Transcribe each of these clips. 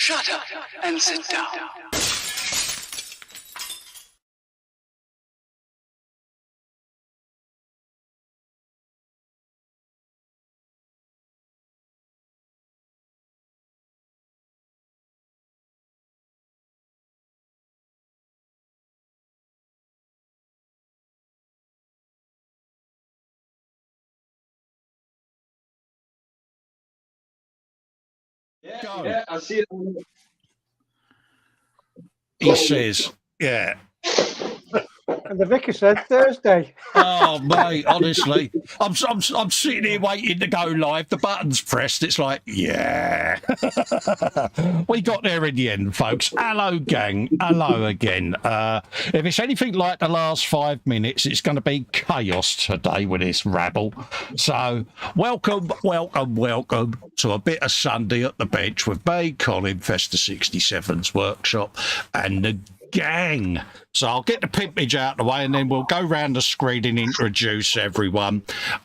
Shut up and sit down. Yeah, I see it. He says, yeah. And the vicar said Thursday. Oh, mate, honestly, I'm sitting here waiting to go live. The button's pressed. It's like, yeah. We got there in the end, folks. Hello, gang. Hello again. If it's anything like the last 5 minutes, it's going to be chaos today with this rabble. So, welcome to a bit of Sunday at the bench with me, Colin, Festa 67's workshop, and the gang. So I'll get the pimpage out of the way and then we'll go round the screen and introduce everyone.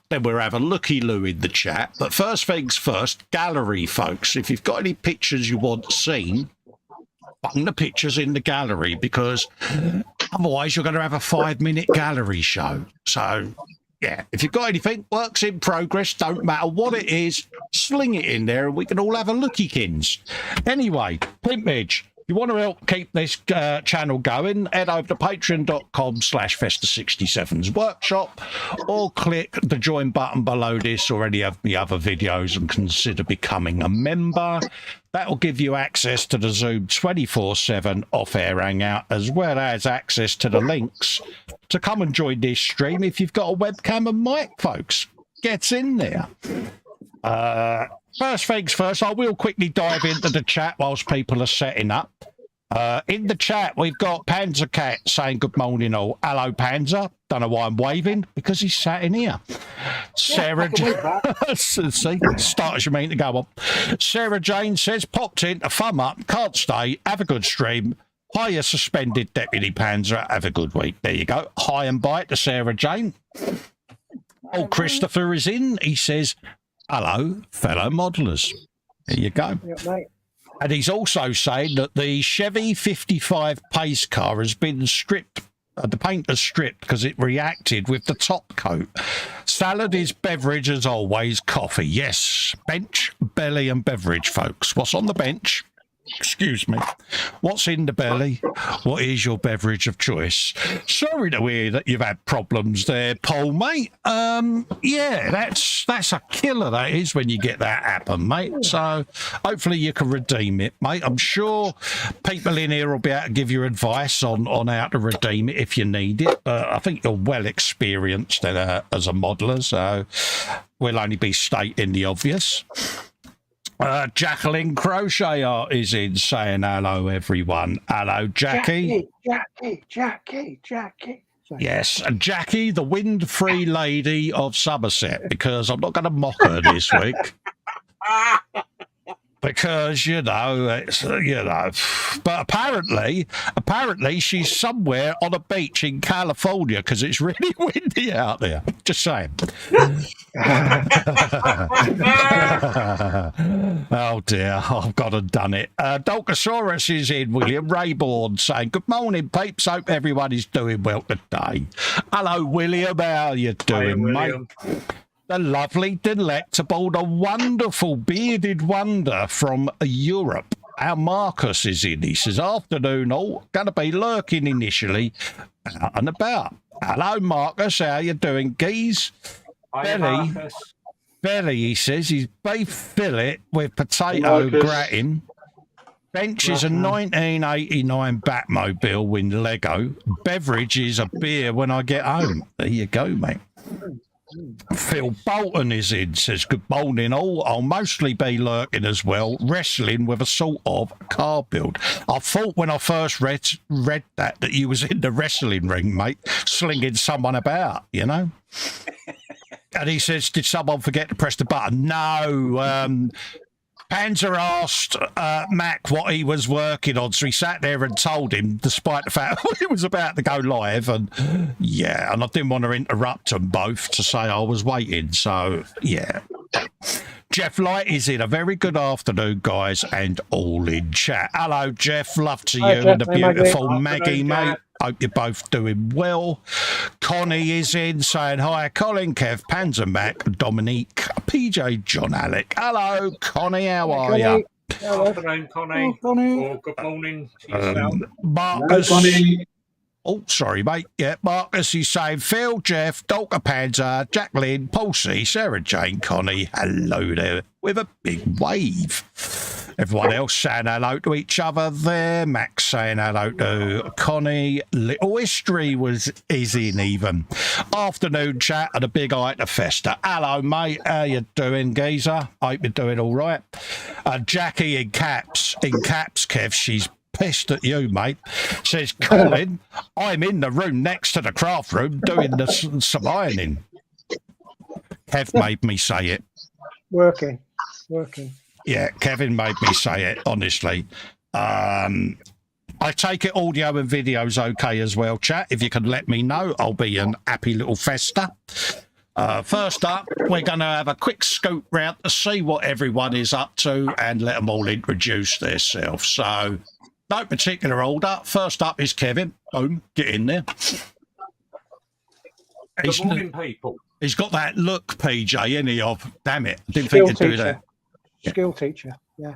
Then we'll have a looky-loo in the chat. But first things first, gallery, folks. If you've got any pictures you want seen, bung the pictures in the gallery, because otherwise you're going to have a 5-minute gallery show. So, yeah, if you've got anything, works in progress, don't matter what it is, sling it in there and we can all have a lookykins. Anyway, pimpage. If you want to help keep this channel going, head over to patreon.com/Festa67's workshop, or click the join button below this or any of the other videos and consider becoming a member. That'll give you access to the Zoom 24/7 off-air hangout, as well as access to the links to come and join this stream if you've got a webcam and mic, folks. Get in there. First things first, I will quickly dive into the chat whilst people are setting up. In the chat, we've got Panzer Cat saying good morning all. Hello, Panzer. Don't know why I'm waving, because he's sat in here. Sarah, see, start as you mean to go on. Sarah Jane says, popped in, a thumb up, can't stay, have a good stream. Hiya, suspended Deputy Panzer, have a good week. There you go. Hi and bye to Sarah Jane. Oh, Christopher is in. He says, hello, fellow modelers. There you go. Yep, mate. And he's also saying that the Chevy 55 pace car has been stripped, the paint is stripped because it reacted with the top coat. Salad is beverage as always, coffee. Yes, bench, belly and beverage, folks. What's on the bench? Excuse me. What's in the belly? What is your beverage of choice? Sorry to hear that you've had problems there, Paul, mate. Yeah, that's a killer, that is, when you get that happen, mate. So hopefully you can redeem it, mate. I'm sure people in here will be able to give you advice on how to redeem it if you need it. I think you're well experienced as a modeler, so we'll only be stating the obvious. Jacqueline Crochet Art is in saying hello, everyone. Hello, Jackie. Jackie. Yes, and Jackie, the wind-free lady of Somerset, because I'm not going to mock her this week. Because, but apparently she's somewhere on a beach in California because it's really windy out there. Just saying. Oh dear, I've got to done it. Dolcosaurus is in, William Rayborn saying, good morning, peeps. Hope everyone is doing well today. Hello, William. How you doing, mate? The lovely, delectable, the wonderful bearded wonder from Europe. Our Marcus is in. He says, afternoon all, going to be lurking initially, out and about. Hello, Marcus. How you doing, geez? Belly, he says, he's beef fillet with potato gratin. Bench is a 1989 Batmobile with Lego. Beverage is a beer when I get home. There you go, mate. Phil Bolton is in, says, good morning all. I'll mostly be lurking as well, wrestling with a sort of car build. I thought when I first read that you was in the wrestling ring, mate, slinging someone about, you know? And he says, did someone forget to press the button? No, Panzer asked Mac what he was working on, so he sat there and told him, despite the fact it was about to go live. And yeah, and I didn't want to interrupt them both to say I was waiting. So yeah. Jeff Light is in. A very good afternoon, guys, and all in chat. Hello, Jeff. Love to Hi, you Jeff. and the Hey, beautiful Maggie. Maggie, mate. Hope you're both doing well. Connie is in saying hi. Colin, Kev, Panzer Mac, Dominique, PJ, John Alec. Hello, Connie. How are you? Good afternoon, Connie. Or good morning to yourself. Marcus. Oh, sorry, mate. Yeah, Marcus is saying Phil, Jeff, Dr. Panzer, Jacqueline, Paul C, Sarah Jane, Connie. Hello there with a big wave. Everyone else saying hello to each other there. Max saying hello to Connie. Little History is in even. Afternoon chat and a big eye to Festa. Hello, mate. How you doing, geezer? Hope you're doing all right. Jackie in caps, Kev. She's pissed at you, mate. Says, Colin, I'm in the room next to the craft room doing some ironing. Kev made me say it. Working. Yeah, Kevin made me say it, honestly. I take it audio and video's okay as well, chat. If you can let me know, I'll be an happy little Festa. First up, we're going to have a quick scoop round to see what everyone is up to and let them all introduce themselves. So, no particular order. First up is Kevin. Boom, get in there. Good morning, people. He's got that look, PJ, isn't he? Of damn it, I didn't think he'd do that. Skill teacher, yeah.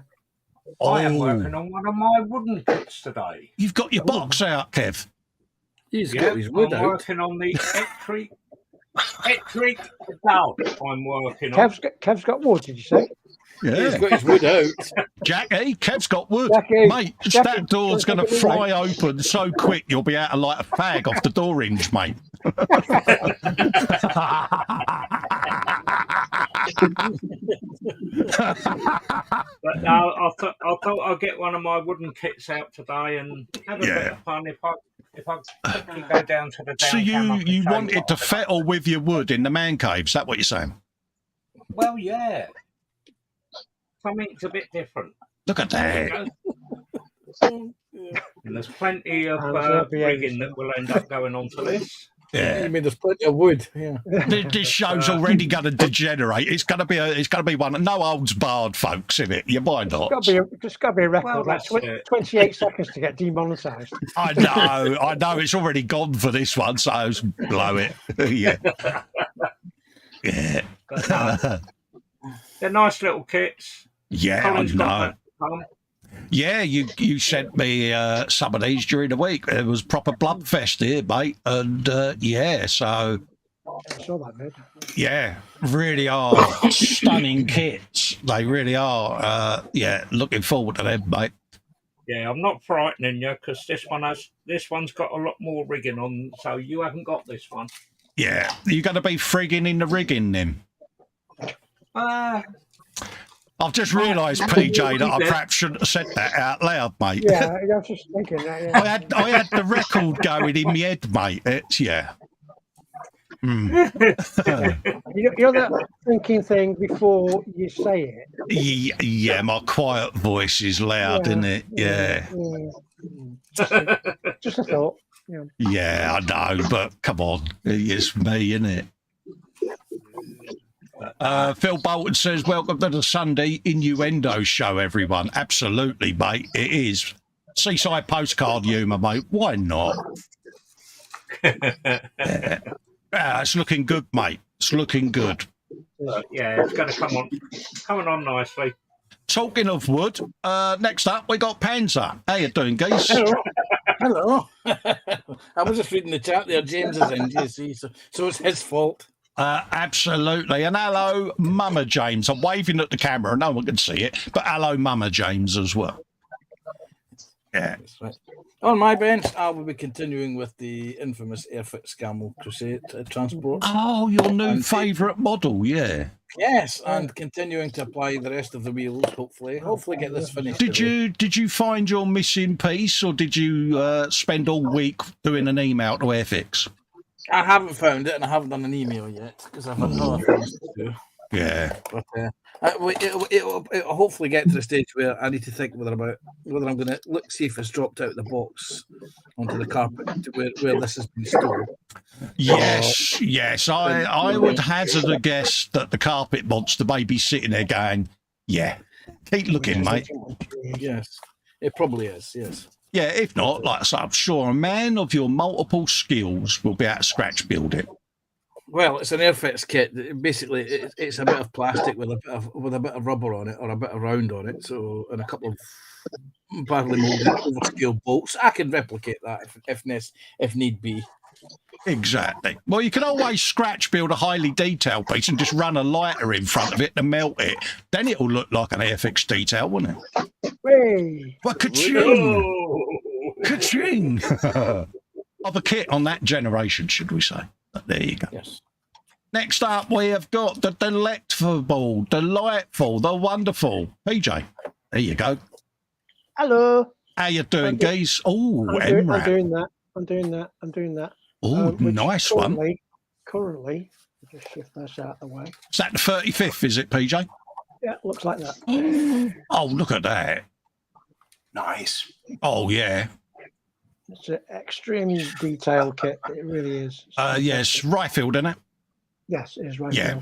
I am working on one of my wooden kits today. You've got your box out, Kev. He's got his wood I'm out. working on the electric dowel. I'm working on. Kev's got wood, did you say? Yeah. He's got his wood out. Jackie, Kev's got wood. Jackie, mate, that door's going to fly open so quick you'll be able to light a fag off the door hinge, mate. But no, I thought I'd get one of my wooden kits out today and have a bit of fun. If I quickly go down to the So you wanted to fettle with your wood in the man cave? Is that what you're saying? Well, yeah. Something's a bit different. Look at that. And there's plenty of rigging that will end up going onto this. Yeah. I mean, there's plenty of wood. Yeah. This show's already going to degenerate. It's going to be one. No holds barred, folks. In it, you mind not? It's got to be a record. Well, like 28 seconds to get demonetised. I know. It's already gone for this one, so blow it. Yeah. Yeah. But, they're nice little kits. Yeah, Colin's I know. Yeah, you sent me some of these during the week. It was proper bloodfest here, mate. And yeah, so I saw that bit. yeah, really are stunning kits. They really are. Yeah, looking forward to them, mate. Yeah, I'm not frightening you because this one's got a lot more rigging on, so you haven't got this one. Yeah, you're going to be frigging in the rigging then. I've just realised, PJ, that I perhaps shouldn't have said that out loud, mate. Yeah, I was just thinking that. Yeah. I had the record going in my head, mate. It's yeah. You know that thinking thing before you say it? Yeah, my quiet voice is loud, isn't it? Yeah. Just a thought. Yeah. Yeah, I know, but come on. It's me, isn't it? Phil Bolton says, welcome to the Sunday Innuendo show, everyone. Absolutely, mate. It is. Seaside postcard humour, mate. Why not? Yeah. It's looking good, mate. It's looking good. Yeah, it's going to coming on nicely. Talking of wood, next up we got Panzer. How you doing, geese? Hello. I was just reading the chat there. James is in, you see, so it's his fault. Absolutely. And hello, Mama James. I'm waving at the camera. No one can see it. But hello, Mama James as well. Yeah. Right. On my bench, I will be continuing with the infamous Airfit Scamble Crusade transport. Oh, your new favourite model, yeah. Yes, and continuing to apply the rest of the wheels, hopefully get this finished. Did you find your missing piece, or did you spend all week doing an email to Airfix? I haven't found it, and I haven't done an email yet because I've had other things to do. Yeah. But it'll hopefully get to the stage where I need to think whether I'm going to see if it's dropped out of the box onto the carpet to where this has been stored. Yes. I would hazard a guess that the carpet monster may be sitting there going, yeah, keep looking, mate. Yes, it probably is, yes. Yeah, if not, like I say, I'm sure a man of your multiple skills will be able to scratch build it. Well, it's an Airfix kit. Basically, it's a bit of plastic with a bit of rubber on it, or a bit of round on it. So, and a couple of badly molded overscale bolts. I can replicate that if need be. Exactly. Well, you can always scratch build a highly detailed piece and just run a lighter in front of it to melt it. Then it'll look like an Airfix detail, won't it? Hey. Well, ka-ching! Ka-ching! Of a kit on that generation, should we say? But there you go. Yes. Next up, we have got the delectable, delightful, the wonderful PJ. There you go. Hello. How you doing, geese? Oh, I'm doing that. Oh, nice one. Currently, I'll just shift this out of the way. Is that the 35th, is it, PJ? Yeah, looks like that. Oh, look at that. Nice. Oh, yeah. It's an extreme detail kit. It really is. Yes, Ryfield, isn't it? Yes, it is right. Yeah.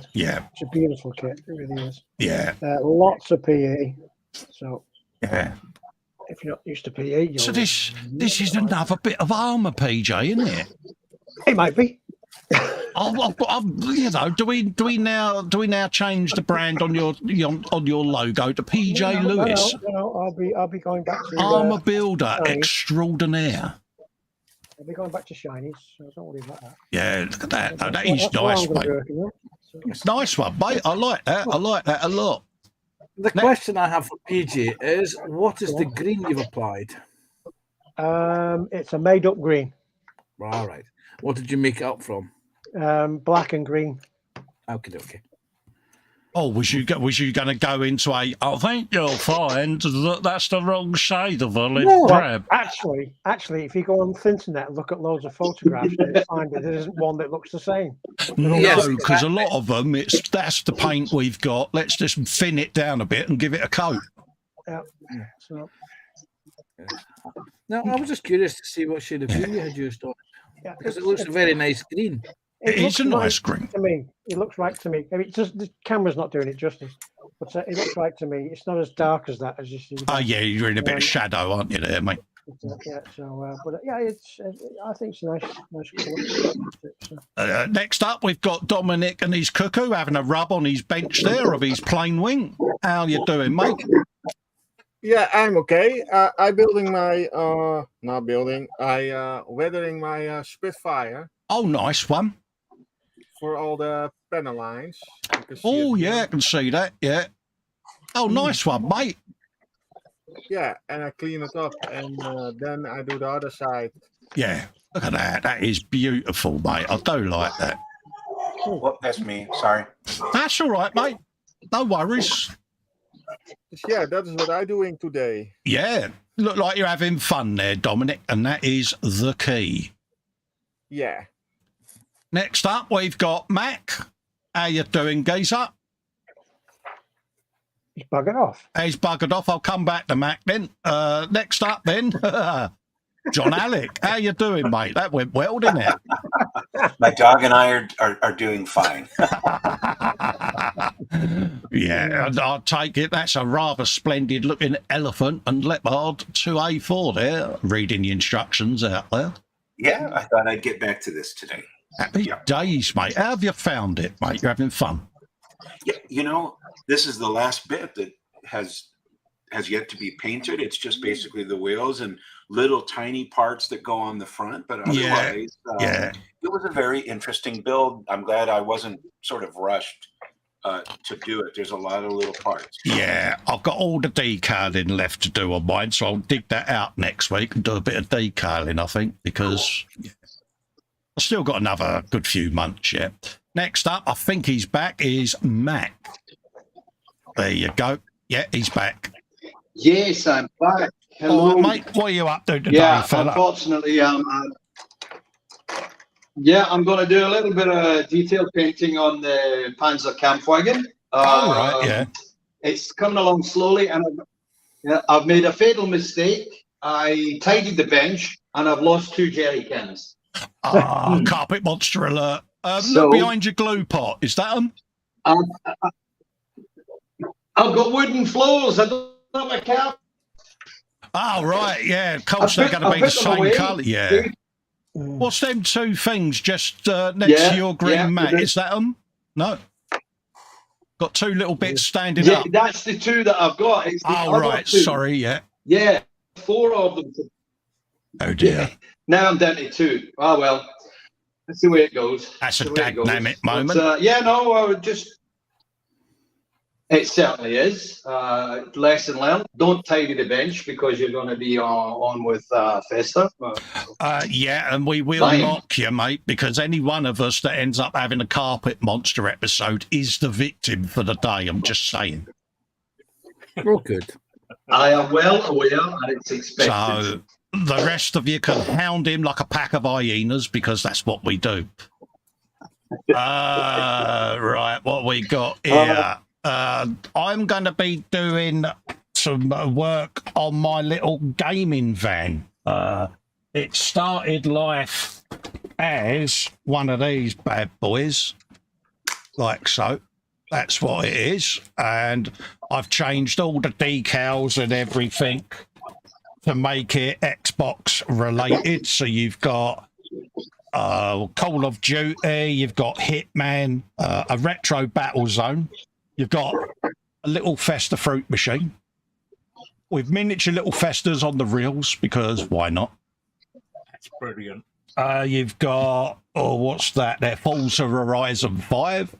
It's a beautiful kit. It really is. Yeah. Lots of PE. So yeah. If you're not used to PE, so this is another bit of armour, PJ, isn't it? It might be. You know, do we now change the brand on your logo to PJ Lewis? No, I'll be going back to Armour builder shinies. extraordinaire. I'll be going back to shinies, so don't worry about that. Yeah, look at that. No, that is nice, mate. Nice one, mate. I like that. I like that a lot. The question I have for PJ is, what is the green you've applied? It's a made-up green. All right. What did you make it up from? Black and green. Okay. Oh, was you going to go into I think you'll find that that's the wrong shade of olive drab. Actually, if you go on the internet and look at loads of photographs, you'll find that there isn't one that looks the same. No, because a lot of them, that's the paint we've got. Let's just thin it down a bit and give it a coat. Yeah. So. Now, I was just curious to see what shade of green you had used on it. Yeah, because it looks a very nice green. It is a nice green. To me, it looks right to me. I mean, just the camera's not doing it justice, but it looks right to me. It's not as dark as that as you see. Oh yeah, you're in a bit of shadow, aren't you, there, mate? Yeah. So, but yeah, I think it's nice colour. Next up, we've got Dominic and his cuckoo having a rub on his bench there of his plain wing. How you doing, mate? Yeah, I'm okay. I weathering my Spitfire. Oh, nice one. For all the panel lines. Oh, yeah, I can see that, yeah. Oh, nice one, mate. Yeah, and I clean it up, and then I do the other side. Yeah, look at that. That is beautiful, mate. I do like that. Well, that's me. Sorry. That's all right, mate. No worries. Yeah, that is what I'm doing today. Yeah, look like you're having fun there, Dominic, and that is the key. Yeah. Next up, we've got Mac. How you doing, geezer? He's buggered off. He's buggered off. I'll come back to Mac then. Next up then, John Alec. How you doing, mate? That went well, didn't it? My dog and I are doing fine. Yeah, I'll take it. That's a rather splendid looking elephant and leopard 2A4 there, reading the instructions out there. Yeah, I thought I'd get back to this today. Happy days, mate. How have you found it, mate? You're having fun? Yeah, you know, this is the last bit that has yet to be painted. It's just basically the wheels and little tiny parts that go on the front. But otherwise, it was a very interesting build. I'm glad I wasn't sort of rushed to do it. There's a lot of little parts. Yeah, I've got all the decaling left to do on mine, so I'll dig that out next week and do a bit of decaling, I think, because I've still got another good few months yet. Next up, I think he's back, is Mac. There you go. Yeah, he's back. Yes, I'm back. Hello. All right, mate. What are you up to today, yeah, fella? Unfortunately, I'm going to do a little bit of detail painting on the Panzer Kampfwagen. Oh, right, yeah. It's coming along slowly, and I've made a fatal mistake. I tidied the bench, and I've lost 2 jerry cans. Carpet monster alert. Look behind your glue pot. Is that them? I've got wooden floors. I don't have a carpet. Oh, right, yeah. Of course, they're going to be the same colour. Yeah. What's them 2 things just next to your green mat? Is that them? No. Got 2 little bits standing up. That's the 2 that I've got. It's the other right. 2. Sorry, yeah. Yeah, 4 of them. Oh, dear. Yeah. Now I'm down to 2. Oh, well. That's the way it goes. That's a dynamic moment. But, it certainly is. Lesson learned. Don't tidy the bench because you're going to be on with Festa. Yeah, and we will mock you, mate, because any one of us that ends up having a carpet monster episode is the victim for the day. I'm just saying. Oh, good. I am well aware, and it's expected. So the rest of you can hound him like a pack of hyenas because that's what we do. Right, what we got here? I'm going to be doing some work on my little gaming van. It started life as one of these bad boys, like so. That's what it is. And I've changed all the decals and everything to make it Xbox related. So you've got Call of Duty, you've got Hitman, a retro battle zone. You've got a little Festa fruit machine with miniature little Festas on the reels, because why not? That's brilliant. You've got, what's that there? Forza Horizon 5.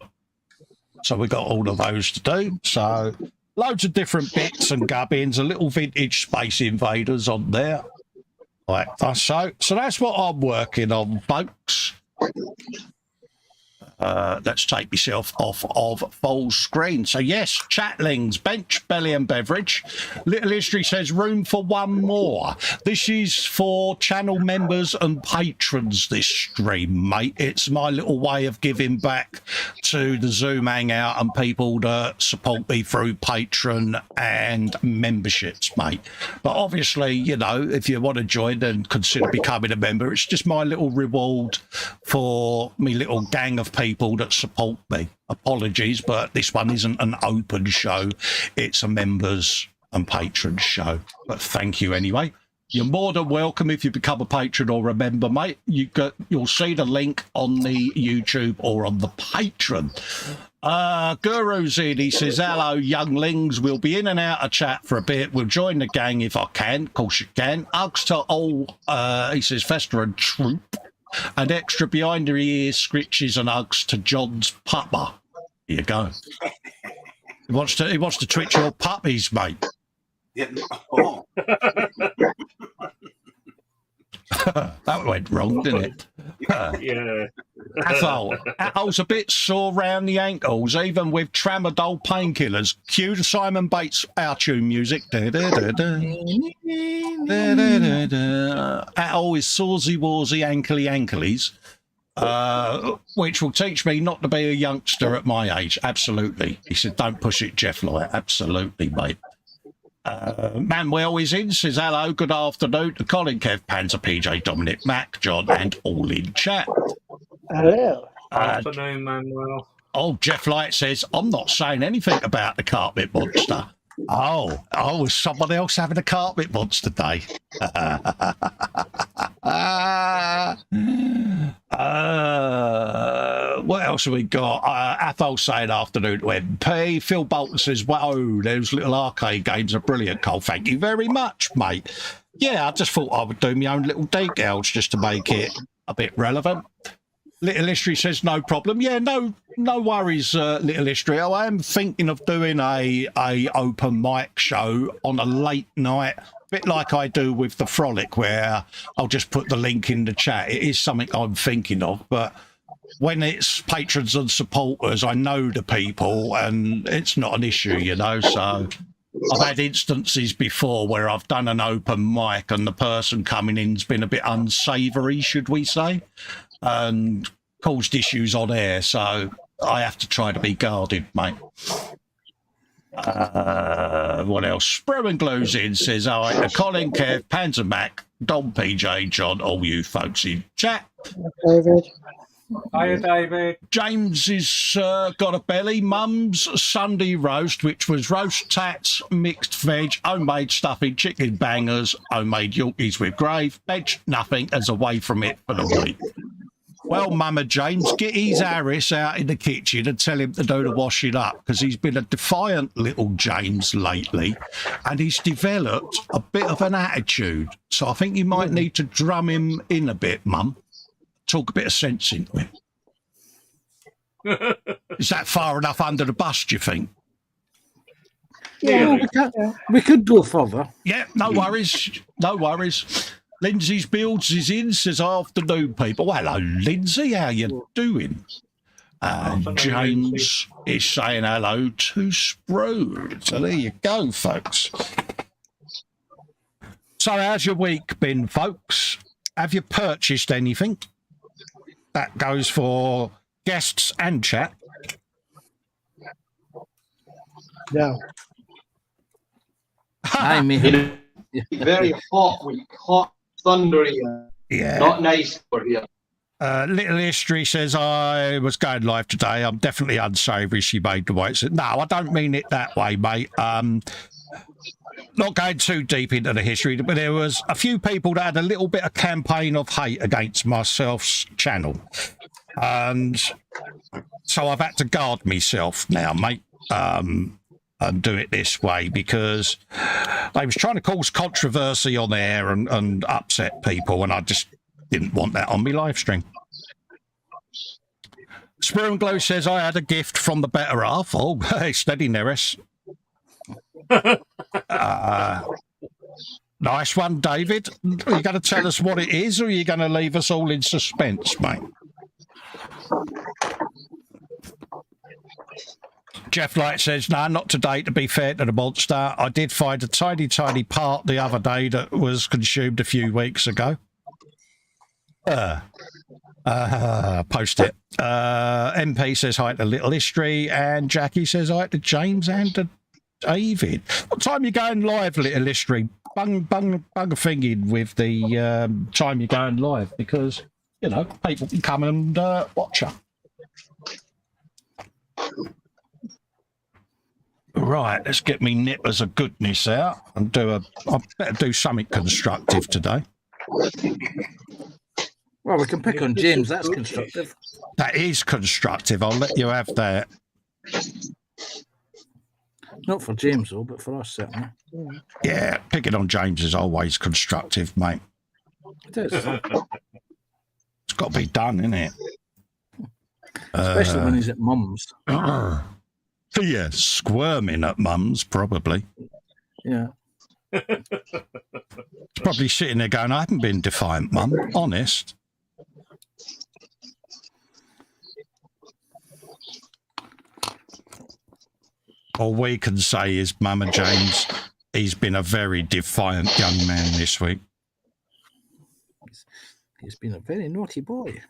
So we've got all of those to do. So loads of different bits and gubbins, a little vintage Space Invaders on there. Like that. So that's what I'm working on, folks. Let's take myself off of full screen. So yes, chatlings, bench, belly and beverage. Little History says room for one more. This is for channel members and patrons, this stream, mate. It's my little way of giving back to the Zoom hangout and people that support me through Patreon and memberships, mate. But obviously, you know, if you want to join and consider becoming a member, it's just my little reward for me little gang of people that support me. Apologies, but this one isn't an open show. It's a members and patrons show. But thank you anyway. You're more than welcome if you become a patron or a member, mate. You'll see the link on the YouTube or on the Patreon. Guru's in. He says, hello, younglings. We'll be in and out of chat for a bit. We'll join the gang if I can. Of course you can. Hugs to all, he says, Festa and Troop. And extra behind the ears, scritches and hugs to John's pupper. Here you go. He wants to twitch your puppies, mate. Yeah. Oh. That went wrong, didn't it? Yeah. Athol's a bit sore round the ankles, even with tramadol painkillers. Cue the Simon Bates our tune music. Athol is sawsy warsy ankly, which will teach me not to be a youngster at my age. Absolutely. He said, don't push it, Jeff Light. Absolutely, mate. Manuel is in, says hello, good afternoon to Colin, Kev, Panzer, PJ, Dominic, Mac, John, and all in chat. Hello. Afternoon, Manuel. Oh, Jeff Light says, I'm not saying anything about the carpet monster. Oh, was someone else having a carpet monster day? What else have we got? Athol saying afternoon to MP. Phil Bolton says, whoa, those little arcade games are brilliant, Cole. Thank you very much, mate. Yeah, I just thought I would do my own little decals just to make it a bit relevant. Little History says no problem. Yeah, no worries, Little History. I am thinking of doing a open mic show on a late night, a bit like I do with the Frolic, where I'll just put the link in the chat. It is something I'm thinking of, but when it's patrons and supporters, I know the people, and it's not an issue, you know. So I've had instances before where I've done an open mic and the person coming in's been a bit unsavoury, should we say, and caused issues on air. So I have to try to be guarded, mate. What else? Sprue and Glues in says, all right, Colin, Kev, Panzer Mac, Don PJ, John, all you folks in chat. David. Hiya, David. James has got a belly. Mum's Sunday roast, which was roast tats, mixed veg, homemade stuffing, chicken bangers, homemade Yorkies with gravy, veg, nothing, as away from it for the week. Well, Mama James, get his Harris out in the kitchen and tell him to do the washing up, because he's been a defiant little James lately, and he's developed a bit of an attitude. So I think you might need to drum him in a bit, Mum. Talk a bit of sense into him. Is that far enough under the bus, do you think? Yeah, We could go further. Yeah, no worries. No worries. Lindsay's Builds is in, says afternoon, people. Well, hello, Lindsay. How you doing? James is saying hello to Sprue. So there you go, folks. So how's your week been, folks? Have you purchased anything? That goes for guests and chat. no. I mean, Very hot week, hot, thundery, Yeah. not nice for here. Little History says, I was going live today. I'm definitely unsavoury. She made the way. No, I don't mean it that way, mate. Not going too deep into the history, but there was a few people that had a little bit of campaign of hate against myself's channel. And so I've had to guard myself now, mate, and do it this way, because they was trying to cause controversy on there and upset people, and I just didn't want that on my live stream. Sprue and Glow says, I had a gift from the better half. Oh, hey, steady, Neris. Nice one, David. Are you going to tell us what it is, or are you going to leave us all in suspense, mate? Jeff Light says, no, not today, to be fair to the monster. I did find a tiny, tiny part the other day that was consumed a few weeks ago. Post it. MP says hi to Little History, and Jackie says hi to James and to David. What time are you going live, Little History? Bung a thing in with the time you're going live, because, you know, people can come and watch her. Right, let's get me nippers of goodness out and I better do something constructive today. well, we can pick on James. That's constructive. That is constructive. I'll let you have that. Not for James, though, but for us, certainly. Yeah, picking on James is always constructive, mate. It is. It's got to be done, isn't it? Especially when he's at Mum's. Yeah, squirming at Mum's, probably. Yeah. He's probably sitting there going, I haven't been defiant, Mum, honest. All we can say is, Mama James, he's been a very defiant young man this week. He's been a very naughty boy.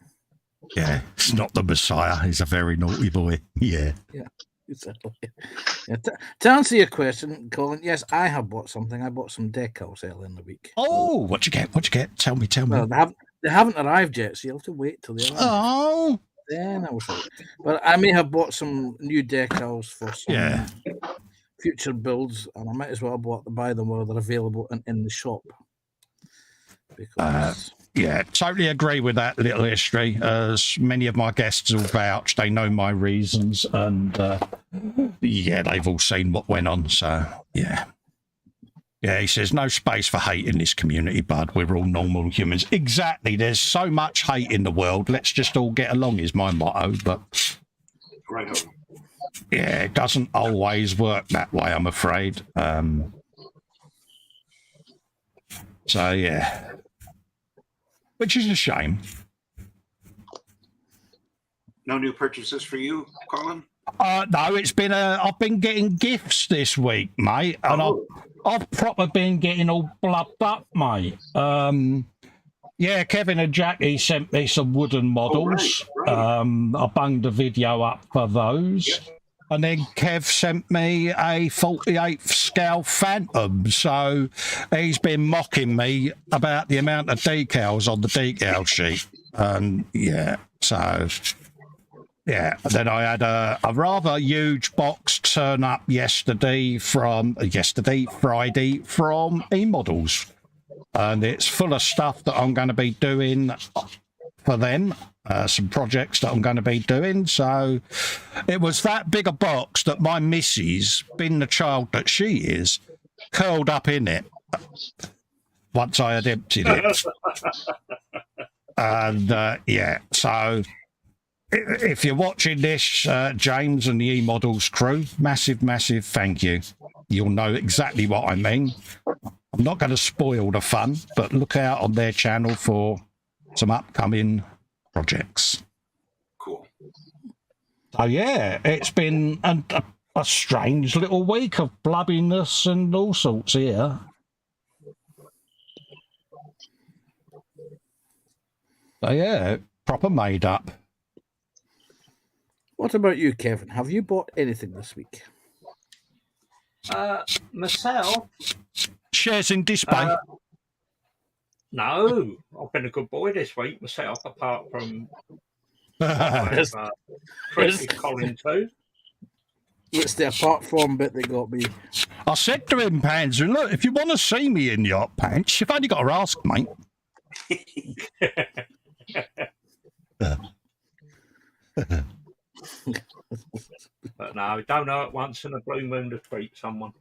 Yeah, it's not the Messiah. He's a very naughty boy. Yeah. Yeah. Exactly. Yeah, to answer your question, Colin, yes, I have bought something. I bought some decals earlier in the week. Oh, what'd you get? What'd you get? Tell me. Well, they haven't arrived yet, so you'll have to wait till they arrive. Oh. Then I will show you. But I may have bought some new decals for some future builds, and I might as well buy them while they're available and in the shop. Because yeah, totally agree with that, Little History. As many of my guests will vouch, they know my reasons, and yeah, they've all seen what went on. So yeah, he says no space for hate in this community, bud. We're all normal humans. Exactly. There's so much hate in the world. Let's just all get along is my motto. But Right. yeah, it doesn't always work that way, I'm afraid. So yeah. Which is a shame. No new purchases for you, Colin? No, it's been I've been getting gifts this week, mate, and I've proper been getting all blubbed up, mate. Yeah, Kevin and Jackie sent me some wooden models. right. I bunged a video up for those. Yep. And then Kev sent me a 48th scale Phantom. So he's been mocking me about the amount of decals on the decal sheet. And yeah, so yeah. Then I had a rather huge box turn up Friday from E-Models. And it's full of stuff that I'm going to be doing for them, some projects that I'm going to be doing. So it was that big a box that my missus, being the child that she is, curled up in it once I had emptied it. And yeah, so if you're watching this, James and the E-Models crew, massive, massive thank you. You'll know exactly what I mean. I'm not going to spoil the fun, but look out on their channel for some upcoming projects. Cool. So yeah, it's been a strange little week of blubbiness and all sorts here. So yeah, proper made up. What about you, Kevin? Have you bought anything this week? Myself? Shares in display. No, I've been a good boy this week myself, apart from Chris Colin too. It's the apart from bit that got me. I said to him, Pansy, look, if you want to see me in your pants, you've only got to ask, mate. But no, it don't hurt once in a blue moon to treat someone.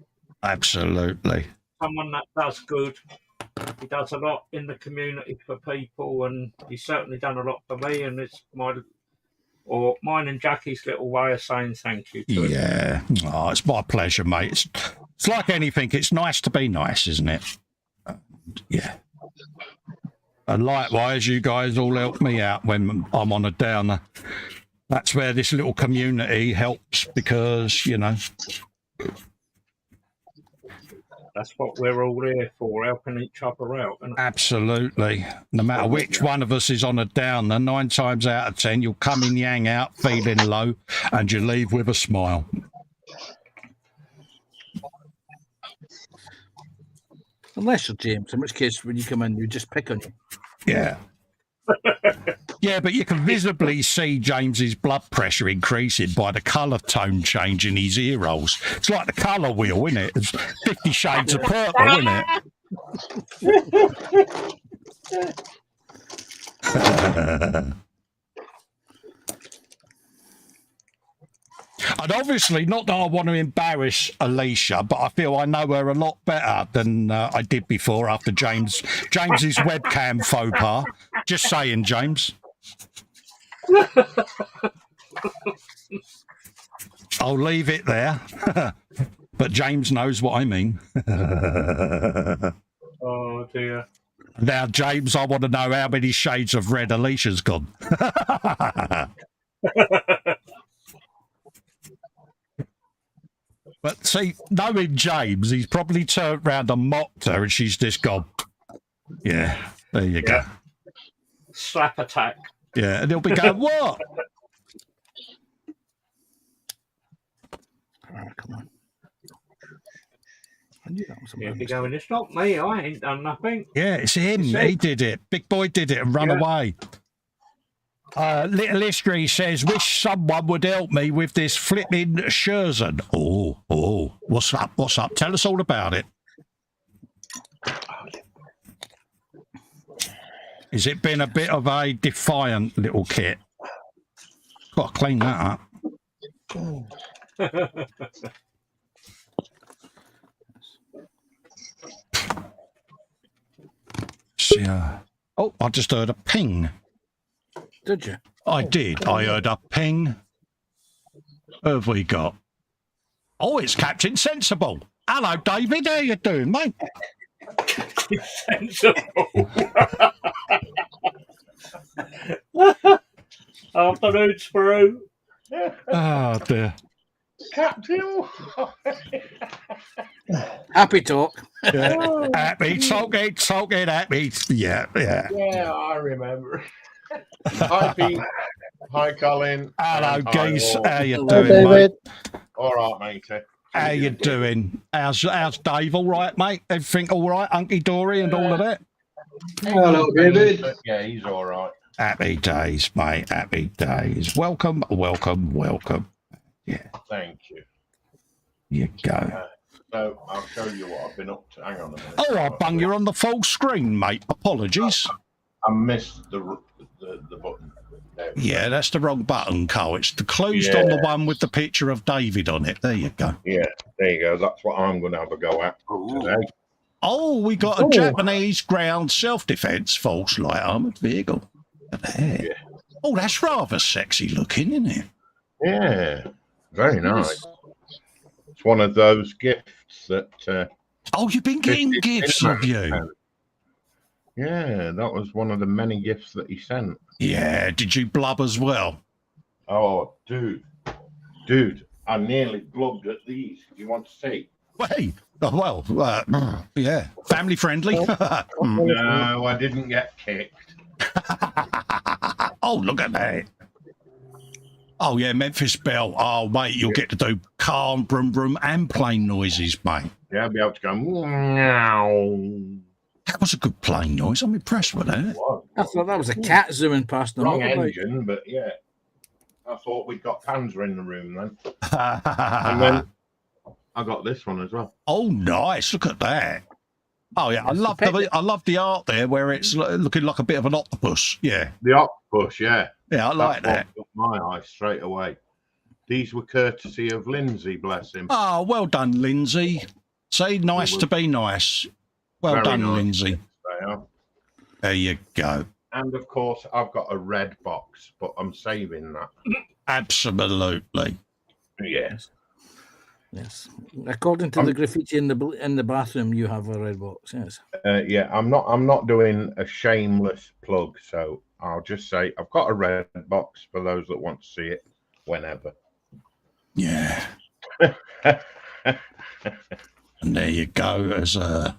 Absolutely. Someone that does good. He does a lot in the community for people, and he's certainly done a lot for me, and it's mine and Jackie's little way of saying thank you to him. Yeah. Oh, it's my pleasure, mate. It's like anything. It's nice to be nice, isn't it? Yeah. And likewise, you guys all help me out when I'm on a downer. That's where this little community helps because, you know. That's what we're all here for, helping each other out. And Absolutely. No matter which one of us is on a downer, 9 times out of 10, you'll come in yang out feeling low and you leave with a smile. Unless you're James, in which case when you come in, you just pick on you. Yeah. Yeah, but you can visibly see James's blood pressure increasing by the colour tone change in his ear rolls. It's like the colour wheel, isn't it? It's 50 shades of purple, isn't it? And obviously, not that I want to embarrass Alicia, but I feel I know her a lot better than I did before after James's webcam faux pas. Just saying, James. I'll leave it there. But James knows what I mean. oh dear. Now, James, I want to know how many shades of red Alicia's got. But see, knowing James, he's probably turned round and mocked her and she's just gone, yeah, there you go. Slap attack. Yeah, and he'll be going, what? Come on. I knew that was He'll be going, it's not me, I ain't done nothing. Yeah, it's him. He did it. Big boy did it and run away. Little History says, wish someone would help me with this flipping Scherzen. Oh, what's up? What's up? Tell us all about it. Has it been a bit of a defiant little kit? Got to clean that up. Oh, I just heard a ping. Did you? I did. I heard a ping. Who have we got? Oh, it's Captain Sensible. Hello, David. How you doing, mate? Sensible. Afternoon, Sprue. Oh, dear. Captain. Happy talk. Happy talking, happy. Yeah. Yeah, I remember. Hi, Pete. Hi, Colin. Hello, And hi, geese. all. How you Hello, doing, mate? David. All right, matey. How you doing? How's Dave? All right, mate? Everything all right? Hunky dory and all of that? Hello, David. Yeah, he's all right. Happy days, mate. Happy days. Welcome. Yeah, Thank you. you go. So I'll show you what I've been up to. Hang on a minute. All right, Bung, you're on the full screen, mate. Apologies. I missed the button. There we Yeah, that's the wrong button, Carl. It's the closed Yeah. on the one with the picture of David on it. There you go. go. Yeah, there you go. That's what I'm going to have a go at today. Oh, we got a Japanese ground self-defense false light armored vehicle. Look at that. Yeah. Oh, that's rather sexy looking, isn't it? Yeah, very nice. It's one of those gifts that. Oh, you've been getting Fifty gifts, Cent have you? sent. Yeah, that was one of the many gifts that he sent. Yeah. Did you blub as well? Oh, dude, I nearly blubbed at these. You want to see? Hey, yeah, family friendly. No, I didn't get kicked. Oh, look at that. Oh, yeah, Memphis Belle. Oh, mate, you'll get to do car and brum brum and plane noises, mate. Yeah, I'll be able to go. Meow. That was a good plane noise. I'm impressed with that. I thought that was a cat zooming past the Wrong motorbike. engine, but yeah. I thought we'd got Panzer in the room then. And then I got this one as well. Oh, nice. Look at that. Oh, yeah. I love the art there where it's looking like a bit of an octopus. Yeah. The octopus, yeah. Yeah, I like that. Got my eye straight away. These were courtesy of Lindsay, bless him. Oh, well done, Lindsay. See, nice to be nice. Well Very done, nice. Lindsay. They are. There you go. And of course, I've got a red box, but I'm saving that. Absolutely. Yes. Yes. According to the graffiti in the bathroom, you have a red box. Yes. Yeah, I'm not doing a shameless plug, so I'll just say I've got a red box for those that want to see it whenever. Yeah. And there you go, as a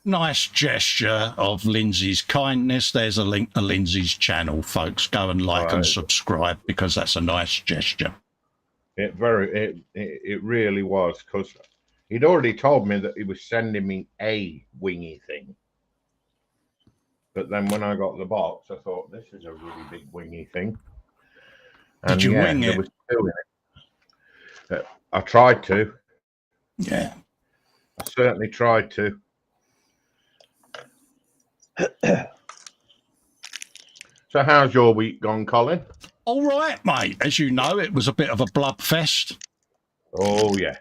nice gesture of Lindsay's kindness. There's a link to Lindsay's channel, folks. Go and like and subscribe because that's a nice gesture. It really was, because he'd already told me that he was sending me a wingy thing. But then when I got the box, I thought, this is a really big wingy thing. And Did you wing there it? was two in it. I tried to. Yeah. I certainly tried to. So how's your week gone, Colin? All right, mate. As you know, it was a bit of a blub fest. Oh, yes.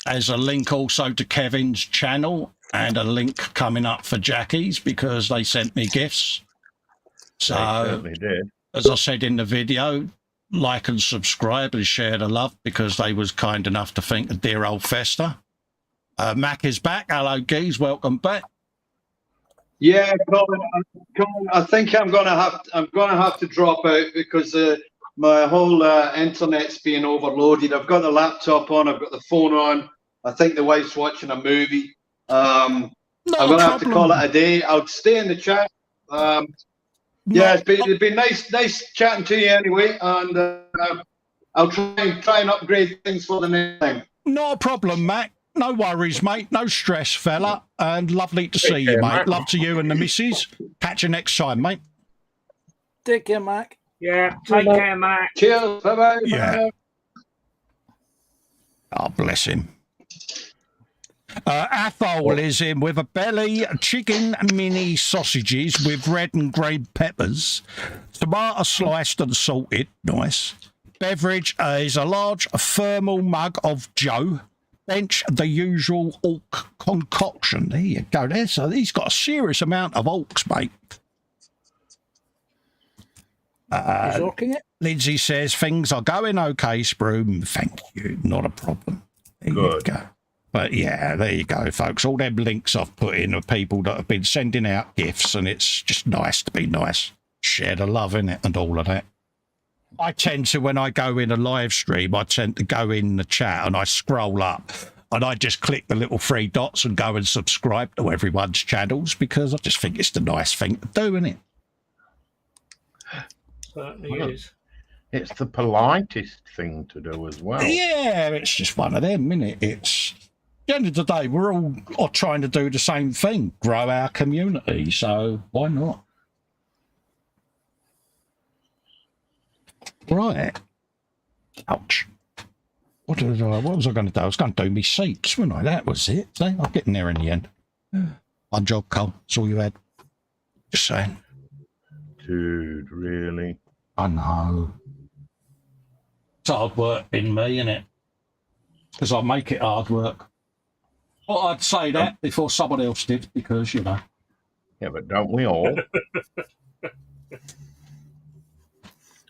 There's a link also to Kevin's channel and a link coming up for Jackie's because they sent me gifts. So, They certainly did. as I said in the video, like and subscribe and share the love because they was kind enough to think of dear old Festa. Mac is back. Hello, Geese. Welcome back. Yeah, Colin, I think I'm gonna have to drop out because my whole internet's being overloaded. I've got the laptop on, I've got the phone on. I think the wife's watching a movie. I'm gonna have to call it a day. I'll stay in the chat. Yeah, it's been nice chatting to you anyway, and I'll try and upgrade things for the next time. Not a problem, Mac. No worries, mate. No stress, fella. And lovely to see you, mate. Love to you and the missus. Catch you next time, mate. Take care, Mac. Yeah, take care, Mac. Cheers. Bye bye. Yeah. Oh, bless him. Athol is in with a belly, chicken mini sausages with red and green peppers, tomato sliced and salted, nice. Beverage is a large thermal mug of Joe. Bench the usual Orc concoction. There you go. So he's got a serious amount of Orcs, mate. He's orking it. Lindsay says things are going okay, Sproom. Thank you. Not a problem. There you go. But yeah, there you go, folks. All them links I've put in of people that have been sending out gifts, and it's just nice to be nice. Share the love in it and all of that. I tend to, when I go in a live stream, I tend to go in the chat and I scroll up and I just click the little 3 dots and go and subscribe to everyone's channels because I just think it's the nice thing to do, isn't it? Certainly is. It's the politest thing to do as well. Yeah, it's just one of them, isn't it? It's, at the end of the day, we're all trying to do the same thing, grow our community, so why not? Right. Ouch. What was I going to do? I was going to do me seats, wasn't I? That was it. See, I'm getting there in the end. One job, Cole. That's all you had. Just saying. Dude, really? I know. It's hard work in me, isn't it? Because I make it hard work. Well, I'd say that before someone else did, because, you know. Yeah, but don't we all?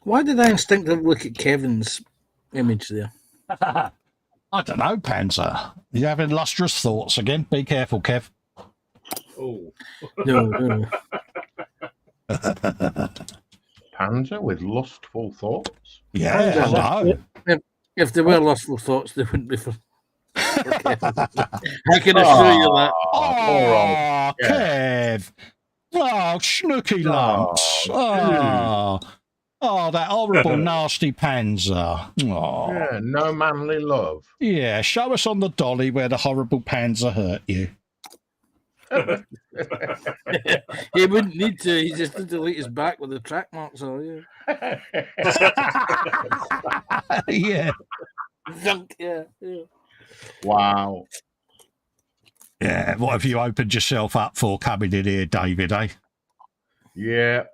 Why did I instinctively look at Kevin's image there? I don't know, Panzer. You having lustrous thoughts again? Be careful, Kev. Oh, No. Panzer with lustful thoughts? Yeah, I know. If there were lustful thoughts, they wouldn't be for Kevin. I can assure you that. Oh, Kev. Oh, snooky lumps. Oh, that horrible, nasty Panzer. Oh. Yeah, no manly love. Yeah, show us on the dolly where the horrible Panzer hurt you. He wouldn't need to. He just need to delete his back with the track marks on. Yeah. Yeah. Wow. Yeah, what have you opened yourself up for coming in here, David, eh? Yeah.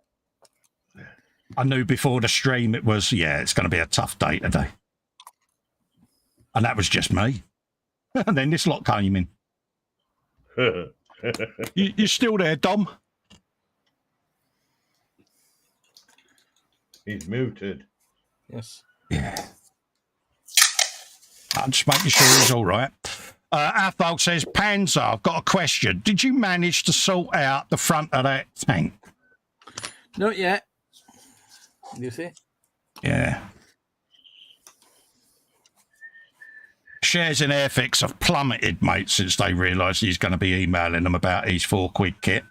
I knew before the stream it was, it's going to be a tough day today. And that was just me. And then this lot came in. You still there, Dom? He's muted. Yes. Yeah. I'm just making sure he's all right. Athol says, Panzer, I've got a question. Did you manage to sort out the front of that tank? Not yet. You see? Yeah. Shares in Airfix have plummeted, mate, since they realised he's going to be emailing them about his £4 kit.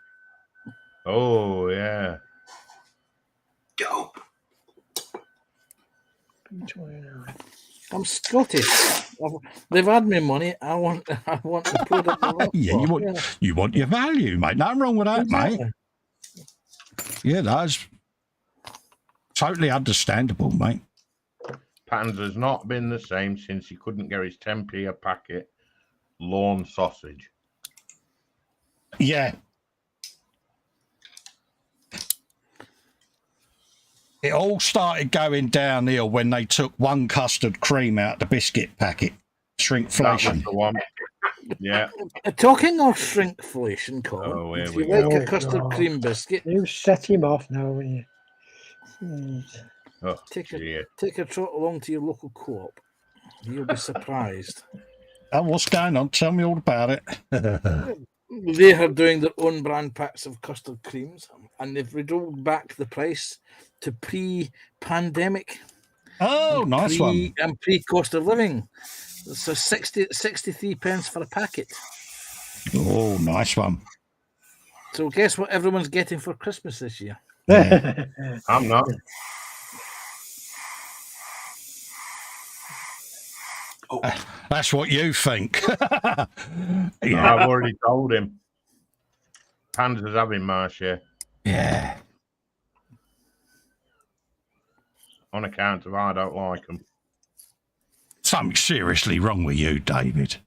Oh, yeah. Dope. I'm Scottish. They've had me money. I want the product. Yeah, you want your value, mate. Nothing wrong with that, mate. Yeah, that's totally understandable, mate. Panzer's not been the same since he couldn't get his 10p a packet lawn sausage. Yeah. It all started going downhill when they took one custard cream out the biscuit packet. Shrinkflation. That was the one. Yeah. Talking of shrinkflation, Colin, Oh, here if we you like go. a custard cream biscuit, You set him off now, will you? Jeez. Oh, take dear. a trot along to your local co-op. You'll be surprised. What's going on? Tell me all about it. They are doing their own brand packs of custard creams, and they've rolled back the price to pre-pandemic. Oh, nice one. And pre-cost of living. So 63 pence for a packet. Oh, nice one. So guess what everyone's getting for Christmas this year? Yeah. I'm not. Oh, That's what you think. I've already told him. Panzer's having my share Yeah. on account of I don't like them. Something seriously wrong with you, David.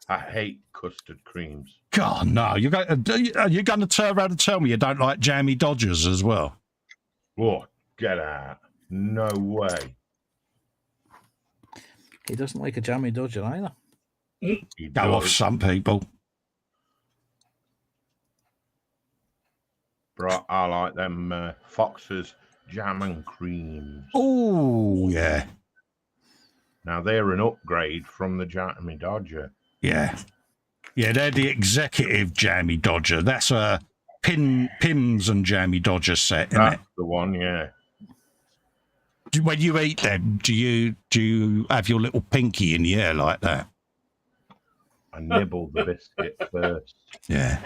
I hate custard creams. God, no. Are you going to turn around and tell me you don't like jammy Dodgers as well? Oh, get out. No way. He doesn't like a jammy Dodger either. He Go off does. some people. Bro, I like them Fox's jam and creams. Oh, yeah. Now, they're an upgrade from the Jammy Dodger. Yeah. Yeah, they're the executive jammy Dodger. That's a Pims and jammy Dodger set, isn't it? That's the one, yeah. When you eat them, do you have your little pinky in the air like that? I nibble the biscuit first. Yeah.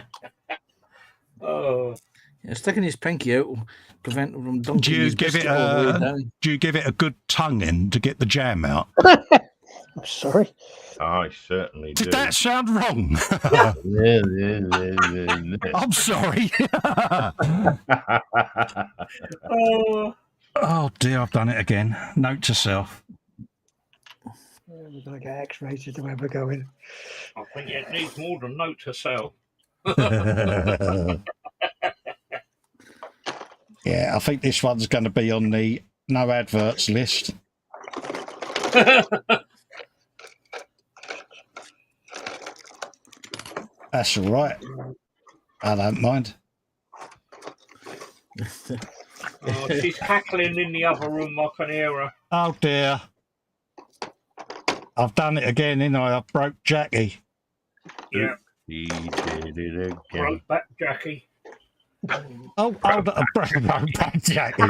Oh, Yeah, sticking his pinky out will prevent him from dunking his give it biscuit all the way down. Do you give it a good tongue in to get the jam out? I'm sorry. I certainly do. Did that sound wrong? I'm sorry. oh, Oh dear, I've done it again. Note to self. We're going to get X-rated the way we're going. I think it needs more than note to self. Yeah, I think this one's going to be on the no adverts list. That's all right. I don't mind. Oh, she's cackling in the other room. I can hear her. Oh dear. I've done it again, didn't I? I broke Jackie. Yeah, He did it again. broke back Jackie. Oh, I broke Jackie.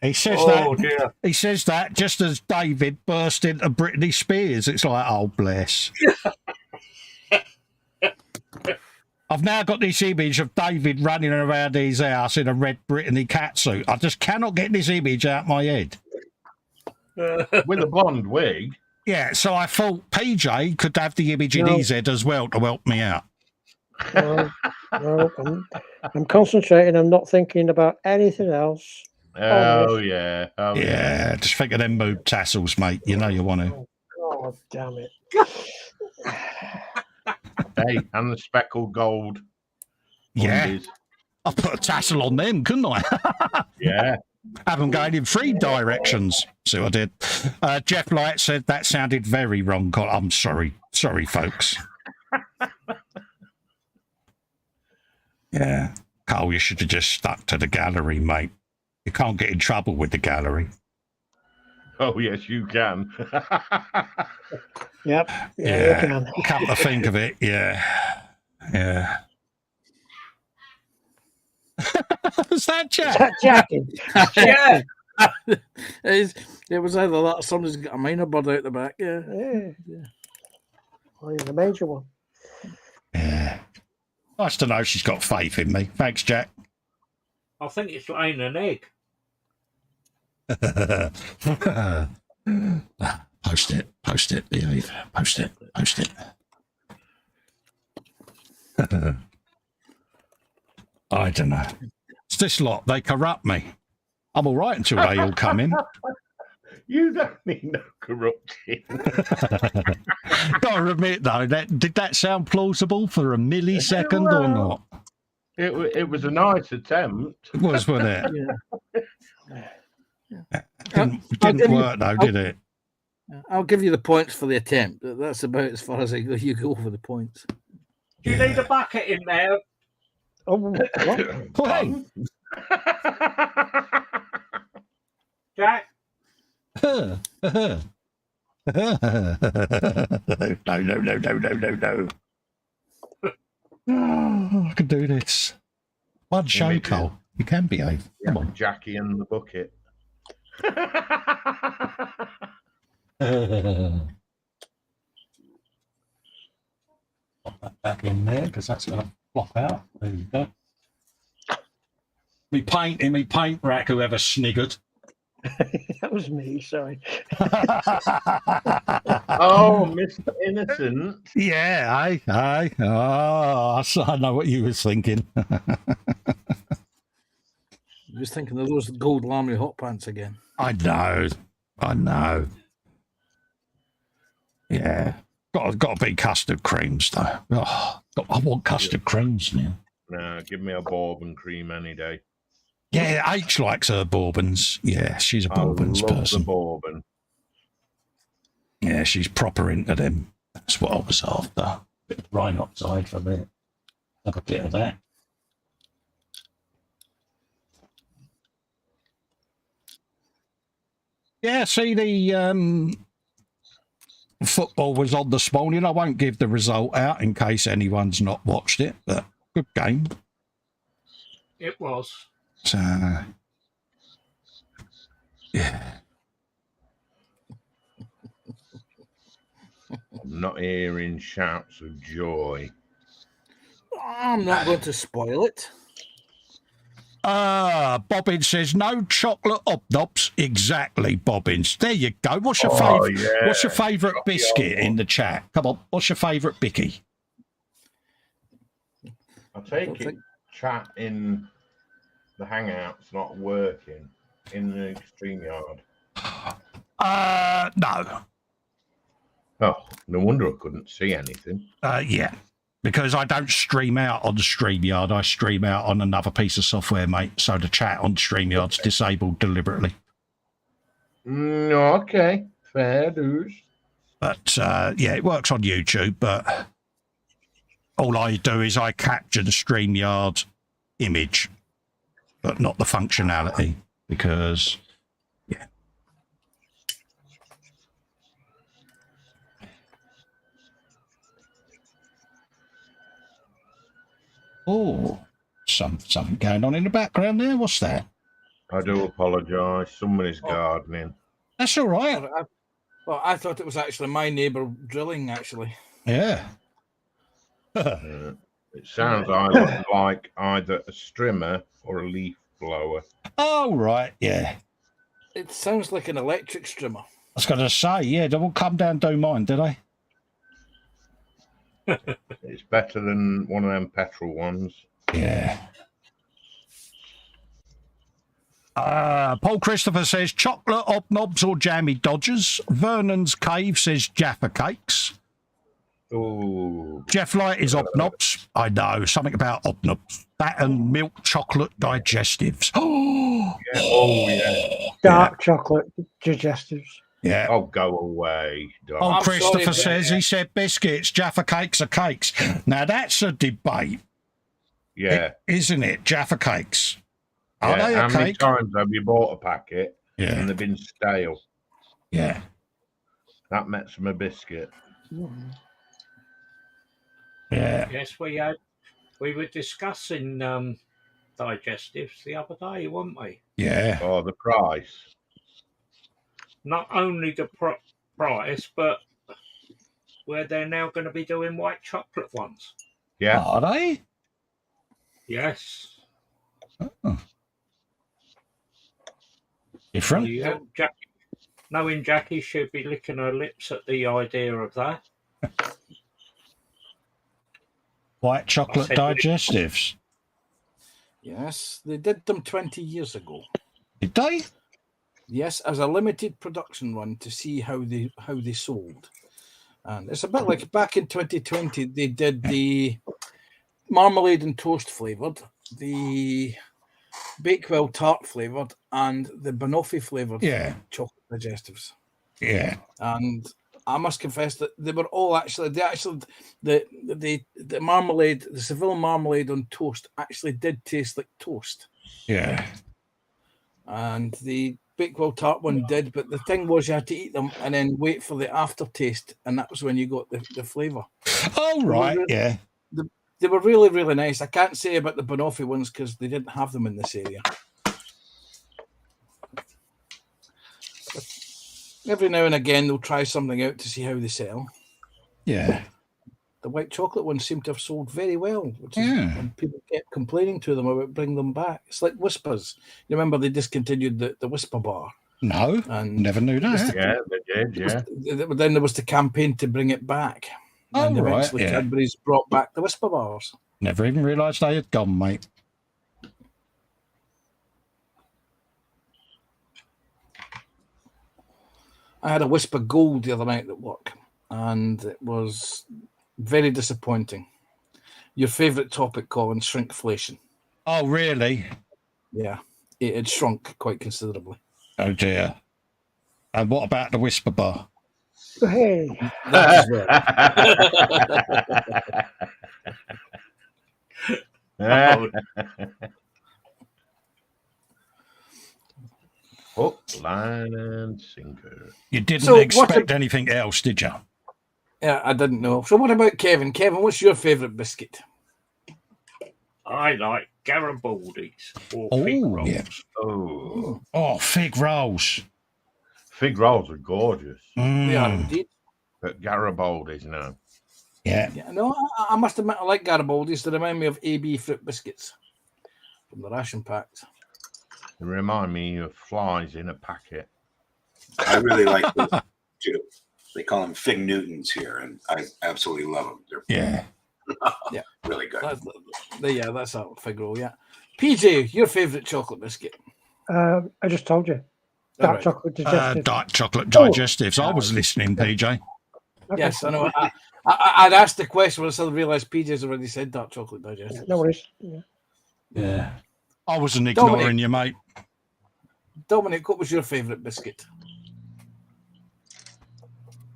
He says Oh that. dear. He says that just as David burst into Britney Spears. It's like, oh bless. I've now got this image of David running around his house in a red Brittany catsuit. I just cannot get this image out my head. With a blonde wig. Yeah, so I thought PJ could have the image in his head as well to help me out. No, I'm concentrating. I'm not thinking about anything else. Oh, yeah. Oh, Yeah, just think of them boob tassels, mate. You know you want to. Oh, damn it. Hey, and the speckled gold. Yeah. undies. I put a tassel on them, couldn't I? Yeah. Have them going in 3 directions. See what I did. Jeff Light said that sounded very wrong. I'm sorry. Sorry, folks. Yeah. Carl, you should have just stuck to the gallery, mate. You can't get in trouble with the gallery. Oh, yes, you can. Yep. Yeah, Yeah. you can. Come to think of it, yeah. Yeah. Is that Jack? Jackie. Yeah. It was either that or somebody's got a minor bird out the back. Yeah. Yeah. Well, you're the major one. Yeah. Nice to know she's got faith in me. Thanks, Jack. I think it's laying an egg. Post it, behave. Post it. I don't know. It's this lot, they corrupt me. I'm all right until they all come in. You don't need no corrupting. Gotta admit, though, did that sound plausible for a millisecond or not? It was a nice attempt. It was, wasn't it? Yeah. Didn't work, though, did it? I'll give you the points for the attempt. That's about as far as I go. You go for the points. Do you need a bucket in there? Oh, what? Well, hey. Jack? No. Oh, I can do this. One show, Images. Cole. You can behave. Come on. Jackie and the bucket. Pop that back in there because that's going to flop out. There you go. Me paint rack, whoever sniggered. That was me, sorry. Oh, Mr. Innocent. Yeah, aye. Oh, I know what you was thinking. I was thinking of those gold lamely hot pants again. I know. Yeah. Got to be custard creams, though. Oh, I want custard creams now. No, give me a bourbon cream any day. Yeah, H likes her bourbons. Yeah, she's a bourbons I love person. the bourbon. Yeah, she's proper into them. That's what I was after. Bit of brine oxide for me. Have a bit of that. Yeah, see, the football was on this morning. I won't give the result out in case anyone's not watched it, but good game. It was. So, Yeah. I'm not hearing shouts of joy. I'm not going to spoil it. Bobbin says no chocolate hobnobs. Exactly, Bobbins. There you go. What's your Oh, favourite? yeah. What's your favourite Chocolate biscuit in hobnob. the chat? Come on. What's your favourite bicky? I take it chat in the Hangout's not working in the Extreme Yard. No. Oh, no wonder I couldn't see anything. Yeah. Because I don't stream out on the StreamYard. I stream out on another piece of software, mate. So the chat on StreamYard's disabled deliberately. Okay. Fair dues. But, yeah, it works on YouTube, but all I do is I capture the StreamYard image, but not the functionality, because, yeah. Oh, something going on in the background there. What's that? I do apologise. Somebody's gardening. That's all right. Well, I thought it was actually my neighbour drilling, actually. Yeah. It sounds either like either a strimmer or a leaf blower. Oh, right. Yeah. It sounds like an electric strimmer. I was going to say, yeah, they won't come down and do mine, did they? It's better than one of them petrol ones. Yeah. Paul Christopher says chocolate hobnobs or jammy dodgers. Vernon's Cave says Jaffa cakes. Oh, Jeff Light is hobnobs. I know something about hobnobs. That and milk chocolate digestives. Oh, yeah. Oh, yeah. Dark chocolate digestives. yeah. Oh, go away. Dog. Oh, I'm Christopher sorry, says he said biscuits. Jaffa cakes are cakes. Now that's a debate, Yeah. isn't it? Jaffa cakes. Are Yeah. they How a many cake? times have you bought a packet Yeah. and they've been stale? Yeah. That makes them a biscuit. Yeah. Yes, we were discussing digestives the other day, weren't we? Yeah. Oh, the price. Not only the price, but where they're now going to be doing white chocolate ones. Yeah. Are they? Yes. Oh. Different. Knowing Jackie should be licking her lips at the idea of that. White chocolate digestives. Yes, they did them 20 years ago. Did they? Yes, as a limited production run to see how they sold. And it's a bit like back in 2020, they did the marmalade and toast flavoured, the Bakewell tart flavoured, and the banoffee flavoured chocolate digestives. Yeah. And I must confess that they were all the marmalade, the Seville marmalade on toast actually did taste like toast. Yeah. And the Bakewell tart one did, but the thing was you had to eat them and then wait for the aftertaste, and that was when you got the flavour. Oh, right, yeah. They were really, really nice. I can't say about the banoffee ones because they didn't have them in this area. But every now and again, they'll try something out to see how they sell. Yeah. The white chocolate ones seem to have sold very well, which is when people kept complaining to them about bringing them back. It's like Whispers. You remember they discontinued the Whisper bar? No, and never knew that. Yeah, they did, yeah. Then there was the campaign to bring it back. And eventually Cadbury's brought back the Whisper bars. Never even realised they had gone, mate. I had a Whisper Gold the other night at work, and it was very disappointing. Your favourite topic, Colin, shrinkflation. Oh, really? Yeah, it had shrunk quite considerably. Oh, dear. And what about the Whisper bar? Hey. That as well. Hook, line, and sinker. You didn't expect anything else, did you? Yeah, I didn't know. So what about Kevin? Kevin, what's your favourite biscuit? I like Garibaldi's or fig rolls. Yeah. Oh, Fig rolls. fig rolls are gorgeous. They are indeed. But Garibaldi's now. Yeah. Yeah, no, I must admit I like Garibaldi's. They remind me of AB fruit biscuits from the ration packs. They remind me of flies in a packet. I really like those too. They call them Fig Newtons here, and I absolutely love them. They're Yeah, really good. That's a fig roll. Yeah, PJ, your favourite chocolate biscuit? I just told you. Dark right. chocolate digestive. Dark chocolate digestives. I was listening, PJ. Okay. Yes, I know. I'd asked the question, but I suddenly realised PJ's already said dark chocolate digestive. No worries. Yeah. Yeah. I wasn't ignoring you, mate. Dominic, what was your favourite biscuit?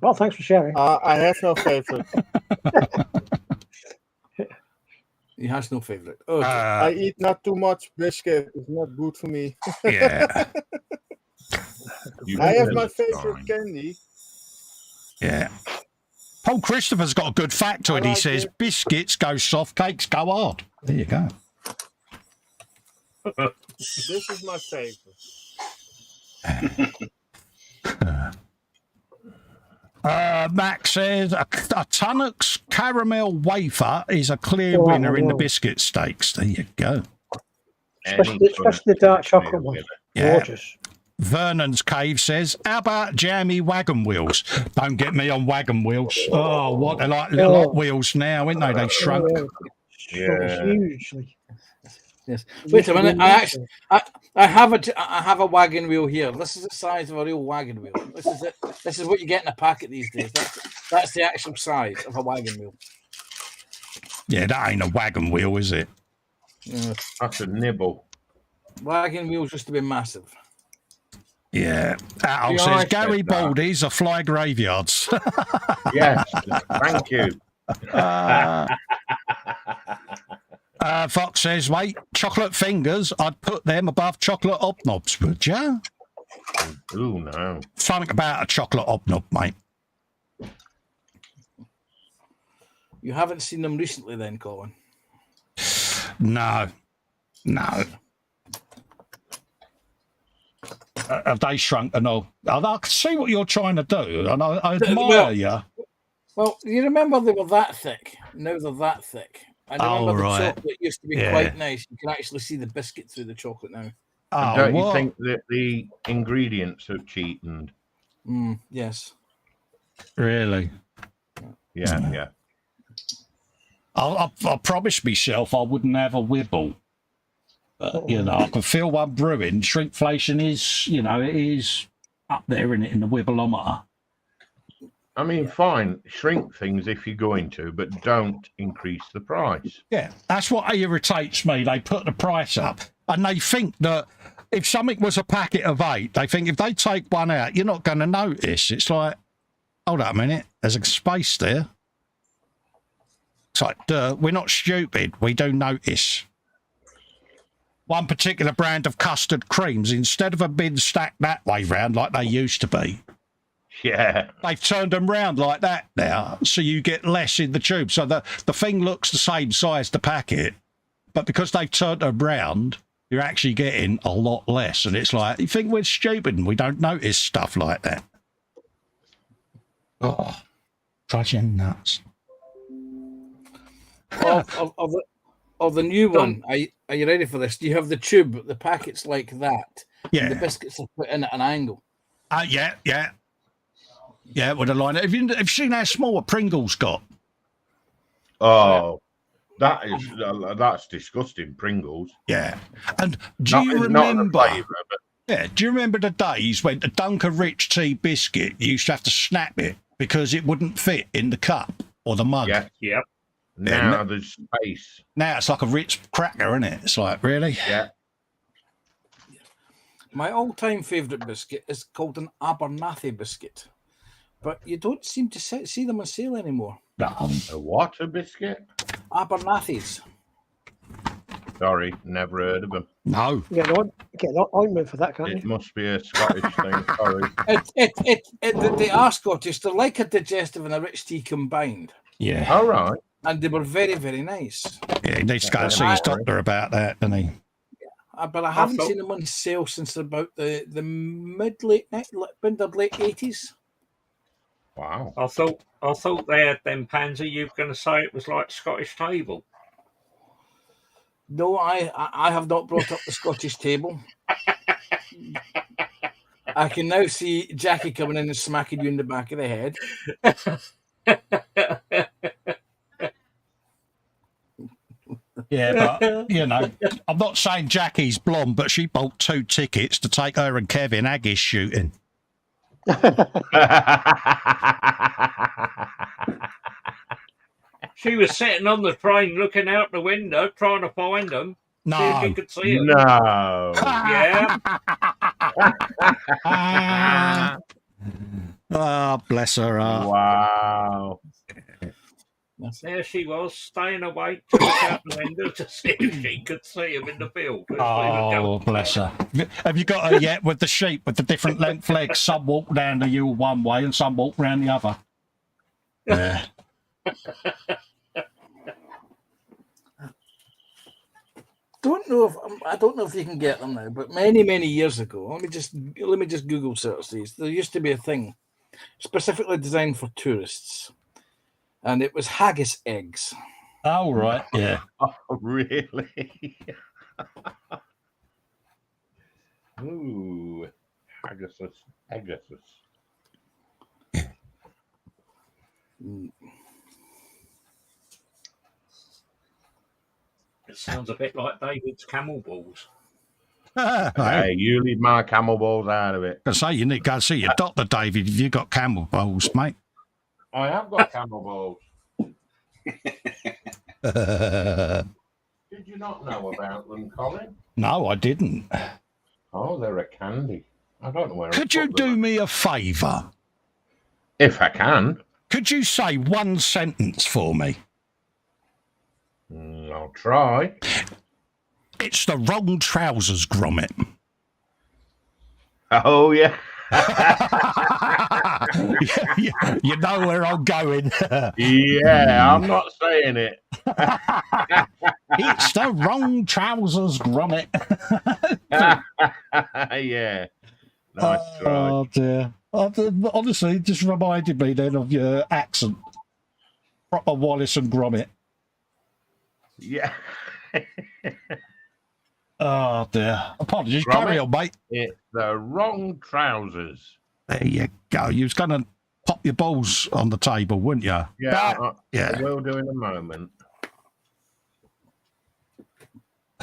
Well, thanks for sharing. I have no favorite. He has no favourite. Okay. I eat not too much biscuit. It's not good for me. Yeah. I have my favorite candy. Yeah. Paul Christopher's got a good factoid. He says, biscuits go soft, cakes go hard. There you go. This is my favorite. Max says, a Tunnock's caramel wafer is a clear winner in the biscuit stakes. There you go. Especially the dark chocolate one. Yeah. Gorgeous. Vernon's Cave says, how about jammy wagon wheels? Don't get me on wagon wheels. Oh, what? They're like little Hot Wheels now, aren't they? They shrunk. Yeah. Hugely. Yes. Wait a minute. I have a wagon wheel here. This is the size of a real wagon wheel. This is it. This is what you get in a packet these days. That's the actual size of a wagon wheel. Yeah, that ain't a wagon wheel, is it? That's a nibble. Wagon wheels used to be massive. Yeah. Al says, Garibaldi's are fly graveyards. Yes, thank you. Fox says, wait, chocolate fingers, I'd put them above chocolate obnobs, would you? Ooh, no. Something about a chocolate obnob, mate. You haven't seen them recently then, Colin? No. Have they shrunk and all? I can see what you're trying to do, and I admire you. Well, you remember they were that thick. Now they're that thick. And remember the chocolate used to be quite nice. You can actually see the biscuit through the chocolate now. And don't you think that the ingredients have cheapened? Yes. Really? Yeah. I promised myself I wouldn't have a wibble. But, I can feel one brewing. Shrinkflation is, it is up there in the wibbleometer. I mean, fine, shrink things if you're going to, but don't increase the price. Yeah, that's what irritates me. They put the price up, and they think that if something was a packet of 8, they think if they take one out, you're not going to notice. It's like, hold up a minute, there's a space there. It's like, we're not stupid. We do notice. One particular brand of custard creams, instead of them being stacked that way round like they used to be, yeah, they've turned them round like that now, so you get less in the tube. So the thing looks the same size, the packet, but because they've turned them round, you're actually getting a lot less. And it's like, you think we're stupid and we don't notice stuff like that. Oh, drives you nuts. Of the new one, are you ready for this? Do you have the tube, the packets like that? Yeah. And the biscuits are put in at an angle. Yeah, with a line. Have you seen how small a Pringles got? Oh, that's disgusting, Pringles. Yeah. And do you remember? Flavour, but... Yeah. Do you remember the days when the Dunker Rich Tea biscuit, you used to have to snap it because it wouldn't fit in the cup or the mug? Yeah. Yep. Now there's space. Now it's like a Ritz cracker, isn't it? It's like, really? Yeah. My all-time favourite biscuit is called an Abernathy biscuit, but you don't seem to see them on sale anymore. No. A what? A biscuit? Abernathys. Sorry, never heard of them. No. Get an ointment for that, can't It you? must be a Scottish thing. Sorry. They are Scottish. They're like a digestive and a rich tea combined. Yeah. All right. And they were very, very nice. Yeah, he needs to go and see his doctor about that, doesn't he? But I haven't seen them on sale since about the late 80s. Wow. I thought they had them Pansy. You were going to say it was like Scottish table. No, I have not brought up the Scottish table. I can now see Jackie coming in and smacking you in the back of the head. Yeah, but, you know, I'm not saying Jackie's blonde, but she bought 2 tickets to take her and Kevin Haggis shooting. She was sitting on the train looking out the window trying to find them. No. See if she could see them. No. Yeah. Oh, bless her heart. Wow. There she was, staying awake to look out the window to see if she could see him in the field. Oh, bless her. Have you got her yet with the sheep with the different length legs? Some walk down the hill one way and some walk round the other. Yeah. I don't know if you can get them now, but many years ago, let me just Google search these. There used to be a thing specifically designed for tourists, and it was haggis eggs. Oh, right, yeah. Oh, really? Ooh, haggis. It sounds a bit like David's camel balls. Hey, you leave my camel balls out of it. I say you need to go see your doctor, David, if you've got camel balls, mate. I have got camel balls. Did you not know about them, Colin? No, I didn't. Oh, they're a candy. I don't know where. Could you do me a favour? If I can. Could you say one sentence for me? I'll try. It's the wrong trousers, grommet. Oh, yeah. You know where I'm going. Yeah, I'm not saying it. It's the wrong trousers, grommet. Yeah. Nice try. Oh, dear. Honestly, it just reminded me then of your accent. Proper Wallace and Gromit. Yeah. Oh, dear. Apologies. Gromit, Carry on, mate. It's the wrong trousers. There you go. You was going to pop your balls on the table, weren't you? Yeah, Yeah. I will do in a moment.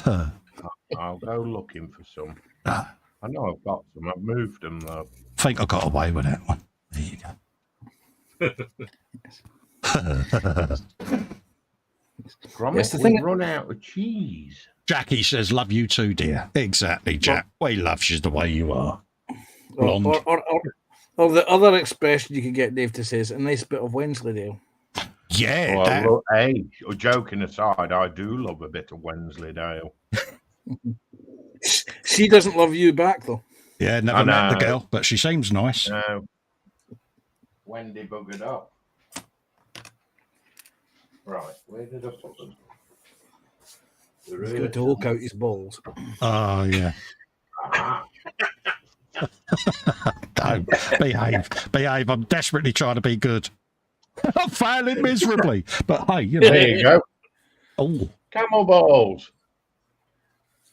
I'll go looking for some. I know I've got some. I've moved them, though. I think I got away with that one. There you go. Gromit, thing- we've run out of cheese. Jackie says, love you too, dear. Exactly, Jack. We love you the way you are. Blonde. Or the other expression you can get Dave to say is a nice bit of Wensleydale. Yeah. Well, hey, joking aside, I do love a bit of Wensleydale. She doesn't love you back, though. Yeah, never met the girl, but she seems nice. No. Wendy buggered up. Right, where did I put them? He's going to hook out his balls. Oh, yeah. Don't behave. I'm desperately trying to be good. I'm failing miserably, but hey, you know. There you go. Oh, Camel balls.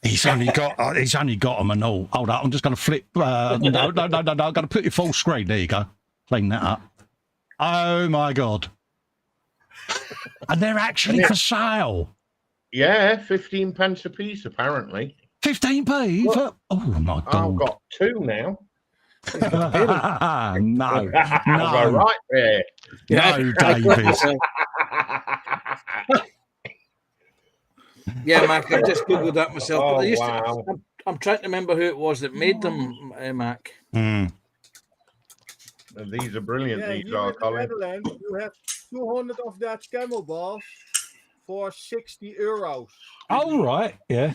he's only got them and all. Hold on, I'm just going to flip. No. I'm going to put you full screen. There you go. Clean that up. Oh my God! And they're actually for sale. Yeah, 15 pence a piece, apparently. 15p? Oh my God! I've got 2 now. No. I'll go right there. No, David. Yeah, Mac, I've just Googled that myself. Oh, But wow. I'm trying to remember who it was that made them, Mac. Mm. These are brilliant, Yeah, these here are, in the Colin. Netherlands, you have 200 of that camel balls for €60. Oh, right. Yeah.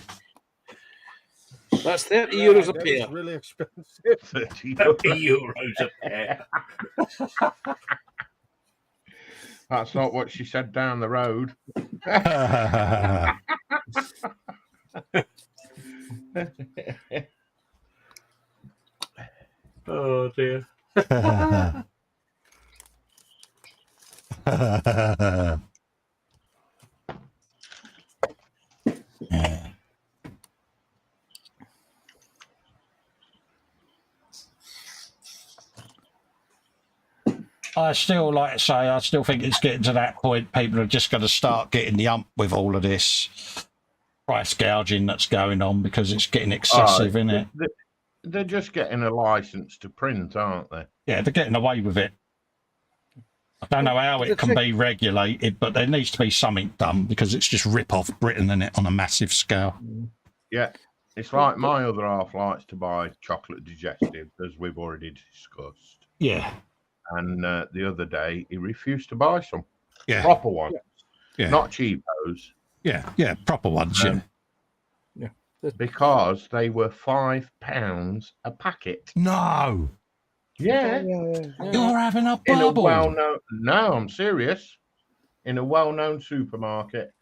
That's 30 euros a That pair. is really expensive. 30 €30 a pair. That's not what she said down the road. Oh dear. Yeah. I still, like I say, I still think it's getting to that point. People are just going to start getting the ump with all of this price gouging that's going on because it's getting excessive, isn't it? They're just getting a license to print, aren't they? Yeah, they're getting away with it. I don't know how it can be regulated, but there needs to be something done because it's just rip off Britain, isn't it, on a massive scale. Yeah. It's like my other half likes to buy chocolate digestives, as we've already discussed. Yeah. And the other day, he refused to buy some. Yeah. Proper ones. Yeah. Not cheapos. Yeah, proper ones, yeah. Because they were £5 a packet. No. Yeah. You're having a In a bubble. well-known... No, I'm serious. In a well-known supermarket,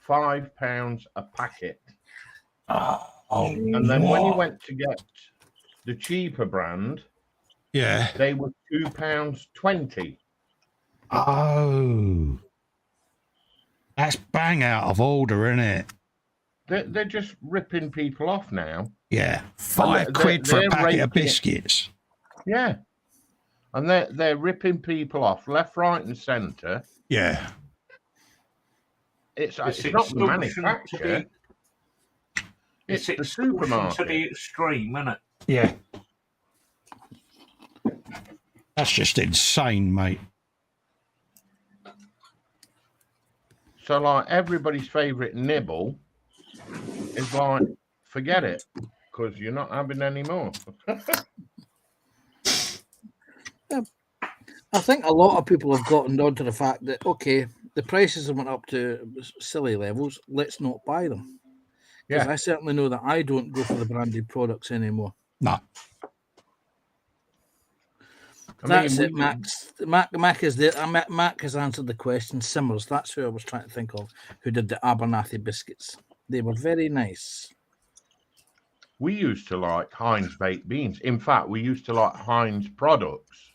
£5 a packet. And then when you went to get the cheaper brand, yeah, they were £2.20. Oh, that's bang out of order, isn't it? They're just ripping people off now. Yeah, £5 for a packet of biscuits. Yeah, and they're ripping people off left, right, and centre. Yeah, it's not the manufacturer. It's the supermarket. To the extreme, isn't it? Yeah. That's just insane, mate. So, like, everybody's favourite nibble is like, forget it, because you're not having any more. I think a lot of people have gotten down to the fact that, okay, the prices have went up to silly levels, let's not buy them. Because I certainly know that I don't go for the branded products anymore. No. That's it, Max. Mac is there. Mac has answered the question. Simmers. That's who I was trying to think of. Who did the Abernathy biscuits? They were very nice. We used to like Heinz baked beans. In fact, we used to like Heinz products.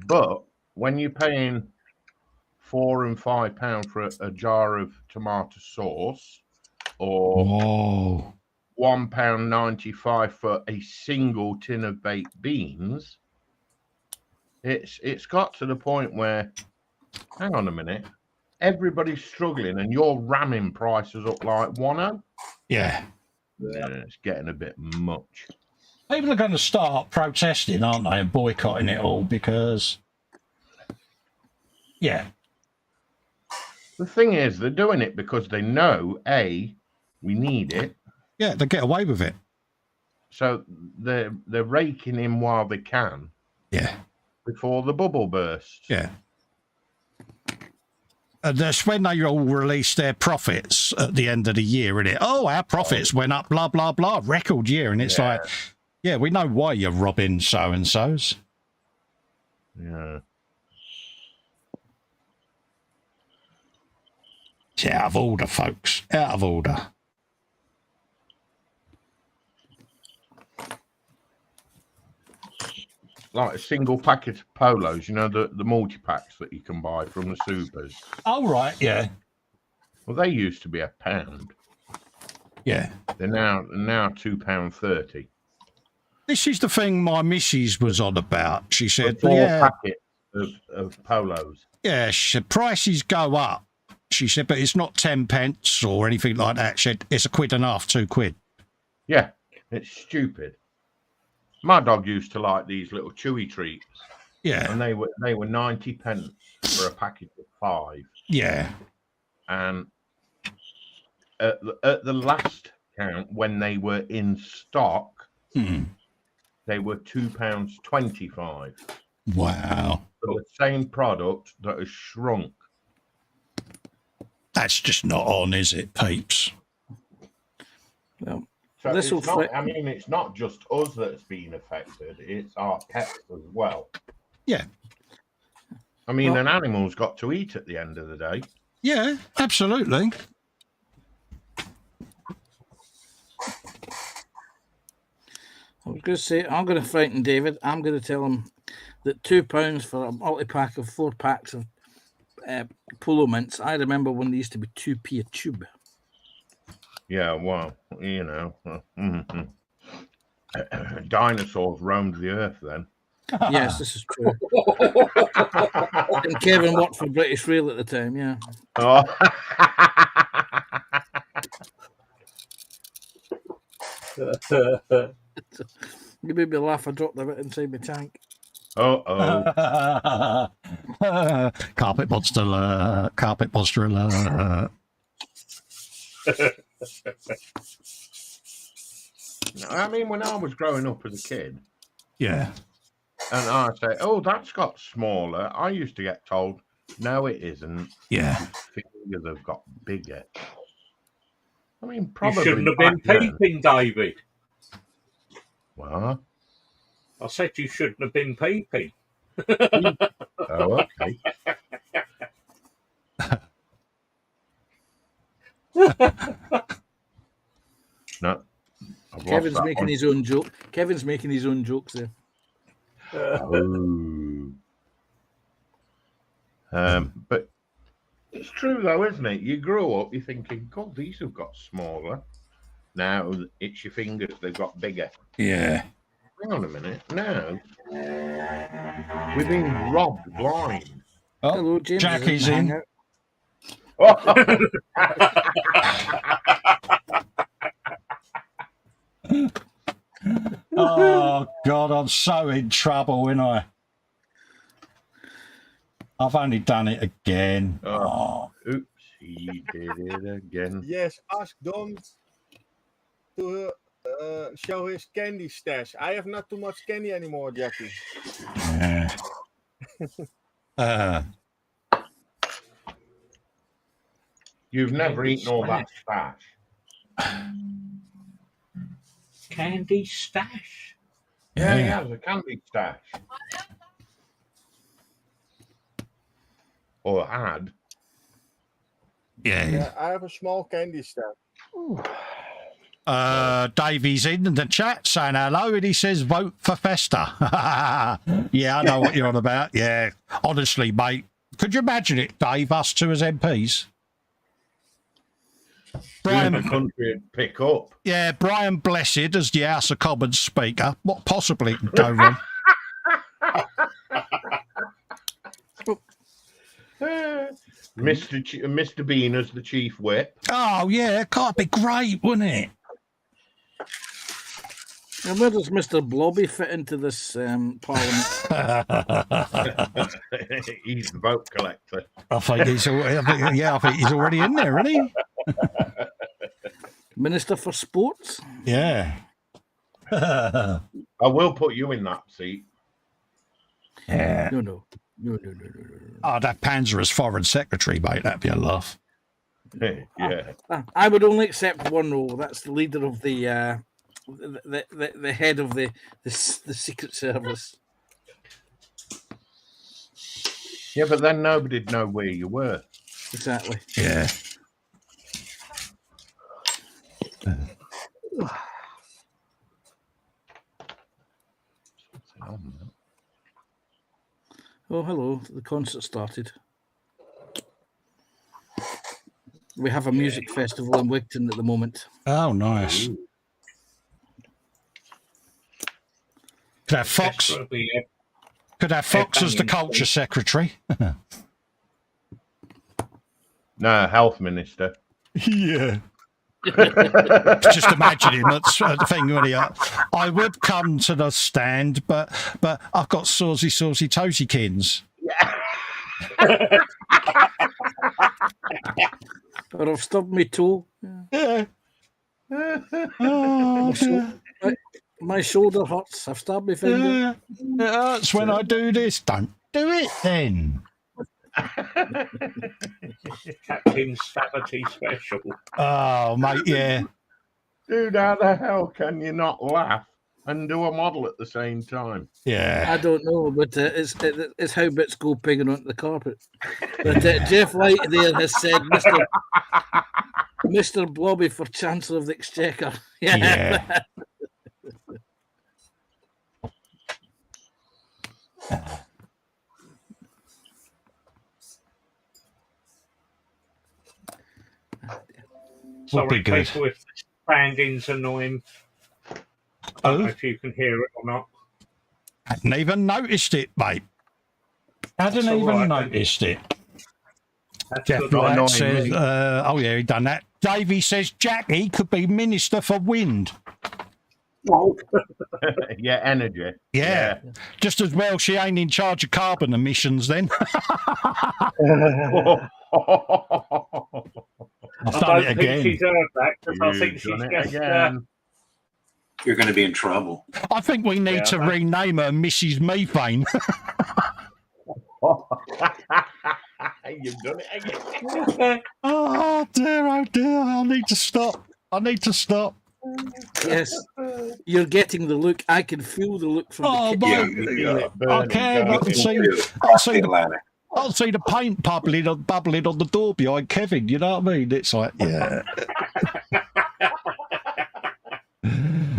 But when you're paying £4 and £5 for a jar of tomato sauce, or £1.95 for a single tin of baked beans, it's got to the point where, hang on a minute, everybody's struggling and you're ramming prices up like 1-0. Yeah. It's getting a bit much. People are going to start protesting, aren't they, and boycotting it all because, yeah. The thing is, they're doing it because they know, A, we need it. Yeah, they get away with it. So they're raking in while they can. Yeah. Before the bubble bursts. Yeah. And that's when they all release their profits at the end of the year, isn't it? Oh, our profits went up, blah, blah, blah, record year. And it's like, yeah, we know why you're robbing so-and-sos. Yeah. It's out of order, folks. Out of order. Like a single packet of Polos, you know, the multi-packs that you can buy from the supers. Oh, right, yeah. Well, they used to be £1. Yeah. They're now £2.30. This is the thing my missus was on about. She said, four packets of Polos. Yeah, she said, prices go up. She said, but it's not 10 pence or anything like that. She said, it's £1.50, £2. Yeah, it's stupid. My dog used to like these little chewy treats. Yeah. And they were 90 pence for a packet of 5. Yeah. And at the last count, when they were in stock, they were £2.25. Wow. For the same product that has shrunk. That's just not on, is it, peeps? Well, so it's not just us that's been affected, it's our pets as well. Yeah. I mean, an animal's got to eat at the end of the day. Yeah, absolutely. I was going to say, I'm going to frighten David. I'm going to tell him that £2 for a multi-pack of 4 packs of Polo Mints. I remember when they used to be 2p a tube. Yeah, well, you know, dinosaurs roamed the earth then. Yes, this is true. And Kevin worked for British Rail at the time, yeah. Oh. You made me laugh. I dropped a bit inside my tank. Uh-oh. Carpet monster alert. Carpet monster alert. I mean, when I was growing up as a kid, Yeah. and I say, "Oh, that's got smaller," I used to get told, "No, it isn't. Yeah. Your fingers have got bigger." I mean, You probably shouldn't have been back then. peeping, David. What? I said you shouldn't have been peeping. Oh, okay. No, I've Kevin's lost that making one. his own joke. Kevin's making his own jokes there. Oh. But it's true though, isn't it? You grow up, you're thinking, God, these have got smaller. Now it's your fingers, they've got bigger. Yeah. Hang on a minute. No. We've been robbed blind. Oh, Hello, James. Jackie's in. Oh, God, I'm so in trouble, ain't I? I've only done it again. Oh. Oops, he did it again. Yes, ask Don to show his candy stash. I have not too much candy anymore, Jackie. Yeah. You've never eaten all that stash. Candy stash? Yeah, he has a candy stash. Or had. Yeah, I have a small candy stash. Davey's in the chat saying hello, and he says vote for Festa. Yeah, I know what you're on about. Yeah, honestly, mate, could you imagine it, Dave? Us two as MPs. Brian, the country would pick up. Yeah, Brian Blessed as the House of Commons Speaker. What possibly can go wrong? Mr. Bean as the chief whip. Oh yeah, can't be great, wouldn't it? And where does Mr. Blobby fit into this parliament? He's the vote collector. I think he's already in there, isn't he? Minister for Sports? Yeah. I will put you in that seat. Yeah. No. I'd have Panzer as foreign secretary, mate. That'd be a laugh. Yeah. I would only accept one role. That's the leader of the head of the Secret Service. Yeah, but then nobody'd know where you were. Exactly. Yeah. Oh, hello. The concert started. We have a music festival in Wigton at the moment. Oh, nice. Could have Fox. Could have Fox as the culture secretary. No, health minister. Yeah. Just imagine him at the thing when I would come to the stand, but I've got saucy toesiekins. Or I've stubbed my toe. Yeah. Oh, my shoulder hurts. I've stabbed my finger. Yeah. It hurts when I do this. Don't do it then. Captain Savity special. Oh, mate, yeah. Dude, how the hell can you not laugh and do a model at the same time. Yeah. I don't know, but it's how bits go pigging onto the carpet. But Jeff White there has said, Mr. Blobby for Chancellor of the Exchequer. Yeah. Would be Sorry, good. people, if the sounding's annoying. I don't know if you can hear it or not. Hadn't even noticed it, mate. Hadn't That's all even right, noticed it. That's Jeff good. White annoying says, me. oh yeah, he done that. Davey says Jackie could be Minister for Wind. Yeah, energy. Yeah. Just as well she ain't in charge of carbon emissions then. I've I done don't it think again. she's heard that because I think You've she's done it just. again. You're going to be in trouble. I think we need to rename her Mrs. Methane. You've done it again. Oh dear, I need to stop. Yes, you're getting the look. I can feel the look from Oh, the mate, kitchen. I can. I'll see the paint bubbling on the door behind Kevin. You know what I mean? It's like, yeah.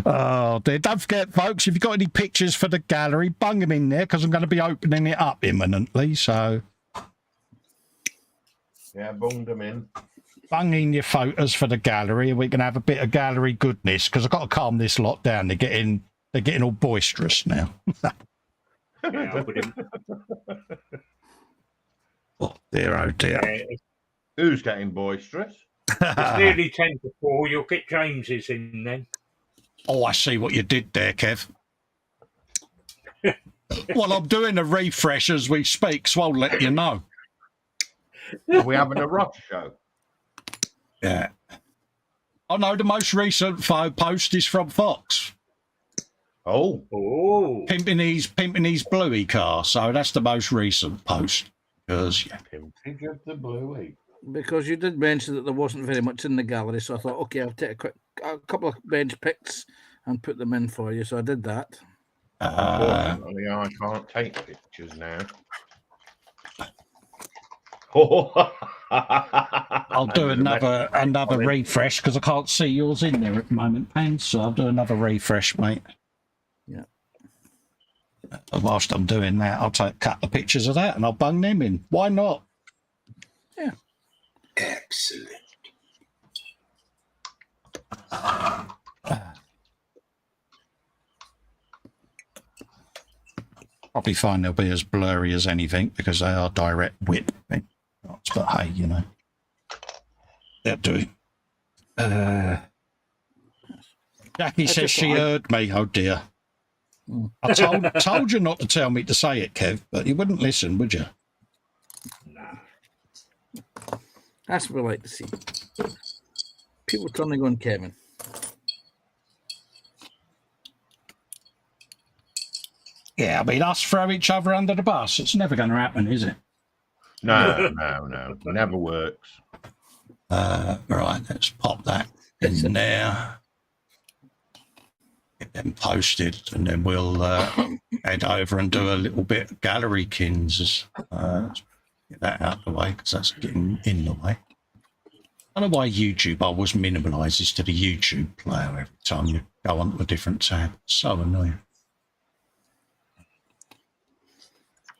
Oh, dear. Don't forget, folks, if you've got any pictures for the gallery, bung them in there because I'm going to be opening it up imminently. So, Yeah, bunged them in. bung in your photos for the gallery and we can have a bit of gallery goodness because I've got to calm this lot down. They're getting all boisterous now. Yeah, I wouldn't. Oh, dear. Yeah, Who's getting boisterous? it's nearly 10 to 4. You'll get James's in then. Oh, I see what you did there, Kev. Well, I'm doing a refresh as we speak, so I'll let you know. Are we having a rock show? Yeah. Oh, no, the most recent post is from Fox. Oh. Pimping his bluey car, so that's the most recent post. Because, yeah. Pimpage of the Bluey. Because you did mention that there wasn't very much in the gallery, so I thought, okay, I'll take a couple of bench picks and put them in for you. So I did that. Unfortunately, I can't take pictures now. I'll do another refresh because I can't see yours in there at the moment, Pans. So I'll do another refresh, mate. Yeah. Whilst I'm doing that, I'll take a couple of pictures of that and I'll bung them in. Why not? Yeah. Excellent. Probably find they'll be as blurry as anything because they are direct whip. But hey, you know, they'll do. Jackie says she heard me. Oh dear. I told you not to tell me to say it, Kev, but you wouldn't listen, would you? No. That's what we like to see. People turning on Kevin. Yeah, I mean, us throw each other under the bus. It's never going to happen, is it? No. Never works. Right, let's pop that in there. Get them posted, and then we'll head over and do a little bit of gallery kins. Get that out of the way because that's getting in the way. I don't know why YouTube always minimalises to the YouTube player every time you go onto a different tab. It's so annoying.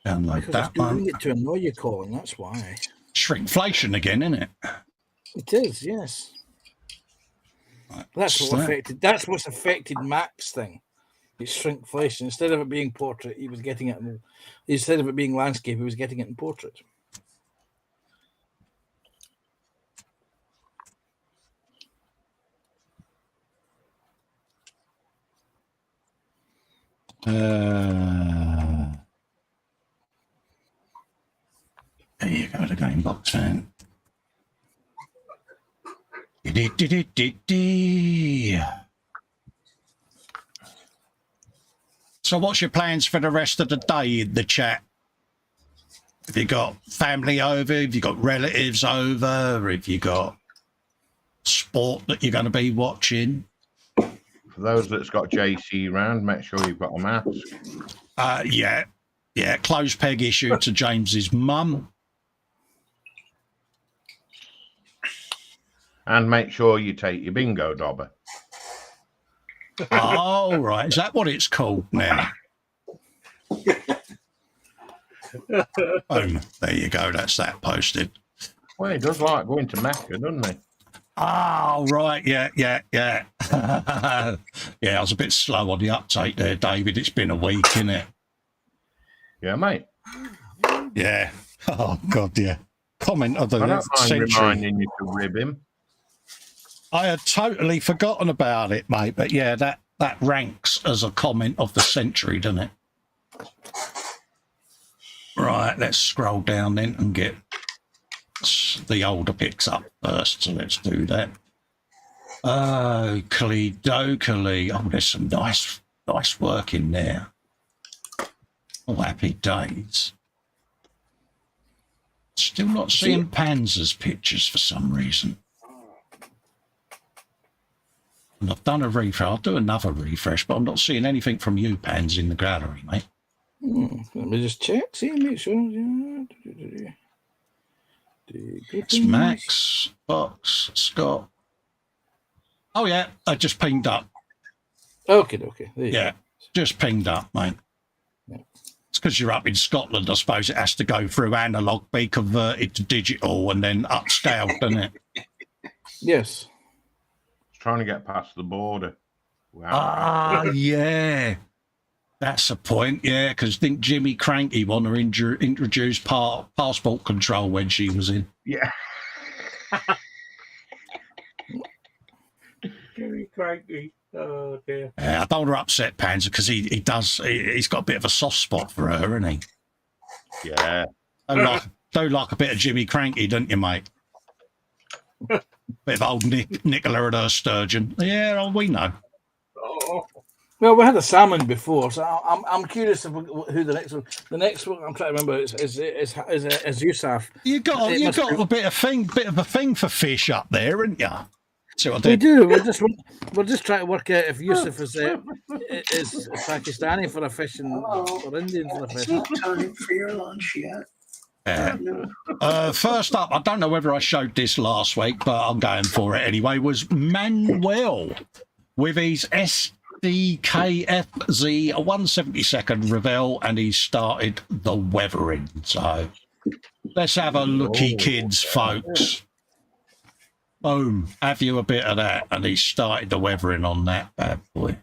Download Because that it's doing one. it to annoy you, Colin. That's why. Shrinkflation again, isn't it? It is, yes. Right, That's what's what that? affected. That's what's affected Mac's thing. It's shrinkflation. Instead of it being portrait, he was getting it. Instead of it being landscape, he was getting it in portrait. There you go, the game box fan. So what's your plans for the rest of the day in the chat? Have you got family over? Have you got relatives over? Have you got sport that you're going to be watching? For those that's got JC round, make sure you've got a mask. Yeah. Clothes peg issue to James's mum. And make sure you take your bingo dobber. Oh, right. Is that what it's called now? Boom. There you go. That's that posted. Well, he does like going to Mecca, doesn't he? Oh, right. Yeah. Yeah, I was a bit slow on the uptake there, David. It's been a week, innit? Yeah, mate. Yeah. Oh, God, yeah. Comment of the I don't mind century. reminding you to rib him. I had totally forgotten about it, mate. But yeah, that ranks as a comment of the century, doesn't it? Right, let's scroll down then and get the older pics up first. So let's do that. Oakley dokely. Oh, there's some nice work in there. Oh, happy days. Still not seeing Panzer's pictures for some reason. And I've done a refresh. I'll do another refresh, but I'm not seeing anything from you, Pans, in the gallery, mate. Let me just check, see, make sure. It's Max, Fox, Scott. Oh, yeah, I just pinged up. Okay. Yeah, just pinged up, mate. Yeah. It's because you're up in Scotland. I suppose it has to go through analog, be converted to digital, and then upscaled, doesn't it? Yes. Trying to get past the border. Wow. Ah, yeah. That's a point, yeah, because think Jimmy Cranky want to introduce passport control when she was in. Yeah. Jimmy Cranky. Oh, dear. I don't want to upset Panzer because he's got a bit of a soft spot for her, hasn't he? Yeah. Don't like a bit of Jimmy Cranky, don't you, mate? Bit of old Nicola and her sturgeon. Yeah, we know. Oh. Well, we had a salmon before, so I'm curious of who the next one. The next one I'm trying to remember is Yusuf. You got a bit of a thing for fish up there, haven't you? See what I We did? do. We're just trying to work out if Yusuf is Pakistani for a fish and or Indian for a fish. Time for your lunch yet? First up, I don't know whether I showed this last week, but I'm going for it anyway, was Manuel with his SDKFZ 172nd Revel, and he started the weathering. So let's have a looky, kids, folks. Boom, have you a bit of that? And he started the weathering on that bad boy.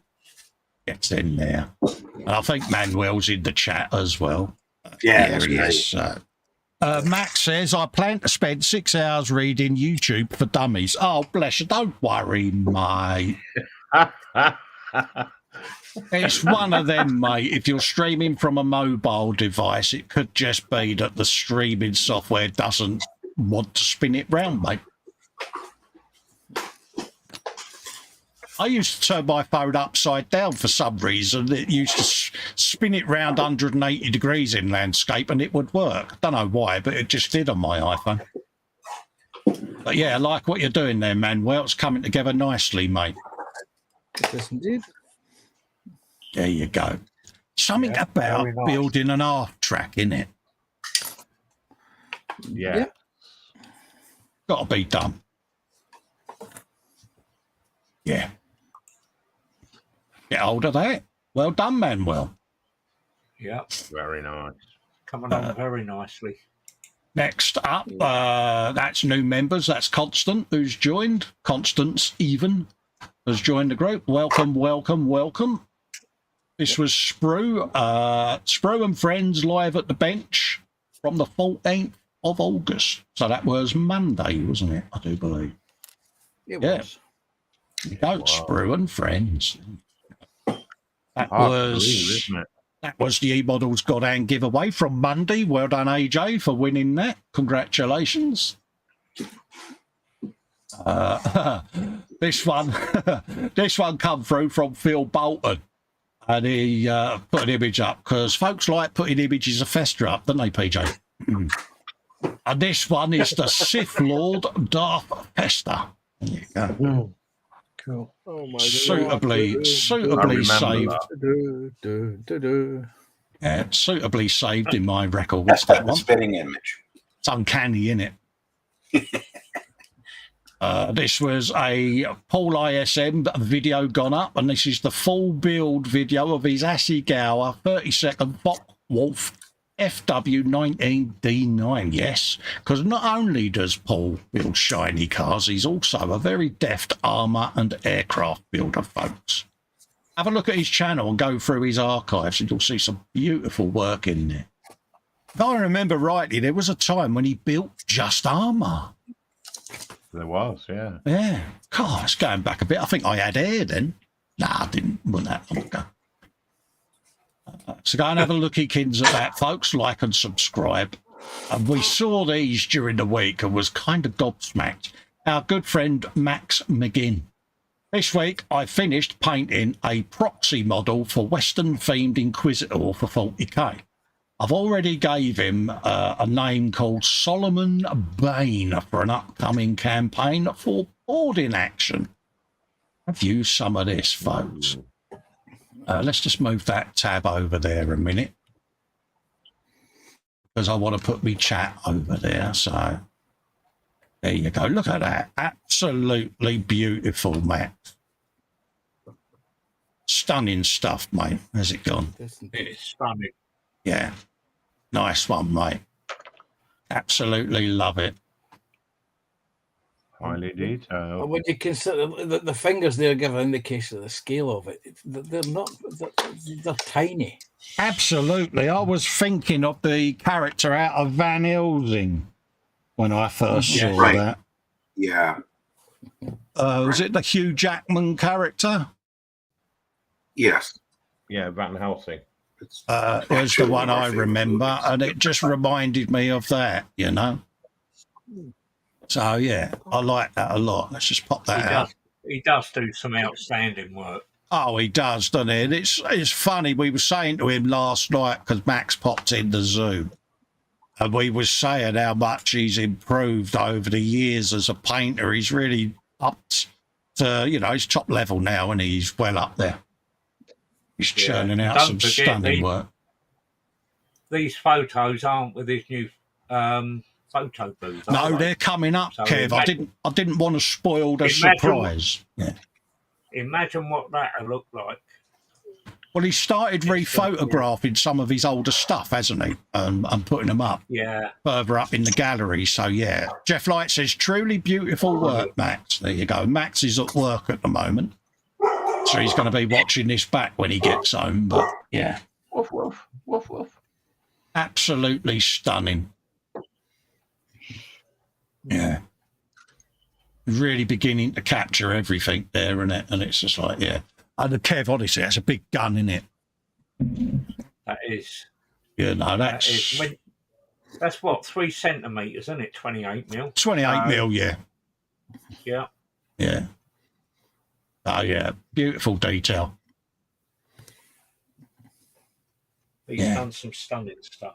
Gets in there. And I think Manuel's in the chat as well. Yeah, there he is. Max says, I plan to spend 6 hours reading YouTube for dummies. Oh, bless you. Don't worry, mate. It's one of them, mate. If you're streaming from a mobile device, it could just be that the streaming software doesn't want to spin it round, mate. I used to turn my phone upside down for some reason. It used to spin it round 180 degrees in landscape and it would work. Don't know why, but it just did on my iPhone. But yeah, I like what you're doing there, Manuel. It's coming together nicely, mate. Yes, indeed. There you go. Something about building an art track, innit? Yeah. Got to be done. Yeah. Get hold of that. Well done, Manuel. Yeah. Very nice. Coming on very nicely. Next up, that's new members. That's Constant, who's joined. Constance Even has joined the group. Welcome. This was Sprue. Sprue and Friends live at the bench from the 14th of August. So that was Monday, wasn't it? I do believe. It was. You go, Sprue and Friends. That was the E-Models Godhand giveaway from Monday. Well done, AJ, for winning that. Congratulations. This one come through from Phil Bolton, and he put an image up because folks like putting images of Festa up, don't they, PJ? And this one is the Sith Lord Darth Festa. There you go. Cool. Oh my suitably God. saved. Do. Yeah, suitably saved in my records. That The one. spitting image. It's uncanny, isn't it? This was a Paul ISM video gone up, and this is the full build video of his Assegower 32nd Wolf FW19D9. Yes, because not only does Paul build shiny cars, he's also a very deft armour and aircraft builder, folks. Have a look at his channel and go through his archives, and you'll see some beautiful work in there. If I remember rightly, there was a time when he built just armour. There was, yeah. Yeah. God, it's going back a bit. I think I had air then. Nah, I didn't. Wasn't that long ago. So go and have a looky, kins, at that, folks. Like and subscribe. And we saw these during the week and was kind of gobsmacked. Our good friend Max McGinn. This week, I finished painting a proxy model for Western-themed Inquisitor for 40k. I've already gave him a name called Solomon Bain for an upcoming campaign for boarding action. Have you some of this, folks? Let's just move that tab over there a minute, because I want to put my chat over there. So there you go. Look at that. Absolutely beautiful, Matt. Stunning stuff, mate. How's it gone? It's stunning. Yeah. Nice one, mate. Absolutely love it. Highly detailed. When you consider the fingers there give an indication of the scale of it, they're not, they're tiny. Absolutely. I was thinking of the character out of Van Helsing when I first saw Right. that. Yeah. Was it the Hugh Jackman character? Yes. Yeah, Van Helsing. It's Was the actually one of our I favorite remember, movies. and it just reminded me of that, you know. So yeah, I like that a lot. Let's just pop that out. He does do some outstanding work. Oh, he does, doesn't he? And it's funny. We were saying to him last night, because Max popped in the Zoom, and we were saying how much he's improved over the years as a painter. He's really up to, you know, he's top level now, and he's well up there. He's churning out Don't some forget stunning work. These photos aren't with his new photo booth. No, they're coming up, So Kev. I didn't want to spoil the Imagine- surprise. Yeah. Imagine what that would look like. Well, he started rephotographing some of his older stuff, hasn't he? And putting them up Yeah. further up in the gallery. So, yeah. Jeff Light says, truly beautiful work, Max. There you go. Max is at work at the moment. So he's going to be watching this back when he gets home. But, yeah. Woof, woof, woof, woof. Absolutely stunning. Yeah. Really beginning to capture everything there, isn't it? And it's just like, yeah. And the Kev, honestly, that's a big gun, isn't it? That is. You know, That is that's what, 3 centimetres, isn't it? 28 mil. 28 mil, yeah. Yeah. Yeah. Oh, yeah. Beautiful detail. He's done some stunning stuff.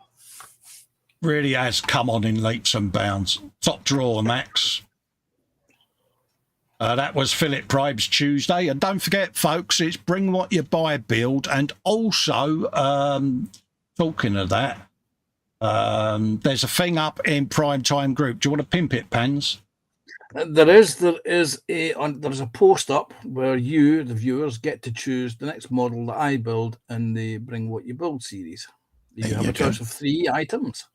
Really has come on in leaps and bounds. Top drawer, Max. That was Philip Pribe's Tuesday. And don't forget, folks, it's Bring What You Buy build. And also, talking of that, there's a thing up in Primetime Group. Do you want to pimp it, Pans? There's a post up where you, the viewers, get to choose the next model that I build in the Bring What You Build series. You have a choice of 3 items.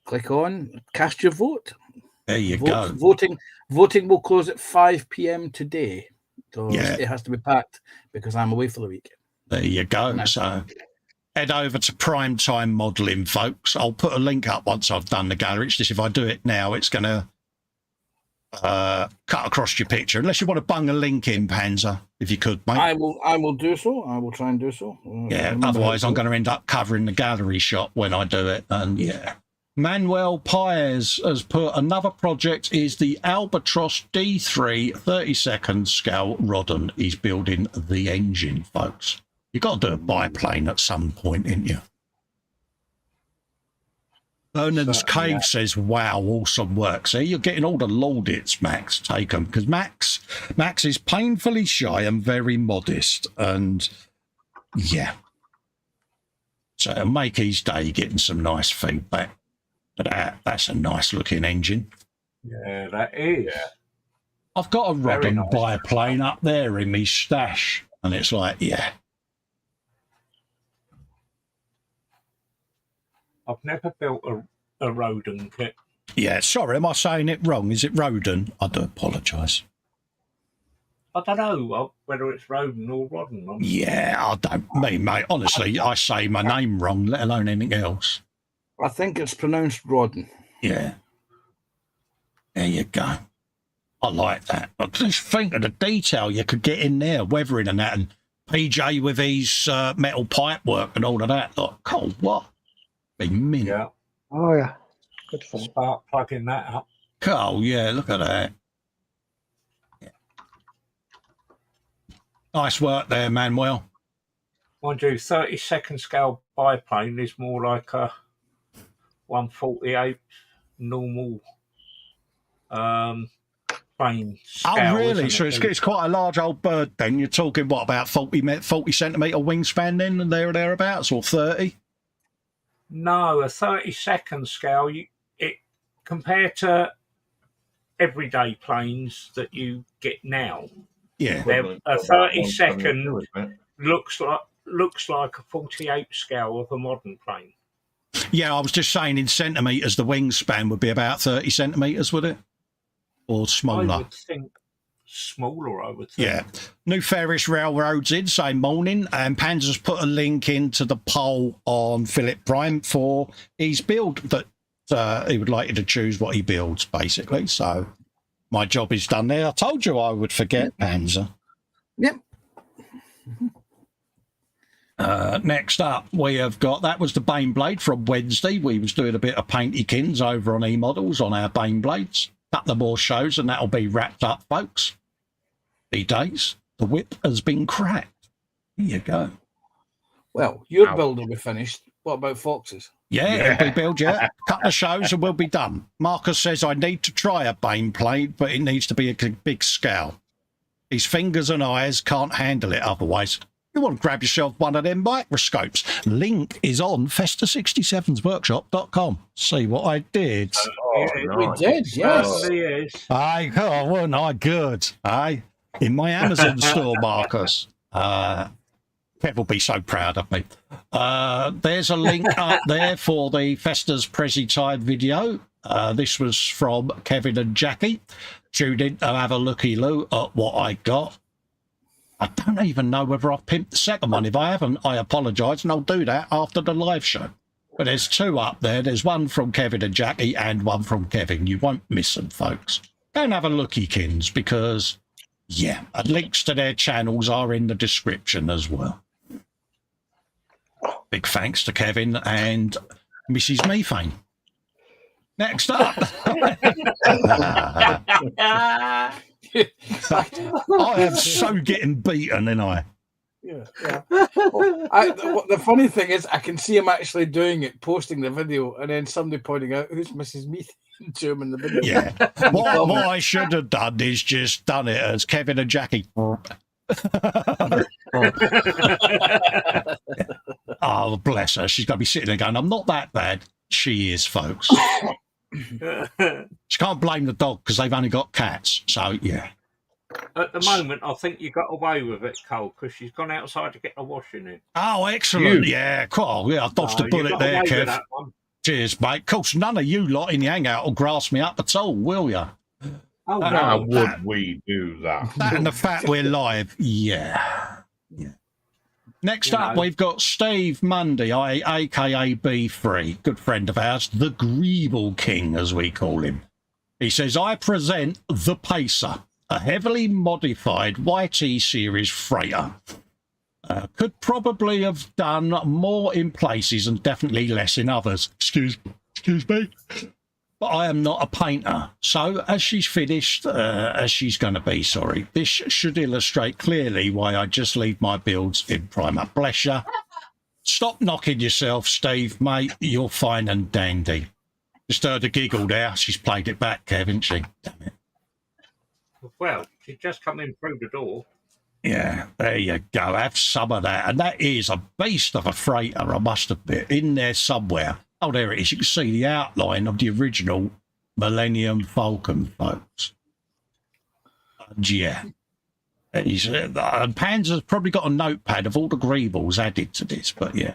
Click on, cast your vote. There you go. Voting will close at 5 p.m. today. So Yeah. it has to be packed because I'm away for the week. There you go. So head over to Primetime Modelling, folks. I'll put a link up once I've done the gallery. It's just if I do it now, it's going to cut across your picture. Unless you want to bung a link in, Panzer, if you could, mate. I will do so. I will try and do so. Yeah, otherwise I'm going to end up covering the gallery shot when I do it. And yeah. Manuel Paez has put another project is the Albatross D3 32nd scale Rodden. He's building the engine, folks. You've got to do a biplane at some point, ain't you? Vernon's Certainly, Cave says, wow, awesome work. See, you're getting all the laudits, Max. Take them. Because Max is painfully shy and very modest. And, yeah. So it'll make his day getting some nice feedback. But that's a nice-looking engine. Yeah, that is. I've got a rod Very and nice. biplane up there in me stash. And it's like, yeah. I've never built a Roden kit. Yeah, sorry, am I saying it wrong? Is it Roden? I do apologise. I don't know whether it's Roden or Rodden. Yeah, I don't mean, mate. Honestly, I say my name wrong, let alone anything else. I think it's pronounced Rodden. Yeah. There you go. I like that. But just think of the detail you could get in there, weathering and that, and PJ with his metal pipe work and all of that. Like, cold, what? Be mint. Yeah. Oh yeah, good fun. Spark plugging that up. Cool, yeah, look at that. Yeah. Nice work there, Manuel. Mind you, 32nd scale biplane is more like a 1/48 normal plane scale. Oh, really? isn't So it? it's quite a large old bird then. You're talking, what, about 40 centimetre wingspan then, and there or thereabouts, or 30? No, a 32nd scale, it compared to everyday planes that you get now, Yeah. a 32nd looks like a 48 scale of a modern plane. Yeah, I was just saying in centimetres, the wingspan would be about 30 centimetres, would it? Or smaller? I would think smaller, I would think. Yeah. New Ferris Railroad's in, same morning, and Panzer's put a link into the poll on Philip Prime for his build that he would like you to choose what he builds, basically. So my job is done there. I told you I would forget, Panzer. Yep. Next up, we have got, that was the Bane Blade from Wednesday. We was doing a bit of paintykins over on E-Models on our Bane Blades. Couple of more shows and that'll be wrapped up, folks. The days, the whip has been cracked. Here you go. Well, your build will be finished. What about Fox's? Yeah, it'll be built, yeah. Couple of shows and we'll be done. Marcus says, I need to try a Bane Blade, but it needs to be a big scale. His fingers and eyes can't handle it otherwise. You want to grab yourself one of them microscopes. Link is on Festa67sworkshop.com. See what I did? We did, yes. Aye, oh, wasn't I good? Aye, in my Amazon store, Marcus. Kev will be so proud of me. There's a link up there for the Festa's Prezi Tide video. This was from Kevin and Jackie. Tuned in to have a looky-loo at what I got. I don't even know whether I've pimped the second one. If I haven't, I apologise, and I'll do that after the live show. But there's two up there. There's one from Kevin and Jackie and one from Kevin. You won't miss them, folks. Go and have a looky-kins because, yeah, links to their channels are in the description as well. Big thanks to Kevin and Mrs. Methane. Next up. I am so getting beaten, ain't I? Yeah. The funny thing is, I can see him actually doing it, posting the video, and then somebody pointing out who's Mrs. Methane to him in the video. Yeah. What I should have done is just done it as Kevin and Jackie. Oh, bless her. She's going to be sitting there going, I'm not that bad. She is, folks. She can't blame the dog because they've only got cats. So, yeah. At the moment, I think you got away with it, Cole, because she's gone outside to get the washing in. Oh, excellent. Yeah, cool. Yeah, I dodged a bullet there, Kev. Cheers, mate. Of course, none of you lot in the hangout will grass me up at all, will you? Oh, how would we do that? That and the fact we're live. Yeah. Next up, we've got Steve Mundy, a.k.a. B3, good friend of ours, the Greeble King, as we call him. He says, I present the Pacer, a heavily modified YT series freighter. Could probably have done more in places and definitely less in others. Excuse me. But I am not a painter, so as she's finished, as she's going to be, sorry, this should illustrate clearly why I just leave my builds in primer. Bless you. Stop knocking yourself, Steve, mate. You're fine and dandy. Just heard a giggle there. She's played it back, Kev, hasn't she? Damn it. Well, she just come in through the door. Yeah, there you go. Have some of that. And that is a beast of a freighter, I must admit, in there somewhere. Oh, there it is. You can see the outline of the original Millennium Falcon, folks. And yeah. And Panzer's probably got a notepad of all the greebles added to this, but yeah.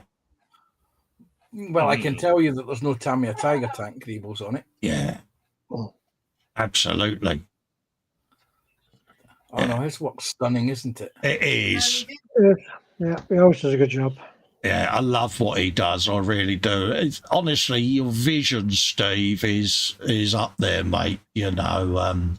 Well, I can tell you that there's no Tamiya Tiger tank greebles on it. Yeah. Absolutely. Oh, no, his work's stunning, isn't it? It is. Yeah, he always does a good job. Yeah, I love what he does. I really do. Honestly, your vision, Steve, is up there, mate. You know,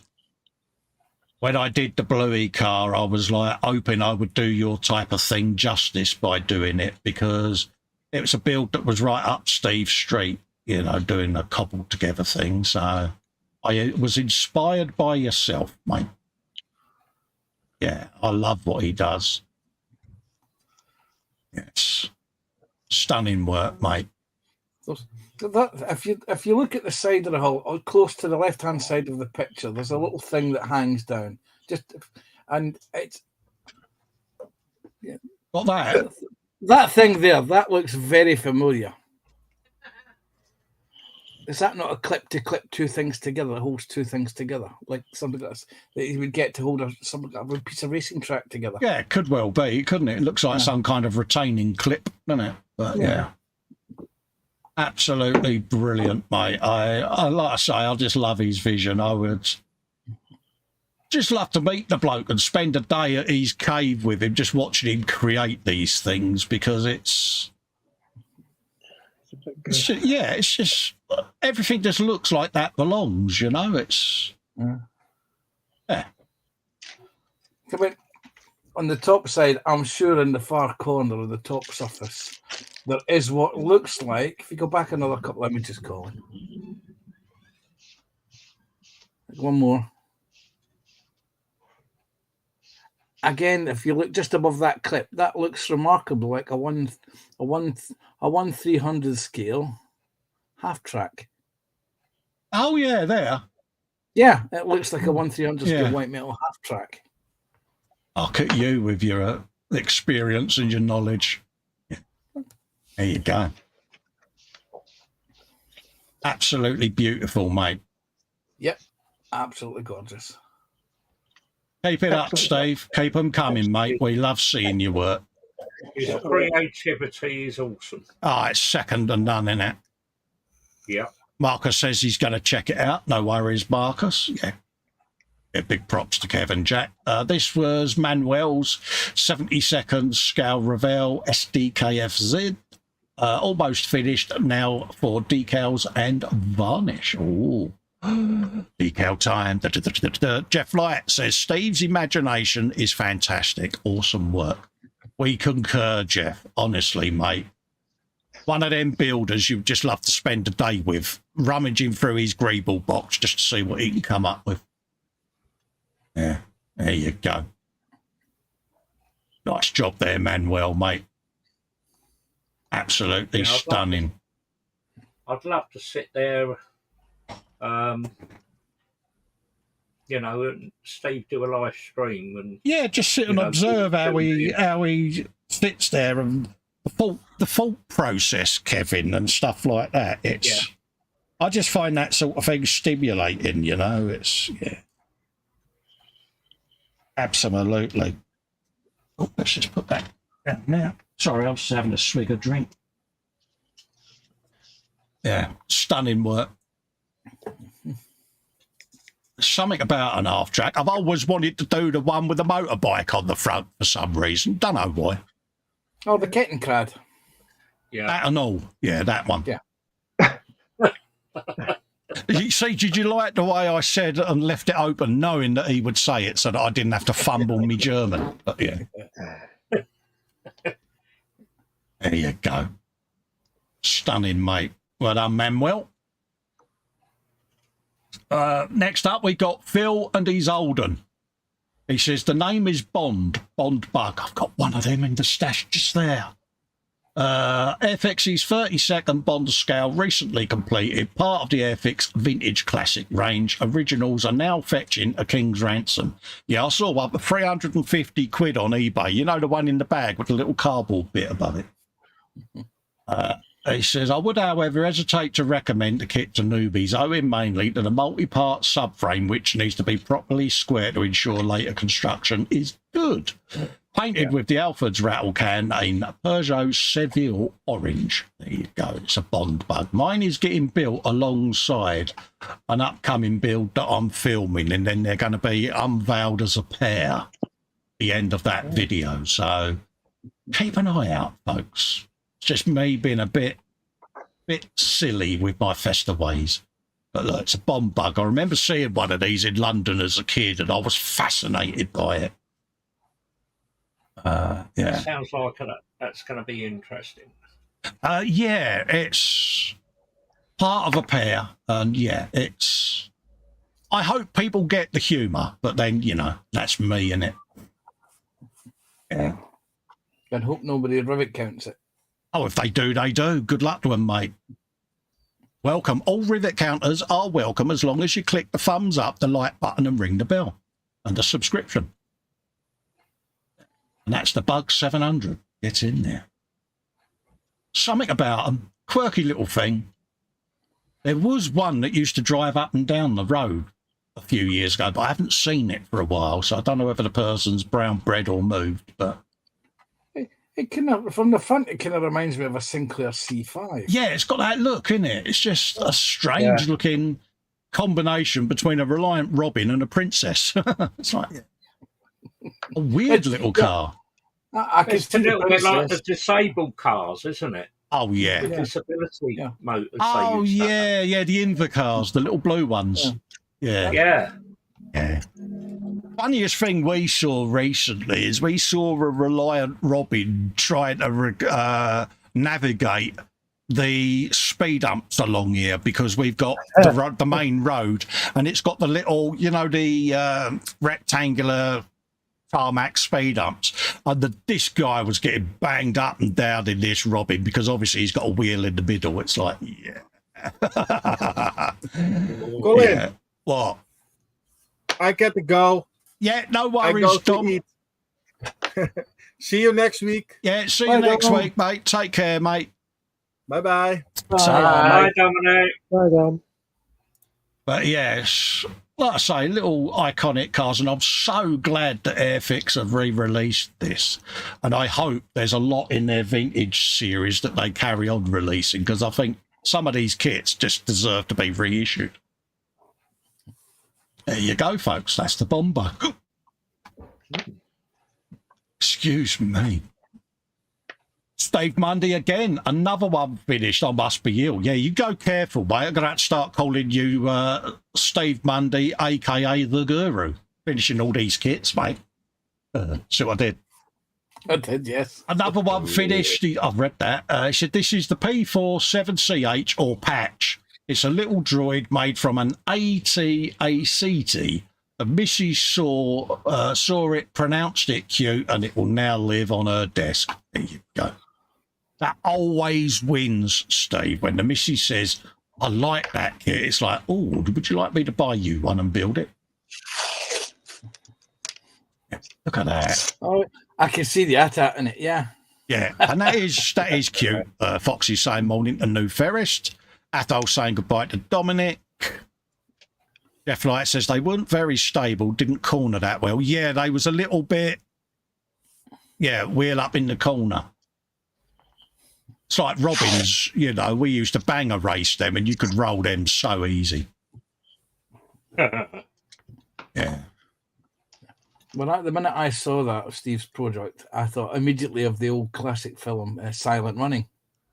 when I did the Bluey car, I was like hoping I would do your type of thing justice by doing it, because it was a build that was right up Steve's street, you know, doing a cobbled together thing. So I was inspired by yourself, mate. Yeah, I love what he does. Yes, stunning work, mate. If you look at the side of the hull, or close to the left-hand side of the picture, there's a little thing that hangs down. And it's Got that? That thing there. That looks very familiar. Is that not a clip to clip two things together? That holds two things together, like something that you would get to hold a piece of racing track together. Yeah, it could well be, couldn't it? It looks like some kind of retaining clip, doesn't it? But yeah. Absolutely brilliant, mate. I like I say, I just love his vision. I would just love to meet the bloke and spend a day at his cave with him, just watching him create these things, because it's just everything just looks like that belongs, you know. It's yeah. Come in. On the top side, I'm sure in the far corner of the top surface, there is what looks like, if you go back another couple of images, Colin. One more. Again, if you look just above that clip, that looks remarkable, like a 1/300 scale half track. Oh yeah, there. Yeah, it looks like a 1/300 scale white metal half track. Look at you with your experience and your knowledge. There you go. Absolutely beautiful, mate. Yep, absolutely gorgeous. Keep it up, Steve. Keep them coming, mate. We love seeing your work. His creativity is awesome. Oh, it's second to none, isn't it? Yeah. Marcus says he's going to check it out. No worries, Marcus. Yeah, big props to Kevin Jack. This was Manuel's 70-second scale Revell SDKFZ. Almost finished now for decals and varnish. Ooh. Decal time. Jeff Light says Steve's imagination is fantastic. Awesome work. We concur, Jeff. Honestly, mate. One of them builders you'd just love to spend a day with, rummaging through his greeble box just to see what he can come up with. Yeah, there you go. Nice job there, Manuel, mate. Absolutely stunning. I'd love to sit there, and Steve do a live stream and just sit and observe how he sits there and the thought process, Kevin, and stuff like that. I just find that sort of thing stimulating, you know. It's absolutely. Oh, let's just put that down now. Sorry, I was just having a swig of drink. Yeah, stunning work. Something about an half track. I've always wanted to do the one with the motorbike on the front for some reason. Don't know why. Oh, the Kettencrad. Yeah. That and all. Yeah, that one. Yeah. You see, did you like the way I said and left it open, knowing that he would say it so that I didn't have to fumble me German? But yeah. There you go. Stunning, mate. Well done, Manuel. Next up, we got Phil and he's Olden. He says, the name is Bond Bug. I've got one of them in the stash just there. Airfix's 32nd Bond scale recently completed, part of the Airfix Vintage Classic range. Originals are now fetching a king's ransom. Yeah, I saw one for 350 quid on eBay. You know, the one in the bag with the little cardboard bit above it. He says, I would, however, hesitate to recommend the kit to newbies, owing mainly to the multi-part subframe, which needs to be properly square to ensure later construction is good. Painted with the Alfred's rattle can in Peugeot Seville Orange. There you go. It's a Bond bug. Mine is getting built alongside an upcoming build that I'm filming, and then they're going to be unveiled as a pair at the end of that video. So keep an eye out, folks. It's just me being a bit silly with my Festa ways. But look, it's a Bond bug. I remember seeing one of these in London as a kid, and I was fascinated by it. Yeah. Sounds like that's going to be interesting. Yeah, it's part of a pair, and yeah, it's. I hope people get the humour, but then that's me, innit? Yeah. I hope nobody rivet counts it. Oh, if they do, they do. Good luck to them, mate. Welcome. All rivet counters are welcome as long as you click the thumbs up, the like button, and ring the bell, and the subscription. And that's the Bug 700. Get in there. Something about them. Quirky little thing. There was one that used to drive up and down the road a few years ago, but I haven't seen it for a while, so I don't know whether the person's brown bread or moved, but... It kind of, from the front, it kind of reminds me of a Sinclair C5. Yeah, it's got that look, innit? It's just a strange-looking combination between a Reliant Robin and a Princess. It's like a weird little car. It's a little bit like the disabled cars, isn't it? Oh, yeah. The disability motors. Oh, yeah, the Inva cars, the little blue ones. Yeah. Funniest thing we saw recently is we saw a Reliant Robin trying to navigate the speed humps along here because we've got the main road and it's got the little, the rectangular tarmac speed humps, and this guy was getting banged up and down in this Robin because obviously he's got a wheel in the middle. It's like, Go in. What? I get to go. Yeah, no worries, Tom. See you next week. Yeah, see you next week, mate. Take care, mate. Bye-bye. Bye, Dominic. Bye, Dom. But yes, like I say, little iconic cars, and I'm so glad that Airfix have re-released this. And I hope there's a lot in their vintage series that they carry on releasing, because I think some of these kits just deserve to be reissued. There you go, folks. That's the bomber. Excuse me. Steve Mundy again. Another one finished. I must be ill. Yeah, you go careful, mate. I'm going to have to start calling you Steve Mundy, a.k.a. The Guru. Finishing all these kits, mate. See what I did? I did, yes. Another one finished. I've read that. He said, this is the P47CH or Patch. It's a little droid made from an AT-ACT. The missus saw it, pronounced it cute, and it will now live on her desk. There you go. That always wins, Steve. When the missus says, I like that kit, it's like, oh, would you like me to buy you one and build it? Yeah, look at that. Oh, I can see the AT-AT in it, yeah. Yeah, and that is cute. Foxy's saying morning to New Ferris. Athol saying goodbye to Dominic. Jeff Light says they weren't very stable, didn't corner that well. Yeah, they was a little bit, wheel up in the corner. It's like Robins, we used to banger race them and you could roll them so easy. Yeah. Well, at the minute I saw that of Steve's project, I thought immediately of the old classic film, Silent Running.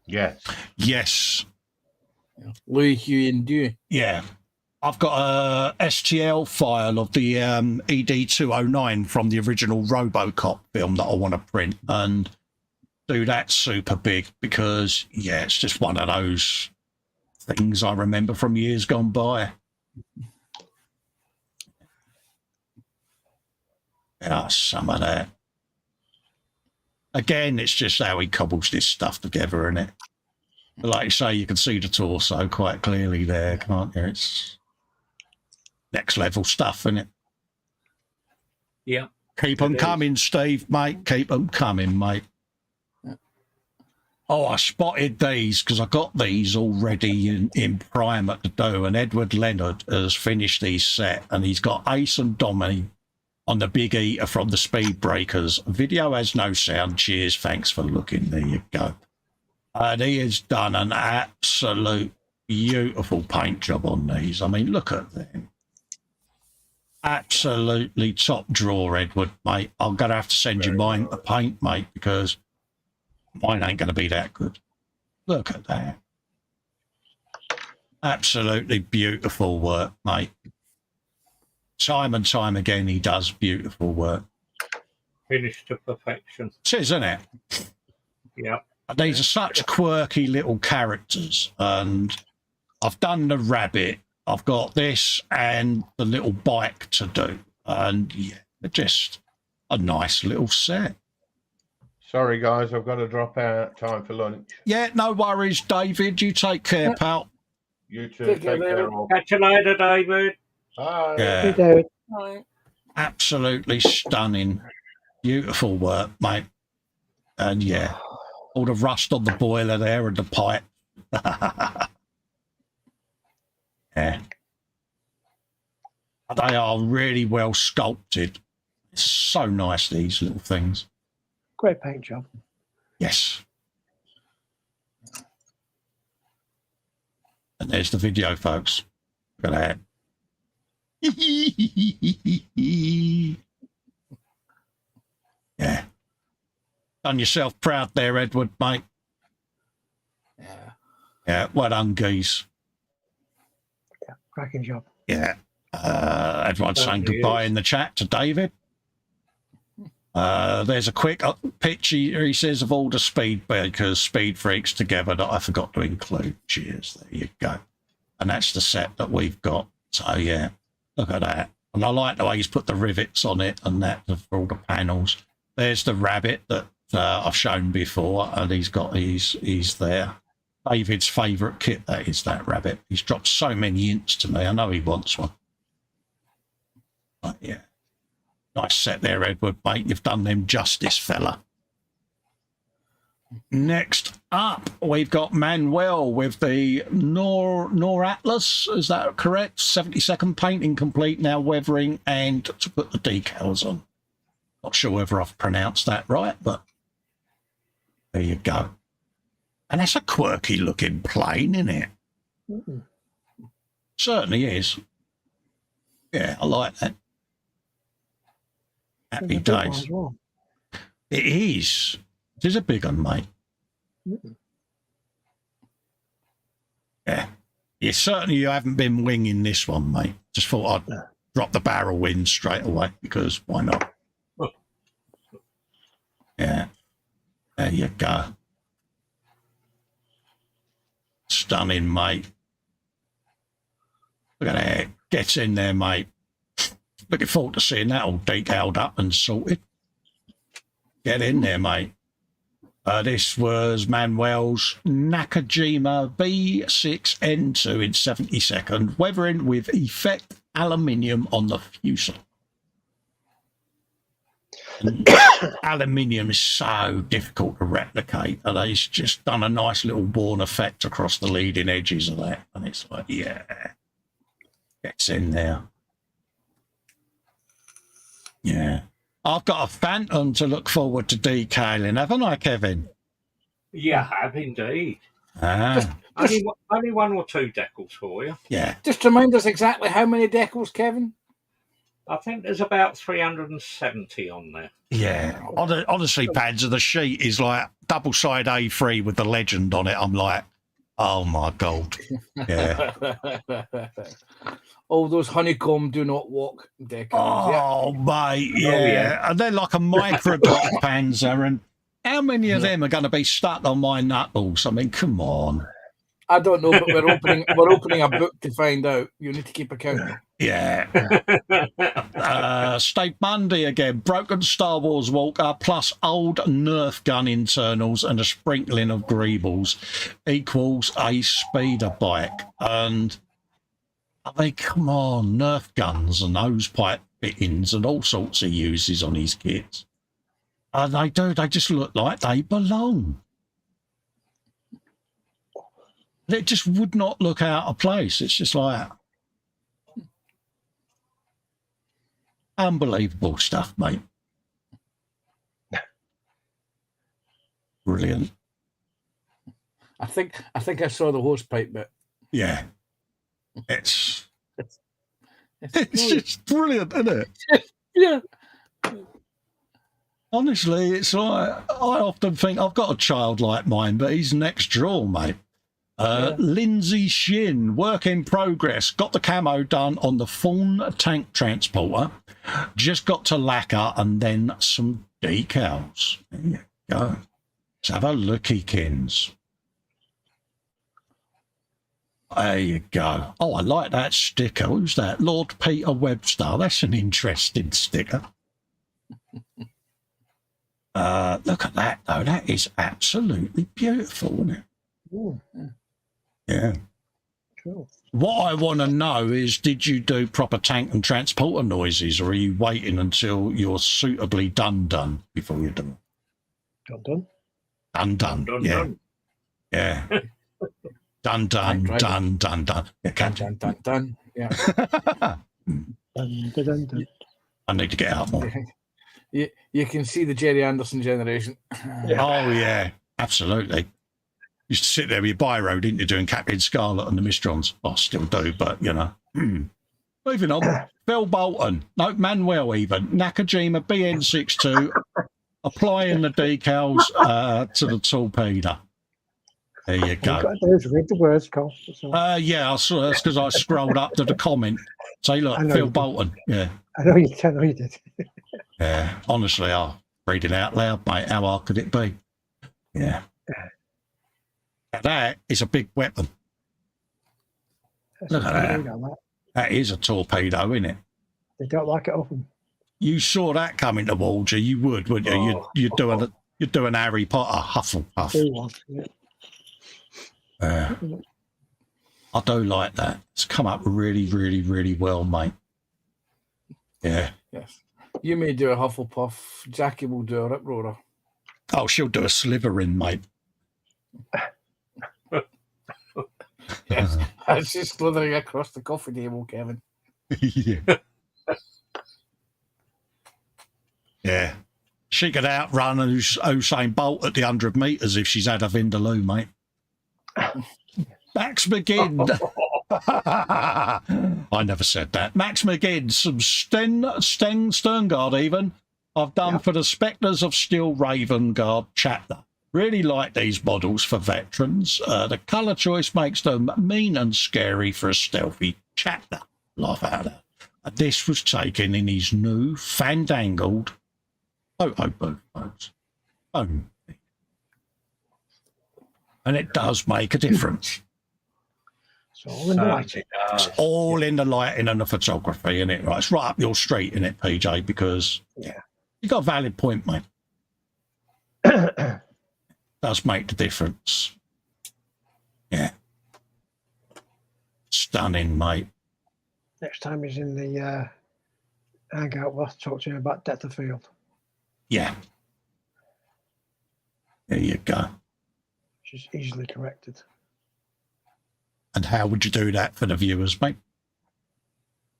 Yes. Yes. Louis, Huey and Dewey. Yeah. I've got a STL file of the ED209 from the original RoboCop film that I want to print and do that super big because, it's just one of those things I remember from years gone by. Yeah, some of that. Again, it's just how he cobbles this stuff together, isn't it? But like you say, you can see the torso quite clearly there, can't you? It's next level stuff, isn't it? Yeah. Keep them coming, Steve, mate. Keep them coming, mate. Oh, I spotted these because I got these already in Prime at the do, and Edward Leonard has finished these set, and he's got Ace and Dommy on the Big Eater from the Speed Breakers. Video has no sound. Cheers, thanks for looking. There you go. And he has done an absolute beautiful paint job on these. I mean, look at them. Absolutely top draw, Edward, mate. I'm going to have to send you mine to paint, mate, because mine ain't going to be that good. Look at that. Absolutely beautiful work, mate. Time and time again, he does beautiful work. Finished to perfection. It is, isn't it? Yeah. These are such quirky little characters, and I've done the rabbit. I've got this and the little bike to do, and yeah, they're just a nice little set. Sorry, guys, I've got to drop out. Time for lunch. Yeah, no worries, David. You take care, pal. You too. Take care. All. Catch you later, David. Bye. Yeah. David. Absolutely stunning, beautiful work, mate. And yeah, all the rust on the boiler there and the pipe. Yeah. They are really well sculpted. It's so nice, these little things. Great paint job. Yes. And there's the video, folks. Look at that. Yeah. Done yourself proud there, Edward, mate. Yeah. Yeah, well done, geese. Yeah, cracking job. Yeah. Everyone's saying goodbye in the chat to David. There's a quick pitch he says of all the speed breakers, speed freaks together that I forgot to include. Cheers. There you go. And that's the set that we've got. So yeah, look at that. And I like the way he's put the rivets on it and that for all the panels. There's the rabbit that I've shown before, and he's got he's there. David's favourite kit, that is, that rabbit. He's dropped so many hints to me. I know he wants one. But yeah. Nice set there, Edward, mate. You've done them justice, fella. Next up, we've got Manuel with the Nor Atlas. Is that correct? 70-second painting complete, now weathering and to put the decals on. Not sure whether I've pronounced that right, but there you go. And that's a quirky looking plane, isn't it? Mm-hmm. Certainly is. Yeah, I like that. Happy days. Well. It is. It is a big one, mate. Mm-hmm. Yeah. You haven't been winging this one, mate. Just thought I'd drop the barrel in straight away, because why not? Yeah. There you go. Stunning, mate. Look at that. Gets in there, mate. Looking forward to seeing that all decaled up and sorted. Get in there, mate. This was Manuel's Nakajima B6N2 in 70-second, weathering with effect aluminium on the fuselage. Aluminium is so difficult to replicate, and he's just done a nice little worn effect across the leading edges of that, and it's like, yeah, gets in there. Yeah, I've got a Phantom to look forward to decaling, haven't I, Kevin? Yeah, I have indeed. Ah, Only one or two decals for you. yeah. Just remind us exactly how many decals, Kevin? I think there's about 370 on there. Yeah, honestly, Pads, the sheet is like double-side A3 with the legend on it. I'm like, oh my God. Yeah. All those honeycomb do not walk decals. Oh, mate, yeah. And they're like a microdot Panzer, and how many of them are going to be stuck on my knuckles? I mean, come on. I don't know, but we're opening a book to find out. You need to keep account. Yeah. Stave Monday again. Broken Star Wars Walker plus old Nerf gun internals and a sprinkling of greebles equals a speeder bike. And I mean, come on, Nerf guns and hose pipe fittings and all sorts of uses on his kits. And they just look like they belong. It just would not look out of place. It's just like unbelievable stuff, mate. Brilliant. I think I saw the hose pipe bit. Yeah. It's just brilliant, isn't it? Yeah. Honestly, it's like I often think I've got a child like mine, but he's next door, mate. Lindsay Shin, work in progress. Got the camo done on the Fawn tank transporter. Just got to lacquer and then some decals. There you go. Let's have a looky, kins. There you go. Oh, I like that sticker. Who's that? Lord Peter Webster. That's an interesting sticker. Look at that, though. That is absolutely beautiful, isn't it? Ooh, Yeah. cool. What I want to know is, did you do proper tank and transporter noises, or are you waiting until you're suitably done before you do it? Done. Yeah. Yeah. Done. Right. Yeah, Done. Yeah. Dun. I need to get out more. You can see the Jerry Anderson generation. Oh, yeah, absolutely. Used to sit there with your biro, didn't you, doing Captain Scarlet and the Mistrons? I still do, but, you know. Moving on. Phil Bolton. No, Manuel even. Nakajima BN62 applying the decals to the torpedo. There you You've go. got to do is read the words, Cole. That's all. Yeah, I saw that's because I scrolled up to the comment. Say, look, I know Phil you did. Bolton. Yeah. I know you did. Yeah. Honestly, I'll read it out loud, mate. How hard could it be? Yeah. Now that is a big weapon. Look at that. That is a torpedo, isn't it? They don't like it open. You saw that coming towards you, you would, wouldn't you? You're doing Harry Potter, Hufflepuff. They want it. I do like that. It's come up really, really, really well, mate. Yeah. Yes. You may do a Hufflepuff. Jackie will do a Rip Roarer. Oh, she'll do a Slytherin, mate. Yes. It's just slithering across the coffee table, Kevin. Yeah. Yeah. She could outrun Usain Bolt at the 100 metres if she's had a Vindaloo, mate. Max McGinn. I never said that. Max McGinn, some Sterngard even. I've done for the Spectres of Steel Raven Guard chapter. Really like these models for veterans. The colour choice makes them mean and scary for a stealthy chapter. Laugh out loud. This was taken in his new fandangled photo booth, folks. Boom. And it does make a difference. It's all in the lighting. It's all in the lighting and the photography, isn't it? Right, it's right up your street, isn't it, PJ? Because you got a valid point, mate. Does make the difference. Yeah. Stunning, mate. Next time he's in the hangout, we'll have to talk to him about Depth of Field. Yeah. There you go. Which is easily corrected. And how would you do that for the viewers, mate?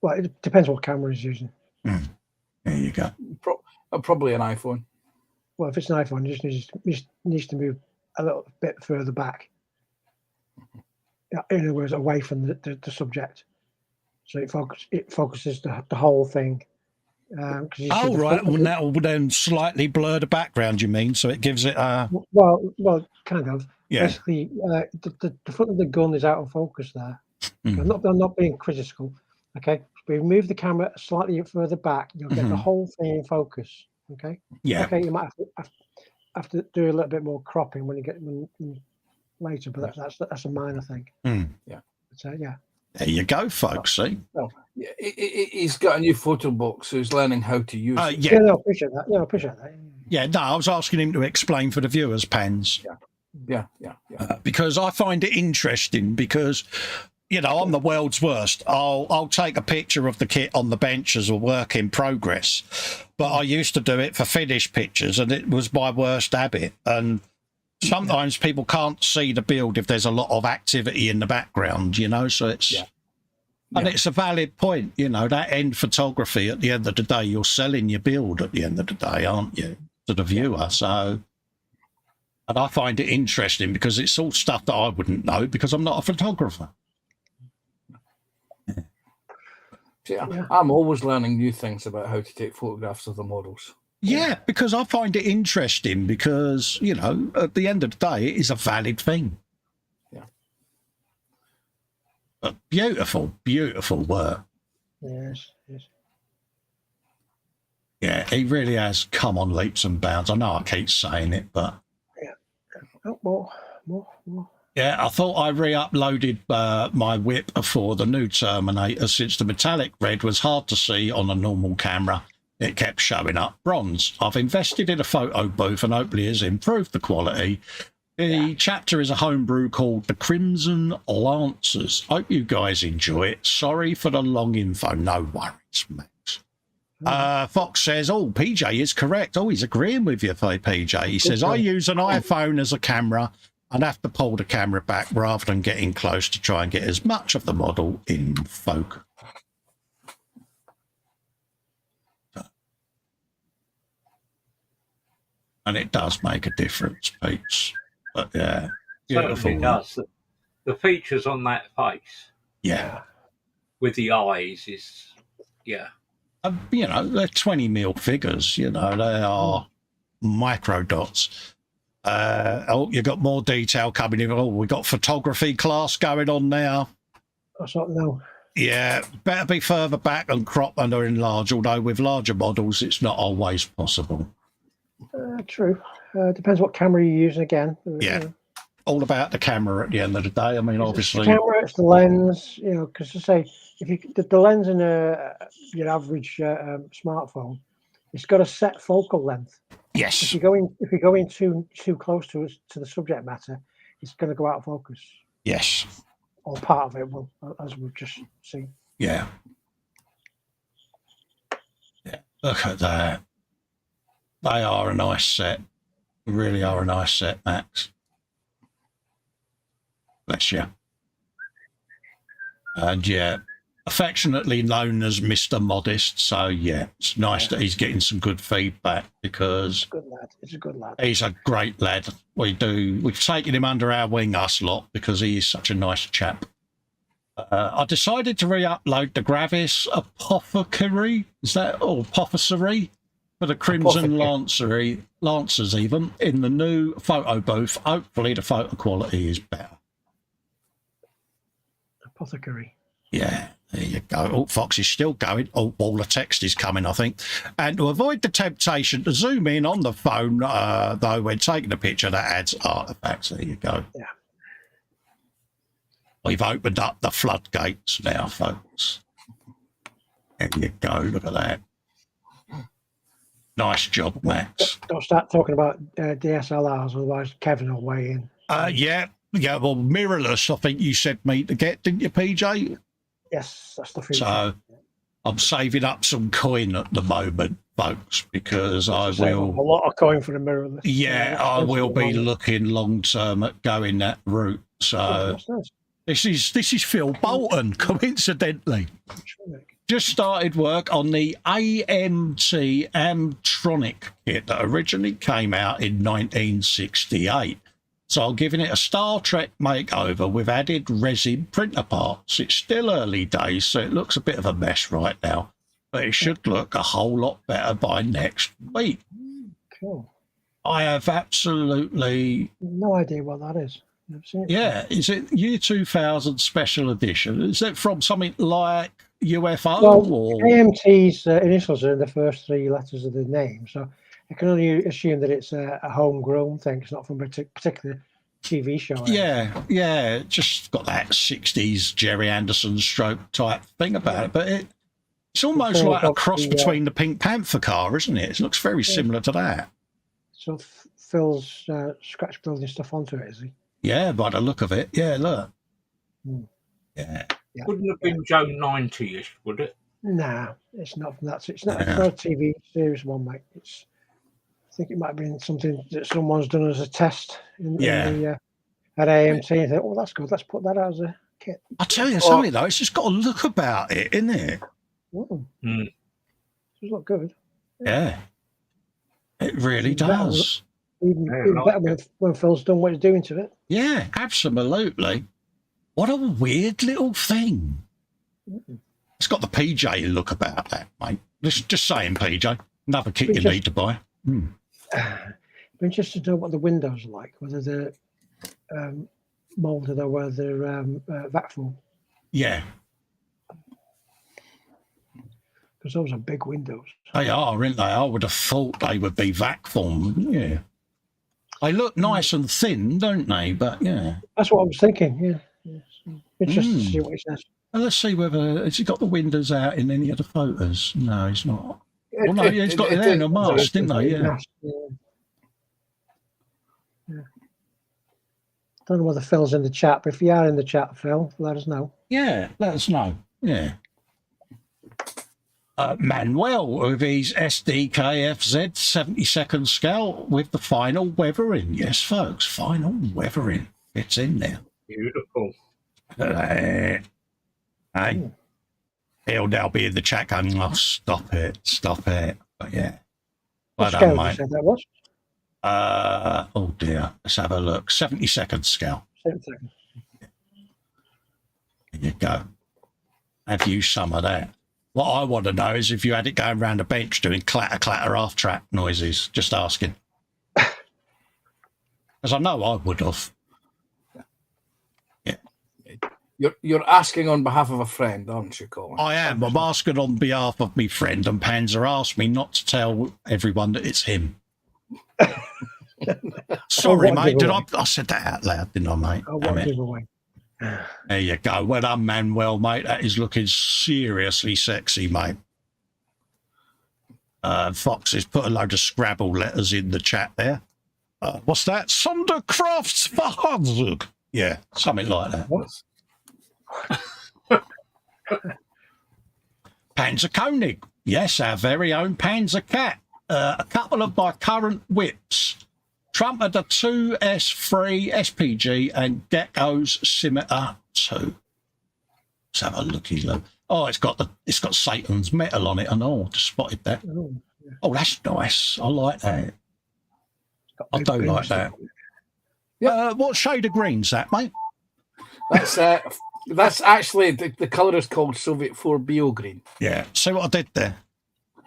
Well, it depends what camera he's using. There you go. Probably an iPhone. Well, if it's an iPhone, he just needs to move a little bit further back. In other words, away from the subject. So it focuses the whole thing. Oh, right. Well, that will then slightly blur the background, you mean? So it gives it a... Well, kind of. Yeah. Basically, the front of the gun is out of focus there. I'm not being critical, okay? But if you move the camera slightly further back, you'll get the whole thing in focus, okay? Yeah. Okay, you might have to do a little bit more cropping when you get when later, but that's a minor thing. Yeah. So yeah. There you go, folks. See? Well, yeah, he's got a new photo box, so he's learning how to use it. Yeah, no, I appreciate that. Yeah, I appreciate that. Yeah, no, I was asking him to explain for the viewers, Pans. Yeah. Because I find it interesting because, you know, I'm the world's worst. I'll take a picture of the kit on the bench as a work in progress, but I used to do it for finished pictures, and it was my worst habit. And sometimes people can't see the build if there's a lot of activity in the background, you know, so it's... And it's a valid point, you know, that end photography, at the end of the day, you're selling your build at the end of the day, aren't you, to the viewer? So, and I find it interesting because it's all stuff that I wouldn't know because I'm not a photographer. I'm always learning new things about how to take photographs of the models. Yeah, because I find it interesting because, you know, at the end of the day, it is a valid thing. But beautiful, beautiful work. Yes. Yeah, he really has come on leaps and bounds. I know I keep saying it, but... Oh, more. Yeah, I thought I re-uploaded my whip for the new Terminator since the metallic red was hard to see on a normal camera. It kept showing up bronze. I've invested in a photo booth and hopefully has improved the quality. The chapter is a homebrew called The Crimson Lancers. Hope you guys enjoy it. Sorry for the long info. No worries, Max. Fox says, oh, PJ is correct. Oh, he's agreeing with you, PJ. He says, I use an iPhone as a camera and have to pull the camera back rather than getting close to try and get as much of the model in focus. And it does make a difference, Pete's. But yeah, beautiful. It does. The features on that face, with the eyes is, you know, they're 20mm figures. You know, they are micro dots. You got more detail coming in. Oh, we got photography class going on now. That's not no. Yeah, better be further back and crop and or enlarge. Although with larger models, it's not always possible. True. Depends what camera you're using again. Yeah. All about the camera at the end of the day. I mean, obviously. It's the camera, it's the lens, you know, because to say, if you the lens in your average smartphone, it's got a set focal length. Yes. If you're going too close to the subject matter, it's going to go out of focus. Yes. Or part of it will, as we've just seen. Yeah. Yeah. Look at that. They are a nice set. Really are a nice set, Max. Bless you. And yeah, affectionately known as Mr. Modest. So yeah, it's nice that he's getting some good feedback because good lad. He's a good lad. He's a great lad. We've taken him under our wing, us lot, because he is such a nice chap. I decided to re-upload the Gravis Apothecary. Is that Apothecary? For the Crimson Lancers even, in the new photo booth. Hopefully the photo quality is better. Apothecary. Yeah, there you go. Oh, Fox is still going. Oh, all the text is coming, I think. And to avoid the temptation to zoom in on the phone, though, when taking a picture, that adds artifacts. There you go. Yeah. We've opened up the floodgates now, folks. There you go. Look at that. Nice job, Max. Don't start talking about DSLRs, otherwise Kevin will weigh in. Yeah. Well, mirrorless, I think you said me to get, didn't you, PJ? Yes, that's the future. So I'm saving up some coin at the moment, folks, because I will. A lot of coin for the mirrorless. Yeah, I will be looking long term at going that route. So this is Phil Bolton, coincidentally. Just started work on the AMT Amtronic kit that originally came out in 1968. So I'm giving it a Star Trek makeover with added resin printer parts. It's still early days, so it looks a bit of a mess right now, but it should look a whole lot better by next week. Cool. I have absolutely no idea what that is. Never seen it. Yeah, is it Year 2000 Special Edition? Is it from something like UFO? Well, or AMT's initials are in the first three letters of the name, so I can only assume that it's a homegrown thing. It's not from a particular TV show. Yeah, just got that 60s Jerry Anderson stroke type thing about it, but it's almost like a cross between the Pink Panther car, isn't it? It looks very similar to that. So Phil's scratch building stuff onto it, is he? Yeah, by the look of it. Yeah, look. Yeah. Wouldn't have been Joe 90-ish, would it? Nah, it's not from that. It's not a TV series one, mate. I think it might have been something that someone's done as a test at AMT. And thought, that's good. Let's put that out as a kit. I'll tell you something, though. It's just got a look about it, isn't it? It does look good. Yeah. It really does. Even better when Phil's done what he's doing to it. Yeah, absolutely. What a weird little thing. It's got the PJ look about that, mate. Just saying, PJ. Another kit you need to buy. I'm interested to know what the windows are like, whether they're moulded or whether they're vac form. Yeah. Because those are big windows. They are, aren't they? I would have thought they would be vac form, yeah. They look nice and thin, don't they? But, yeah. That's what I was thinking, yeah. Interested to see what he says. Well, let's see whether... Has he got the windows out in any of the photos? No, he's not. Well, no, he's got it there in a mask, didn't they? Yeah. Don't know whether Phil's in the chat, but if you are in the chat, Phil, let us know. Yeah, let us know. Yeah. Manuel with his SDKFZ 72nd scale with the final weathering. Yes, folks, final weathering. It's in there. Beautiful. Hey, he'll now be in the chat going, oh, stop it. But yeah. What scale did you say that was? Oh dear. Let's have a look. 72nd scale. 72nd. There you go. Have you some of that? What I want to know is if you had it going around a bench doing clatter half track noises. Just asking. Because I know I would have. Yeah. You're asking on behalf of a friend, aren't you, Colin? I am. I'm asking on behalf of my friend, and Panzer asked me not to tell everyone that it's him. Sorry, mate. I said that out loud, didn't I, mate? Giveaway. There you go. Well done, Manuel, mate. That is looking seriously sexy, mate. Fox has put a load of Scrabble letters in the chat there. What's that? Sonderkraftsfahrzeug. Yeah, something like that. What? Panzer Koenig. Yes, our very own Panzer Cat. A couple of my current whips. Trumper the 2S3 SPG and Gecko's Scimitar 2. Let's have a looky look. Oh, it's got Satan's metal on it, and just spotted that. Oh, that's nice. I like that. I do like that. Yeah. What shade of green's that, mate? That's actually the colour is called Soviet 4 Bio Green. Yeah. See what I did there?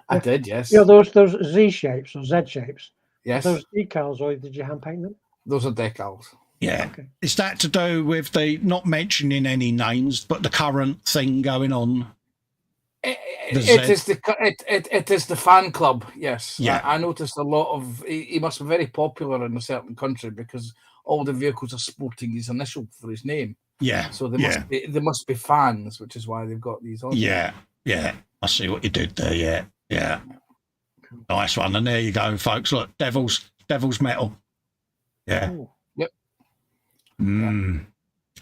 I did, yes. Yeah, those Z shapes or Z shapes. Yes. Those decals, or did you hand paint them? Those are decals. Yeah. Okay. Is that to do with the not mentioning any names, but the current thing going on? It is the fan club. Yes. Yeah. I noticed a lot of. He must be very popular in a certain country because all the vehicles are sporting his initial for his name. Yeah. So there must be fans, which is why they've got these on. Yeah. Yeah. I see what you did there. Yeah. Yeah. Nice one. And there you go, folks. Look, Devil's Metal. Yeah. Ooh. Yep. Mm.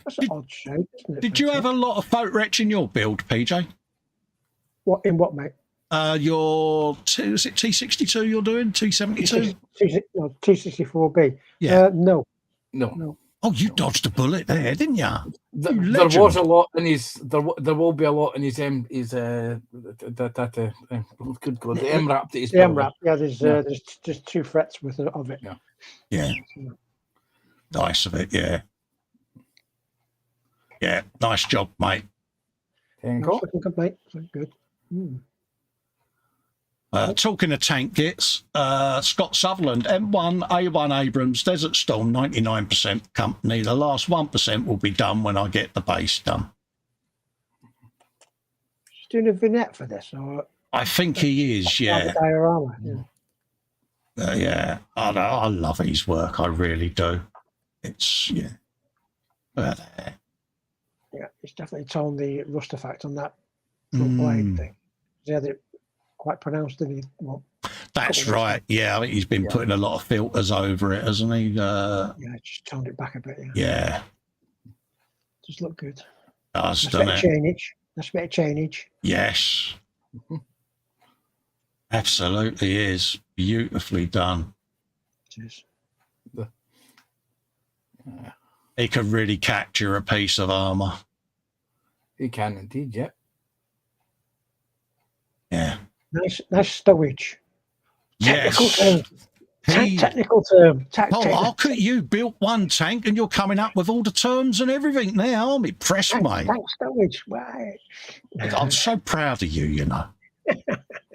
That's an odd shape, isn't it? Did you have a lot of folk wretch in your build, PJ? What, mate? Your is it T62 you're doing? T72? T64B. Yeah. No. Oh, you dodged a bullet there, didn't you? There was a lot in his. There will be a lot in his good God, the MRAP that he's. The MRAP, yeah. There's just 2 frets of it. Yeah. Nice of it, yeah. Yeah, nice job, mate. Looking good, mate. Looking good. Talking of tank kits, Scott Sutherland, M1, A1 Abrams, Desert Storm, 99% company. The last 1% will be done when I get the base done. He's doing a vignette for this, or I think he is, yeah. Diorama, yeah. Yeah, I love his work, I really do. It's But, Yeah, it's definitely toned the rust effect on that front blade thing. He had it quite pronounced, didn't he? Well, that's right. Yeah, I think he's been putting a lot of filters over it, hasn't he? Yeah, just toned it back a bit. Yeah. Just look good. Does, Nice doesn't bit of it? chainage. Nice bit of chainage. Yes. Absolutely is. Beautifully done. It is. He could really capture a piece of armour. He can indeed, yeah. Yeah. Nice stowage. Technical term. Technical term. How could you built one tank and you're coming up with all the terms and everything now? I'm impressed, mate. Tank stowage. Right. I'm so proud of you, you know.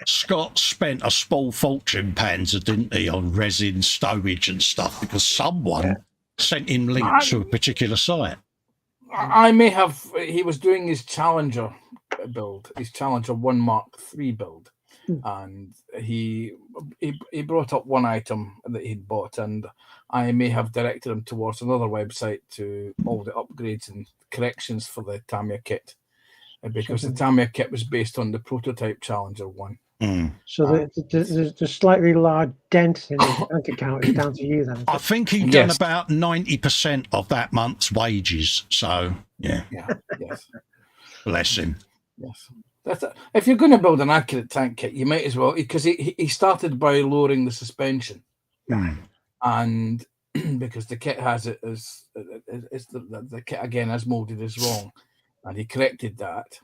Scott spent a small fortune, Panzer, didn't he, on resin stowage and stuff because someone sent him links to a particular site. I may have. He was doing his Challenger build, his Challenger 1 Mark III build, and he brought up one item that he'd bought, and I may have directed him towards another website to all the upgrades and corrections for the Tamiya kit, because the Tamiya kit was based on the prototype Challenger 1. So the slightly large dent in his bank account is down to you then. I think he'd done about 90% of that month's wages. So, yes. Bless him. Yes. If you're going to build an accurate tank kit, you might as well, because he started by lowering the suspension. And because the kit has it as the kit again as molded as wrong, and he corrected that.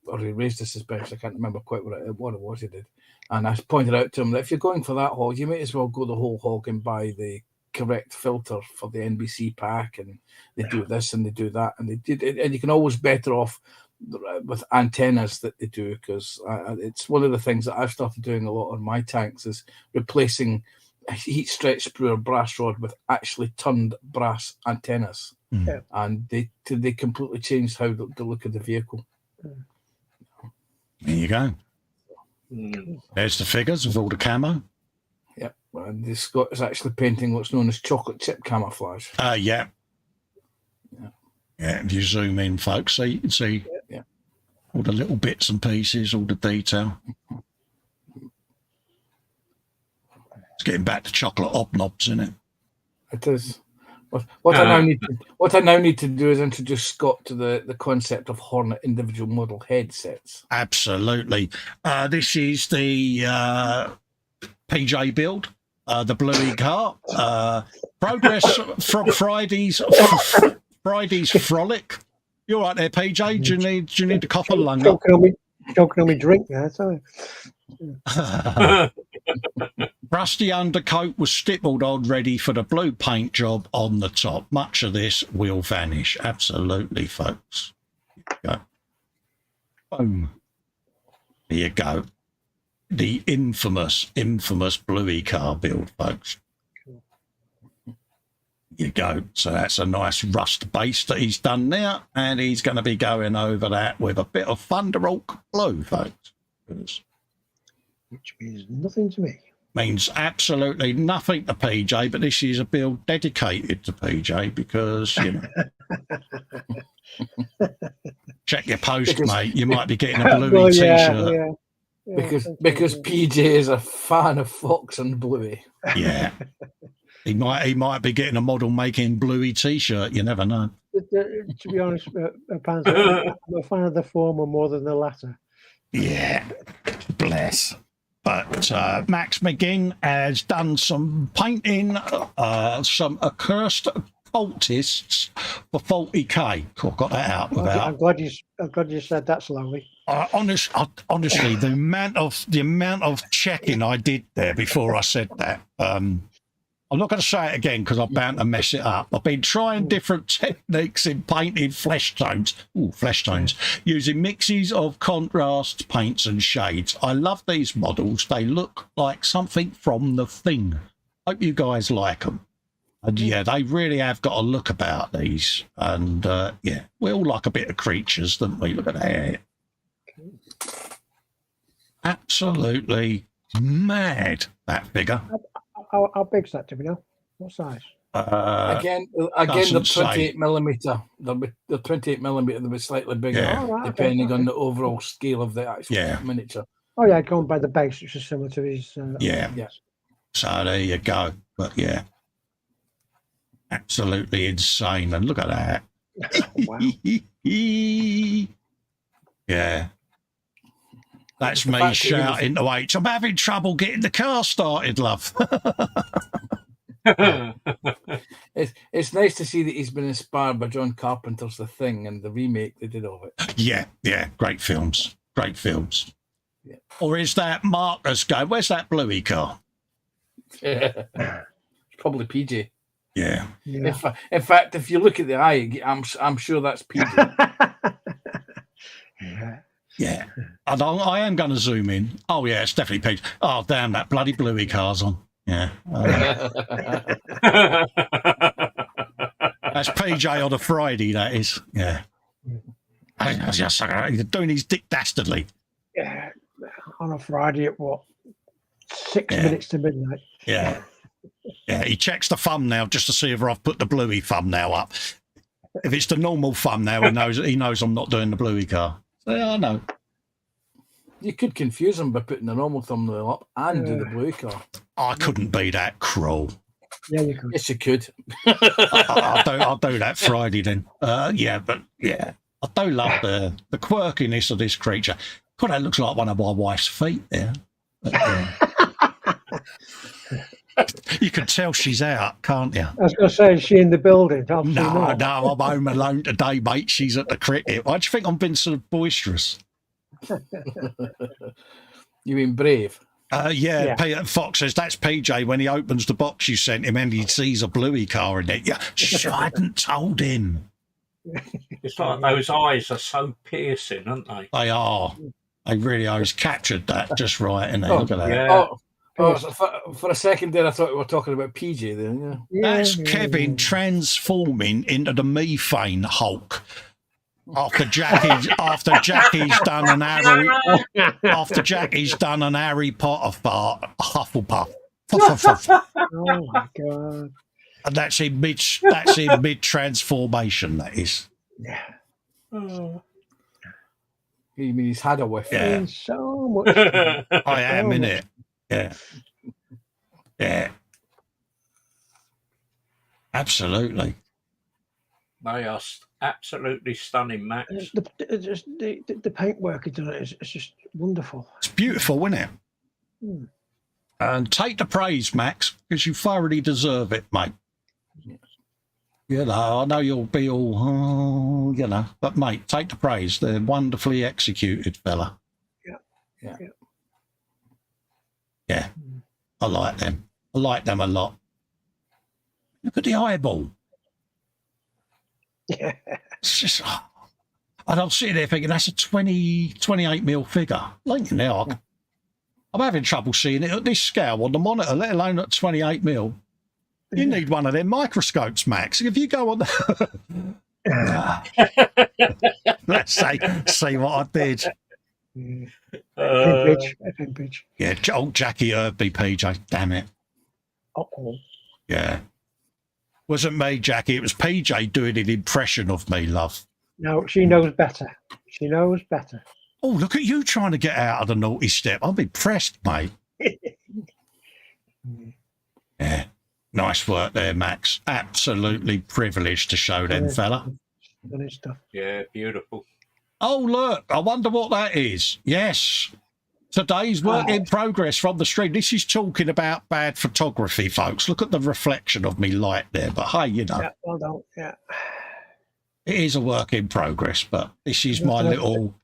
Or he raised the suspension. I can't remember quite what it was he did. And I pointed out to him that if you're going for that hog, you might as well go the whole hog and buy the correct filter for the NBC pack. And they do this and they do that. And they did it. And you can always better off with antennas that they do, because it's one of the things that I've started doing a lot on my tanks is replacing a heat stretch sprue or brass rod with actually turned brass antennas. And they completely changed how the look of the vehicle. There you go. There's the figures of all the camo. Yep. And Scott is actually painting what's known as chocolate chip camouflage. Yeah, if you zoom in, folks, so you can see all the little bits and pieces, all the detail. It's getting back to chocolate hobnobs, isn't it? It is. What I now need to do is introduce Scott to the concept of Hornet individual model headsets. Absolutely. This is the PJ build, the Bluey car. Progress from Friday's frolic. You all right there, PJ? Do you need a copper lung? Choking on me drink there, sorry. Rusty undercoat was stippled on ready for the blue paint job on the top. Much of this will vanish. Absolutely, folks. Go. Boom. There you go. The infamous Bluey car build, folks. You go. So that's a nice rust base that he's done there, and he's going to be going over that with a bit of Thunderhawk blue, folks. Which means nothing to me. Means absolutely nothing to PJ, but this is a build dedicated to PJ because, you know, check your post, mate. You might be getting a Bluey t-shirt. Because PJ is a fan of Fox and Bluey. Yeah. He might be getting a model making Bluey t-shirt. You never know. To be honest, Panzer, I'm a fan of the former more than the latter. Yeah. Bless. But Max McGinn has done some painting, some accursed cultists for 40k. Cool, got that out without. I'm glad you said that slowly. Honestly, the amount of checking I did there before I said that. I'm not going to say it again because I'm bound to mess it up. I've been trying different techniques in painting flesh tones, using mixes of contrast paints and shades. I love these models. They look like something from The Thing. Hope you guys like them. And yeah, they really have got a look about these. And yeah, we all like a bit of creatures, don't we? Look at that. Absolutely mad, that figure. How big's that, do we know? What size? Again, the doesn't say. 28 millimeter. The 28 millimeter, they'll be slightly bigger, Yeah. Oh, right, depending okay. on the overall scale of the actual miniature. Oh yeah, going by the base, which is similar to his. Yeah. So there you go. But yeah, absolutely insane. And look at that. Wow. Yeah. That's The me fact that he was- shouting to H. I'm having trouble getting the car started, love. It's nice to see that he's been inspired by John Carpenter's The Thing and the remake they did of it. Yeah. Great films. Great films. Yeah. Or is that Marcus going, where's that bluey car? It's probably PJ. Yeah. Yeah. In fact, if you look at the eye, I'm sure that's PJ. Yeah. And I am going to zoom in. Oh, yeah, it's definitely PJ. Oh, damn, that bloody bluey car's on. Yeah. That's PJ on a Friday, that is. Yeah. He's doing his Dick Dastardly. Yeah. On a Friday at what? 6 minutes to midnight. Yeah. Yeah, he checks the thumbnail just to see if I've put the bluey thumbnail up. If it's the normal thumbnail, he knows I'm not doing the bluey car. So, yeah, I know. You could confuse him by putting the normal thumbnail up and do the blue car. I couldn't be that cruel. Yeah, you could. Yes, you could. I'll do that Friday then. I do love the quirkiness of this creature. God, that looks like one of my wife's feet there. You can tell she's out, can't you? I was going to say, is she in the building? No, I'm home alone today, mate. She's at the cricket. Why do you think I'm being so boisterous? You mean brave? Peter Fox says that's PJ when he opens the box you sent him and he sees a bluey car in it. Yeah, I hadn't told him. It's like those eyes are so piercing, aren't they? They are. They really are. He's captured that just right, and look at that. Yeah. For a second there, I thought we were talking about PJ then. Yeah. That's Kevin transforming into the methane Hulk. After Jackie's done an Harry Potter fart, Hufflepuff. Oh my god! And that's in mid transformation. That is. Yeah. You mean he's had a whiff? Yeah. So much. I am in it. Yeah. Yeah. Absolutely. They are absolutely stunning, Max. The paintwork he's done it's just wonderful. It's beautiful, isn't it? Mm. And take the praise, Max, because you thoroughly deserve it, mate. You know, I know you'll be all, but mate, take the praise. They're wonderfully executed, fella. Yeah. I like them. I like them a lot. Look at the eyeball. Yeah. It's just, and I'm sitting there thinking that's a 28 mil figure. Like now, I'm having trouble seeing it at this scale on the monitor, let alone at 28 mil. You need one of them microscopes, Max. If you go on let's see what I did. Pitch. Yeah, old Jackie Irby, PJ. Damn it. Uh-oh. Yeah. Wasn't me, Jackie. It was PJ doing an impression of me, love. No, she knows better. She knows better. Oh, look at you trying to get out of the naughty step. I'm impressed, mate. Yeah. Nice work there, Max. Absolutely privileged to show them, fella. Funny stuff. Yeah, beautiful. Oh, look. I wonder what that is. Yes. Today's work in progress from the stream. This is talking about bad photography, folks. Look at the reflection of me light there. But hey, Yeah, well done. Yeah. It is a work in progress, but this is my little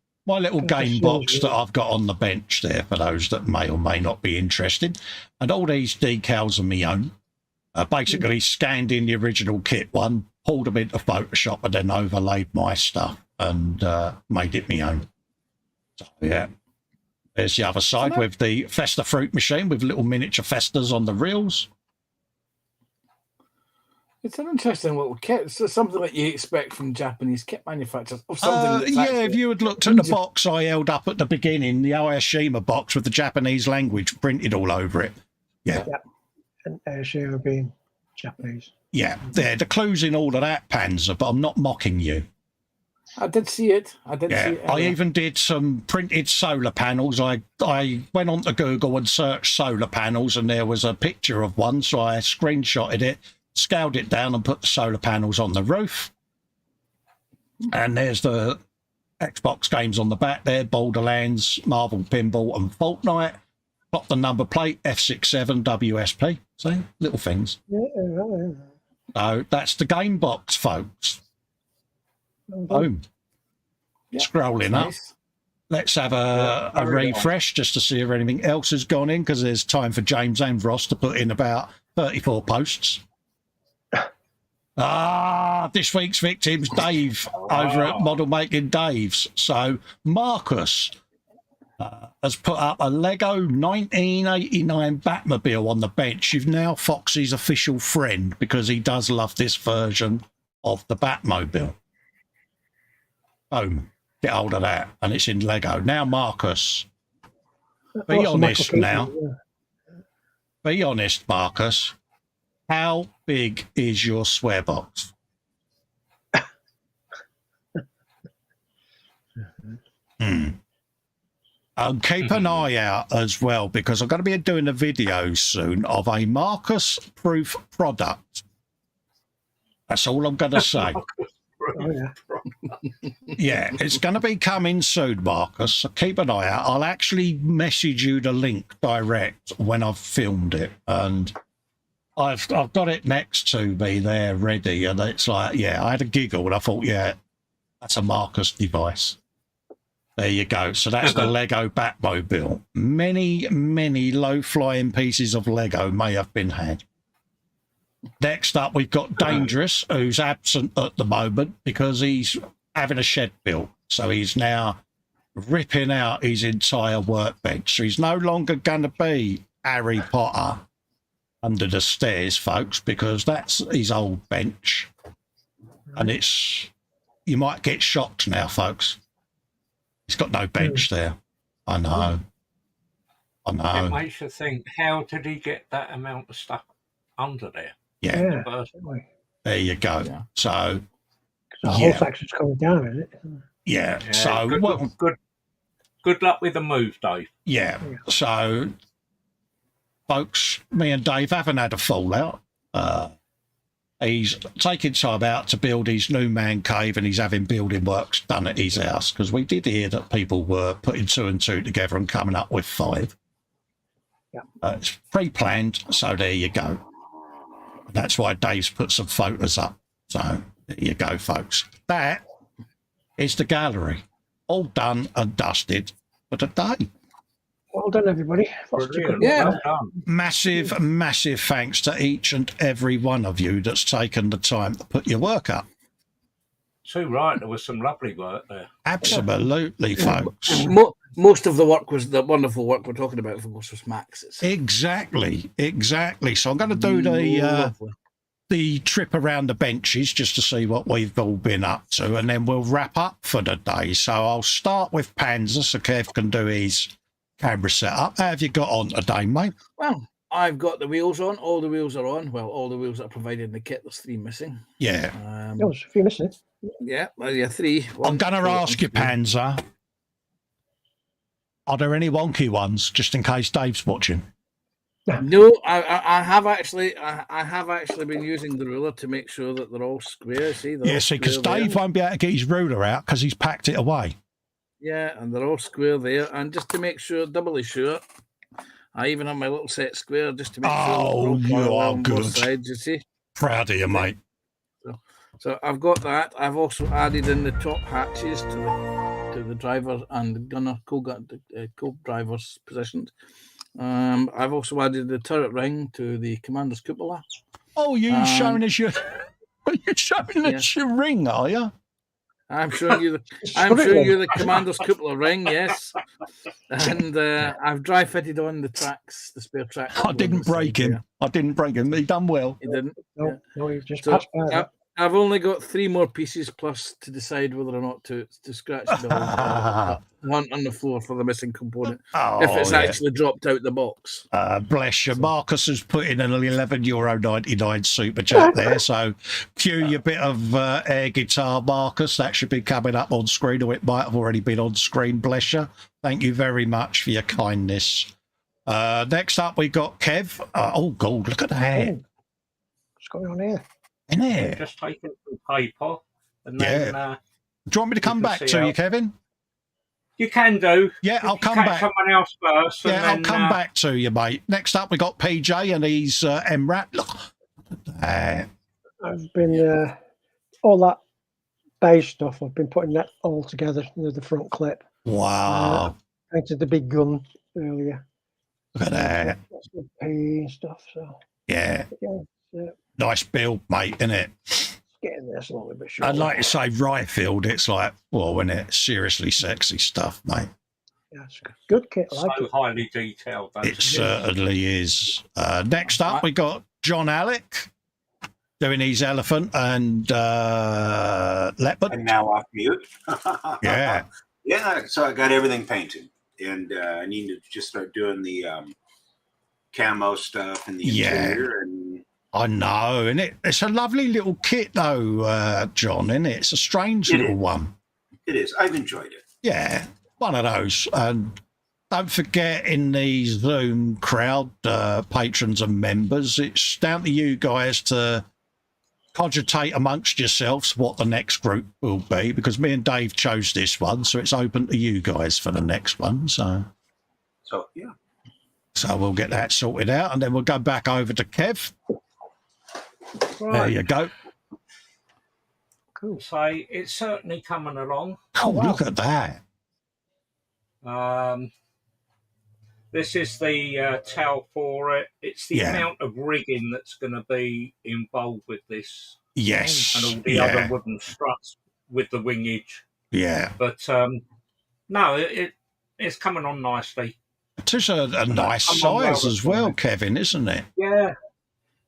game box that I've got on the bench there for those that may or may not be interested. And all these decals are my own. Basically scanned in the original kit one, pulled them into Photoshop and then overlaid my stuff and made it my own. So, yeah. There's the other side with the Festa fruit machine with little miniature Festas on the reels. It's an interesting little kit. It's something that you expect from Japanese kit manufacturers. Or something if you had looked at the box I held up at the beginning, the Aoyashima box with the Japanese language printed all over it. Yeah. And Aoyashima being Japanese. Yeah, the clue's in all of that, Panzer, but I'm not mocking you. I did see it. I did see it. I even did some printed solar panels. I went onto Google and searched solar panels, and there was a picture of one, so I screenshotted it, scaled it down, and put the solar panels on the roof. And there's the Xbox games on the back there, Borderlands, Marvel Pinball, and Fortnite. Got the number plate, F67 WSP. See? Little things. Yeah. So that's the game box, folks. Boom. Yeah, Scrolling up. nice. Let's have a refresh just to see if anything else has gone in, because there's time for James and Ross to put in about 34 posts. This week's victims, Dave, over at Model Making Dave's. So Marcus has put up a Lego 1989 Batmobile on the bench. You've now Foxy's official friend, because he does love this version of the Batmobile. Boom. Get hold of that. And it's in Lego. Now, Marcus, be honest now. Be honest, Marcus. How big is your swear box? And keep an eye out as well, because I'm going to be doing a video soon of a Marcus-proof product. That's all I'm going to say. Yeah, it's going to be coming soon, Marcus, so keep an eye out. I'll actually message you the link direct when I've filmed it, and I've got it next to me there ready, and it's like, yeah, I had a giggle and I thought, yeah, that's a Marcus device. There you go. So that's the Lego Batmobile. Many, many low-flying pieces of Lego may have been had. Next up, we've got Dangerous, who's absent at the moment because he's having a shed built. So he's now ripping out his entire workbench. So he's no longer going to be Harry Potter under the stairs, folks, because that's his old bench. And you might get shocked now, folks. He's got no bench there. I know. It makes you think, how did he get that amount of stuff under there? Yeah. There you go. Yeah. So the whole section's coming down, isn't it? Yeah. So good luck with the move, Dave. Yeah. So, folks, me and Dave haven't had a fallout. He's taking time out to build his new man cave, and he's having building works done at his house, because we did hear that people were putting 2 and 2 together and coming up with 5. Yeah. It's pre-planned, so there you go. That's why Dave's put some photos up. So there you go, folks. That is the gallery, all done and dusted for the day. Well done, everybody. Yeah. Massive, massive thanks to each and every one of you that's taken the time to put your work up. Too right, there was some lovely work there. Absolutely, folks. Most of the work was the wonderful work we're talking about, of course, was Max's. Exactly. So I'm going to do the trip around the benches just to see what we've all been up to, and then we'll wrap up for the day. So I'll start with Panzer, so Kev can do his camera setup. How have you got on today, mate? Well, I've got the wheels on. All the wheels are on. Well, all the wheels that are provided in the kit. There's 3 missing. Yeah. There's a few missing. Yeah, well, yeah, 3. I'm going to ask you, Panzer, are there any wonky ones, just in case Dave's watching? No, I have actually been using the ruler to make sure that they're all square. See, because Dave won't be able to get his ruler out because he's packed it away. Yeah, and they're all square there. And just to make sure, doubly sure, I even have my little set square just to make sure. Oh, you are good. Sides, you see. Proud of you, mate. So I've got that. I've also added in the top hatches to the driver and the gunner co-driver's positions. I've also added the turret ring to the commander's cupola. Oh, you're showing us your your ring, are you? I'm showing you the commander's cupola ring, yes. And I've dry fitted on the tracks, the spare tracks. I didn't break him. He done well. He didn't. No, he just passed by that. I've only got 3 more pieces plus to decide whether or not to scratch Bill on the floor for the missing component. If it's actually dropped out the box. Bless you. Marcus has put in an €11.99 super chat there. So cue your bit of air guitar, Marcus. That should be coming up on screen, or it might have already been on screen. Bless you. Thank you very much for your kindness. Next up, we got Kev. Oh, God, look at that. What's going on here? In there. Just taking some paper. And then, Do you want me to come back to you, Kevin? You can do. Yeah, I'll come back. Someone else first. Yeah, I'll come back to you, mate. Next up, we got PJ, and he's MRAP. Look at that. I've been all that beige stuff. I've been putting that all together. The front clip. Wow. Painted the big gun earlier. Look at that. That's good P and stuff. So yeah. Yeah. Nice build, mate, isn't it? It's getting there slowly but surely. I'd like to say Ryefield, it's like, well, isn't it? Seriously sexy stuff, mate. Yeah, it's a good kit. I like so it. highly detailed. It certainly is. Next up, we got John Alec doing his elephant and leopard. I'm now off mute. Yeah. Yeah, so I got everything painted. And I need to just start doing the camo stuff and the interior. And I know, and it's a lovely little kit though, John, isn't it? It's a strange little one. It is. I've enjoyed it. Yeah, one of those. And don't forget, in the Zoom crowd, patrons and members, it's down to you guys to cogitate amongst yourselves what the next group will be, because me and Dave chose this one, so it's open to you guys for the next one. So yeah. So we'll get that sorted out, and then we'll go back over to Kev. Right. There you go. Cool. So it's certainly coming along. Oh, wow. Look at that. This is the towel for it. It's the Yeah. amount of rigging that's going to be involved with this. Yes. And all the other wooden struts with the wingage. Yeah. But no, it's coming on nicely. It is a nice size as well, Kevin, isn't it? Yeah.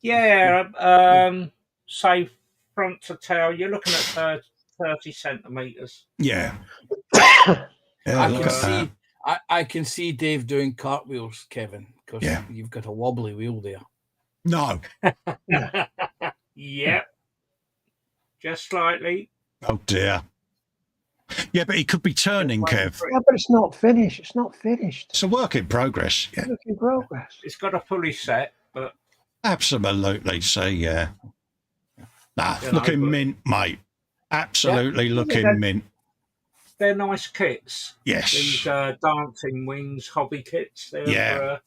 Yeah. Say front to tail, you're looking at 30 centimetres. Yeah. I can see Dave doing cartwheels, Kevin, because you've got a wobbly wheel there. No. Yep. Just slightly. Oh dear. Yeah, but he could be turning, Kev. Yeah, but it's not finished. It's not finished. It's a work in progress. Yeah. Work in progress. It's got a pulley set, but absolutely. So yeah. Nah, looking mint, mate. Absolutely looking mint. They're nice kits. Yes. These dancing wings hobby kits. They're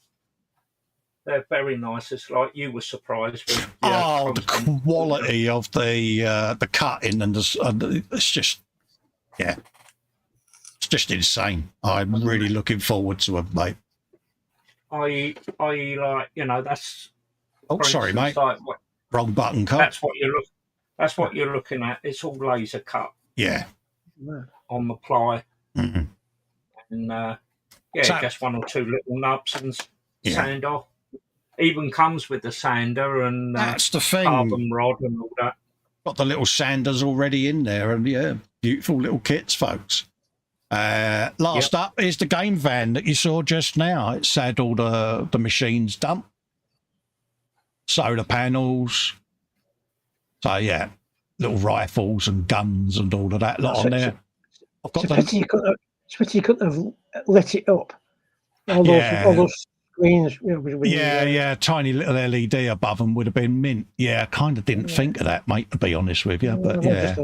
very nice. It's like you were surprised with. The quality of the cutting and it's just, it's just insane. I'm really looking forward to it, mate. I like, that's. Oh, sorry, mate. Like, wrong button cut. That's what you're looking at. It's all laser cut. Yeah. On the ply. Mm-hmm. And just one or two little nubs and sand off. Even comes with the sander and that's the thing. Carbon rod and all that. Got the little sanders already in there, and beautiful little kits, folks. Last up is the game van that you saw just now. It's had all the machines dumped, solar panels. So little rifles and guns and all of that lot on there. I've got it's pity you couldn't have lit it up. All those screens. Tiny little LED above them would have been mint. Yeah, I kind of didn't think of that, mate, to be honest with you. But I've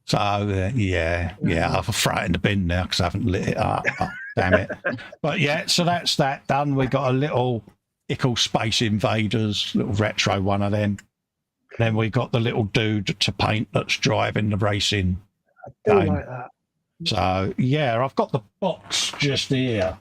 thrown it in the bin now because I haven't lit it up. Oh, damn it. But so that's that done. We got a little Ickle Space Invaders, little retro one of them. Then we got the little dude to paint that's driving the racing game. Like that. So I've got the box just here.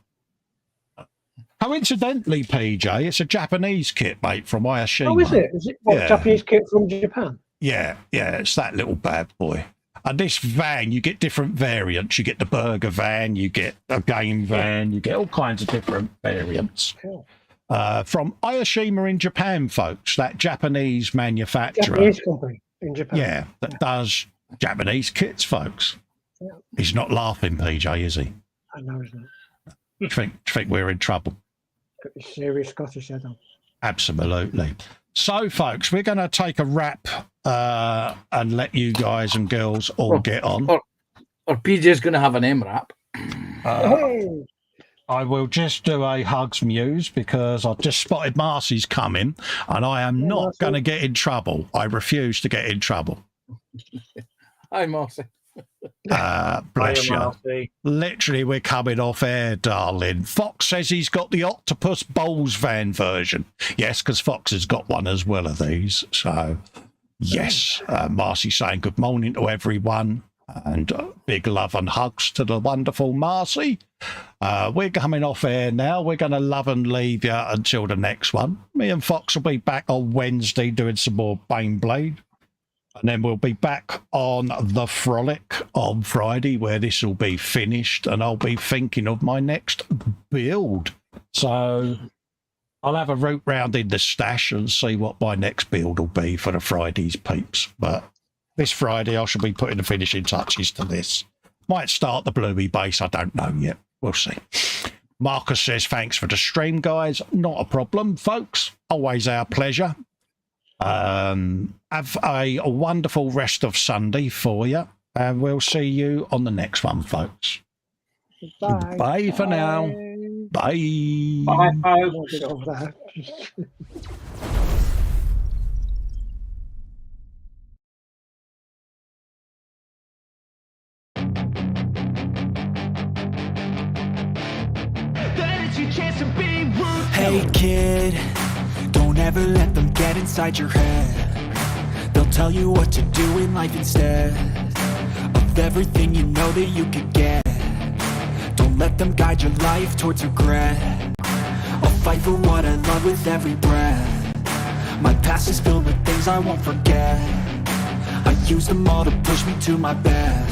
Coincidentally, PJ, it's a Japanese kit, mate, from ISH. Oh, is it? Is it a Japanese kit from Japan? Yeah, it's that little bad boy. And this van, you get different variants. You get the burger van, you get a game van, you get all kinds of different variants. Cool. from Aoshima in Japan, folks, that Japanese manufacturer. Japanese company in Japan. Yeah, that does Japanese kits, folks. Yeah. He's not laughing, PJ, is he? I know, isn't it? Do you think we're in trouble? Got your serious Scottish head on. Absolutely. So, folks, we're going to take a wrap and let you guys and girls all get on. Or PJ's going to have an M-rap. Hey! I will just do a hugs muse because I've just spotted Marcy's coming and I am not going to get in trouble. I refuse to get in trouble. Hi, Marcy. Bless you. Marcy. Literally, we're coming off air, darling. Fox says he's got the Octopus Bowls van version. Yes, because Fox has got one as well of these. So, yes, Marcy saying good morning to everyone and big love and hugs to the wonderful Marcy. We're coming off air now. We're going to love and leave you until the next one. Me and Fox will be back on Wednesday doing some more Baneblade. And then we'll be back on the Frolic on Friday where this will be finished and I'll be thinking of my next build. So I'll have a route round in the stash and see what my next build will be for the Friday's peeps. But this Friday I shall be putting the finishing touches to this. Might start the Bluey base, I don't know yet. We'll see. Marcus says thanks for the stream, guys. Not a problem, folks. Always our pleasure. Have a wonderful rest of Sunday for you, and we'll see you on the next one, folks. Bye. Bye for now. Bye. Bye, I won't get over that. Hey kid, don't ever let them get inside your head. They'll tell you what to do in life instead of everything you know that you could get. Don't let them guide your life towards regret. I'll fight for what I love with every breath. My past is filled with things I won't forget. I use them all to push me to my best.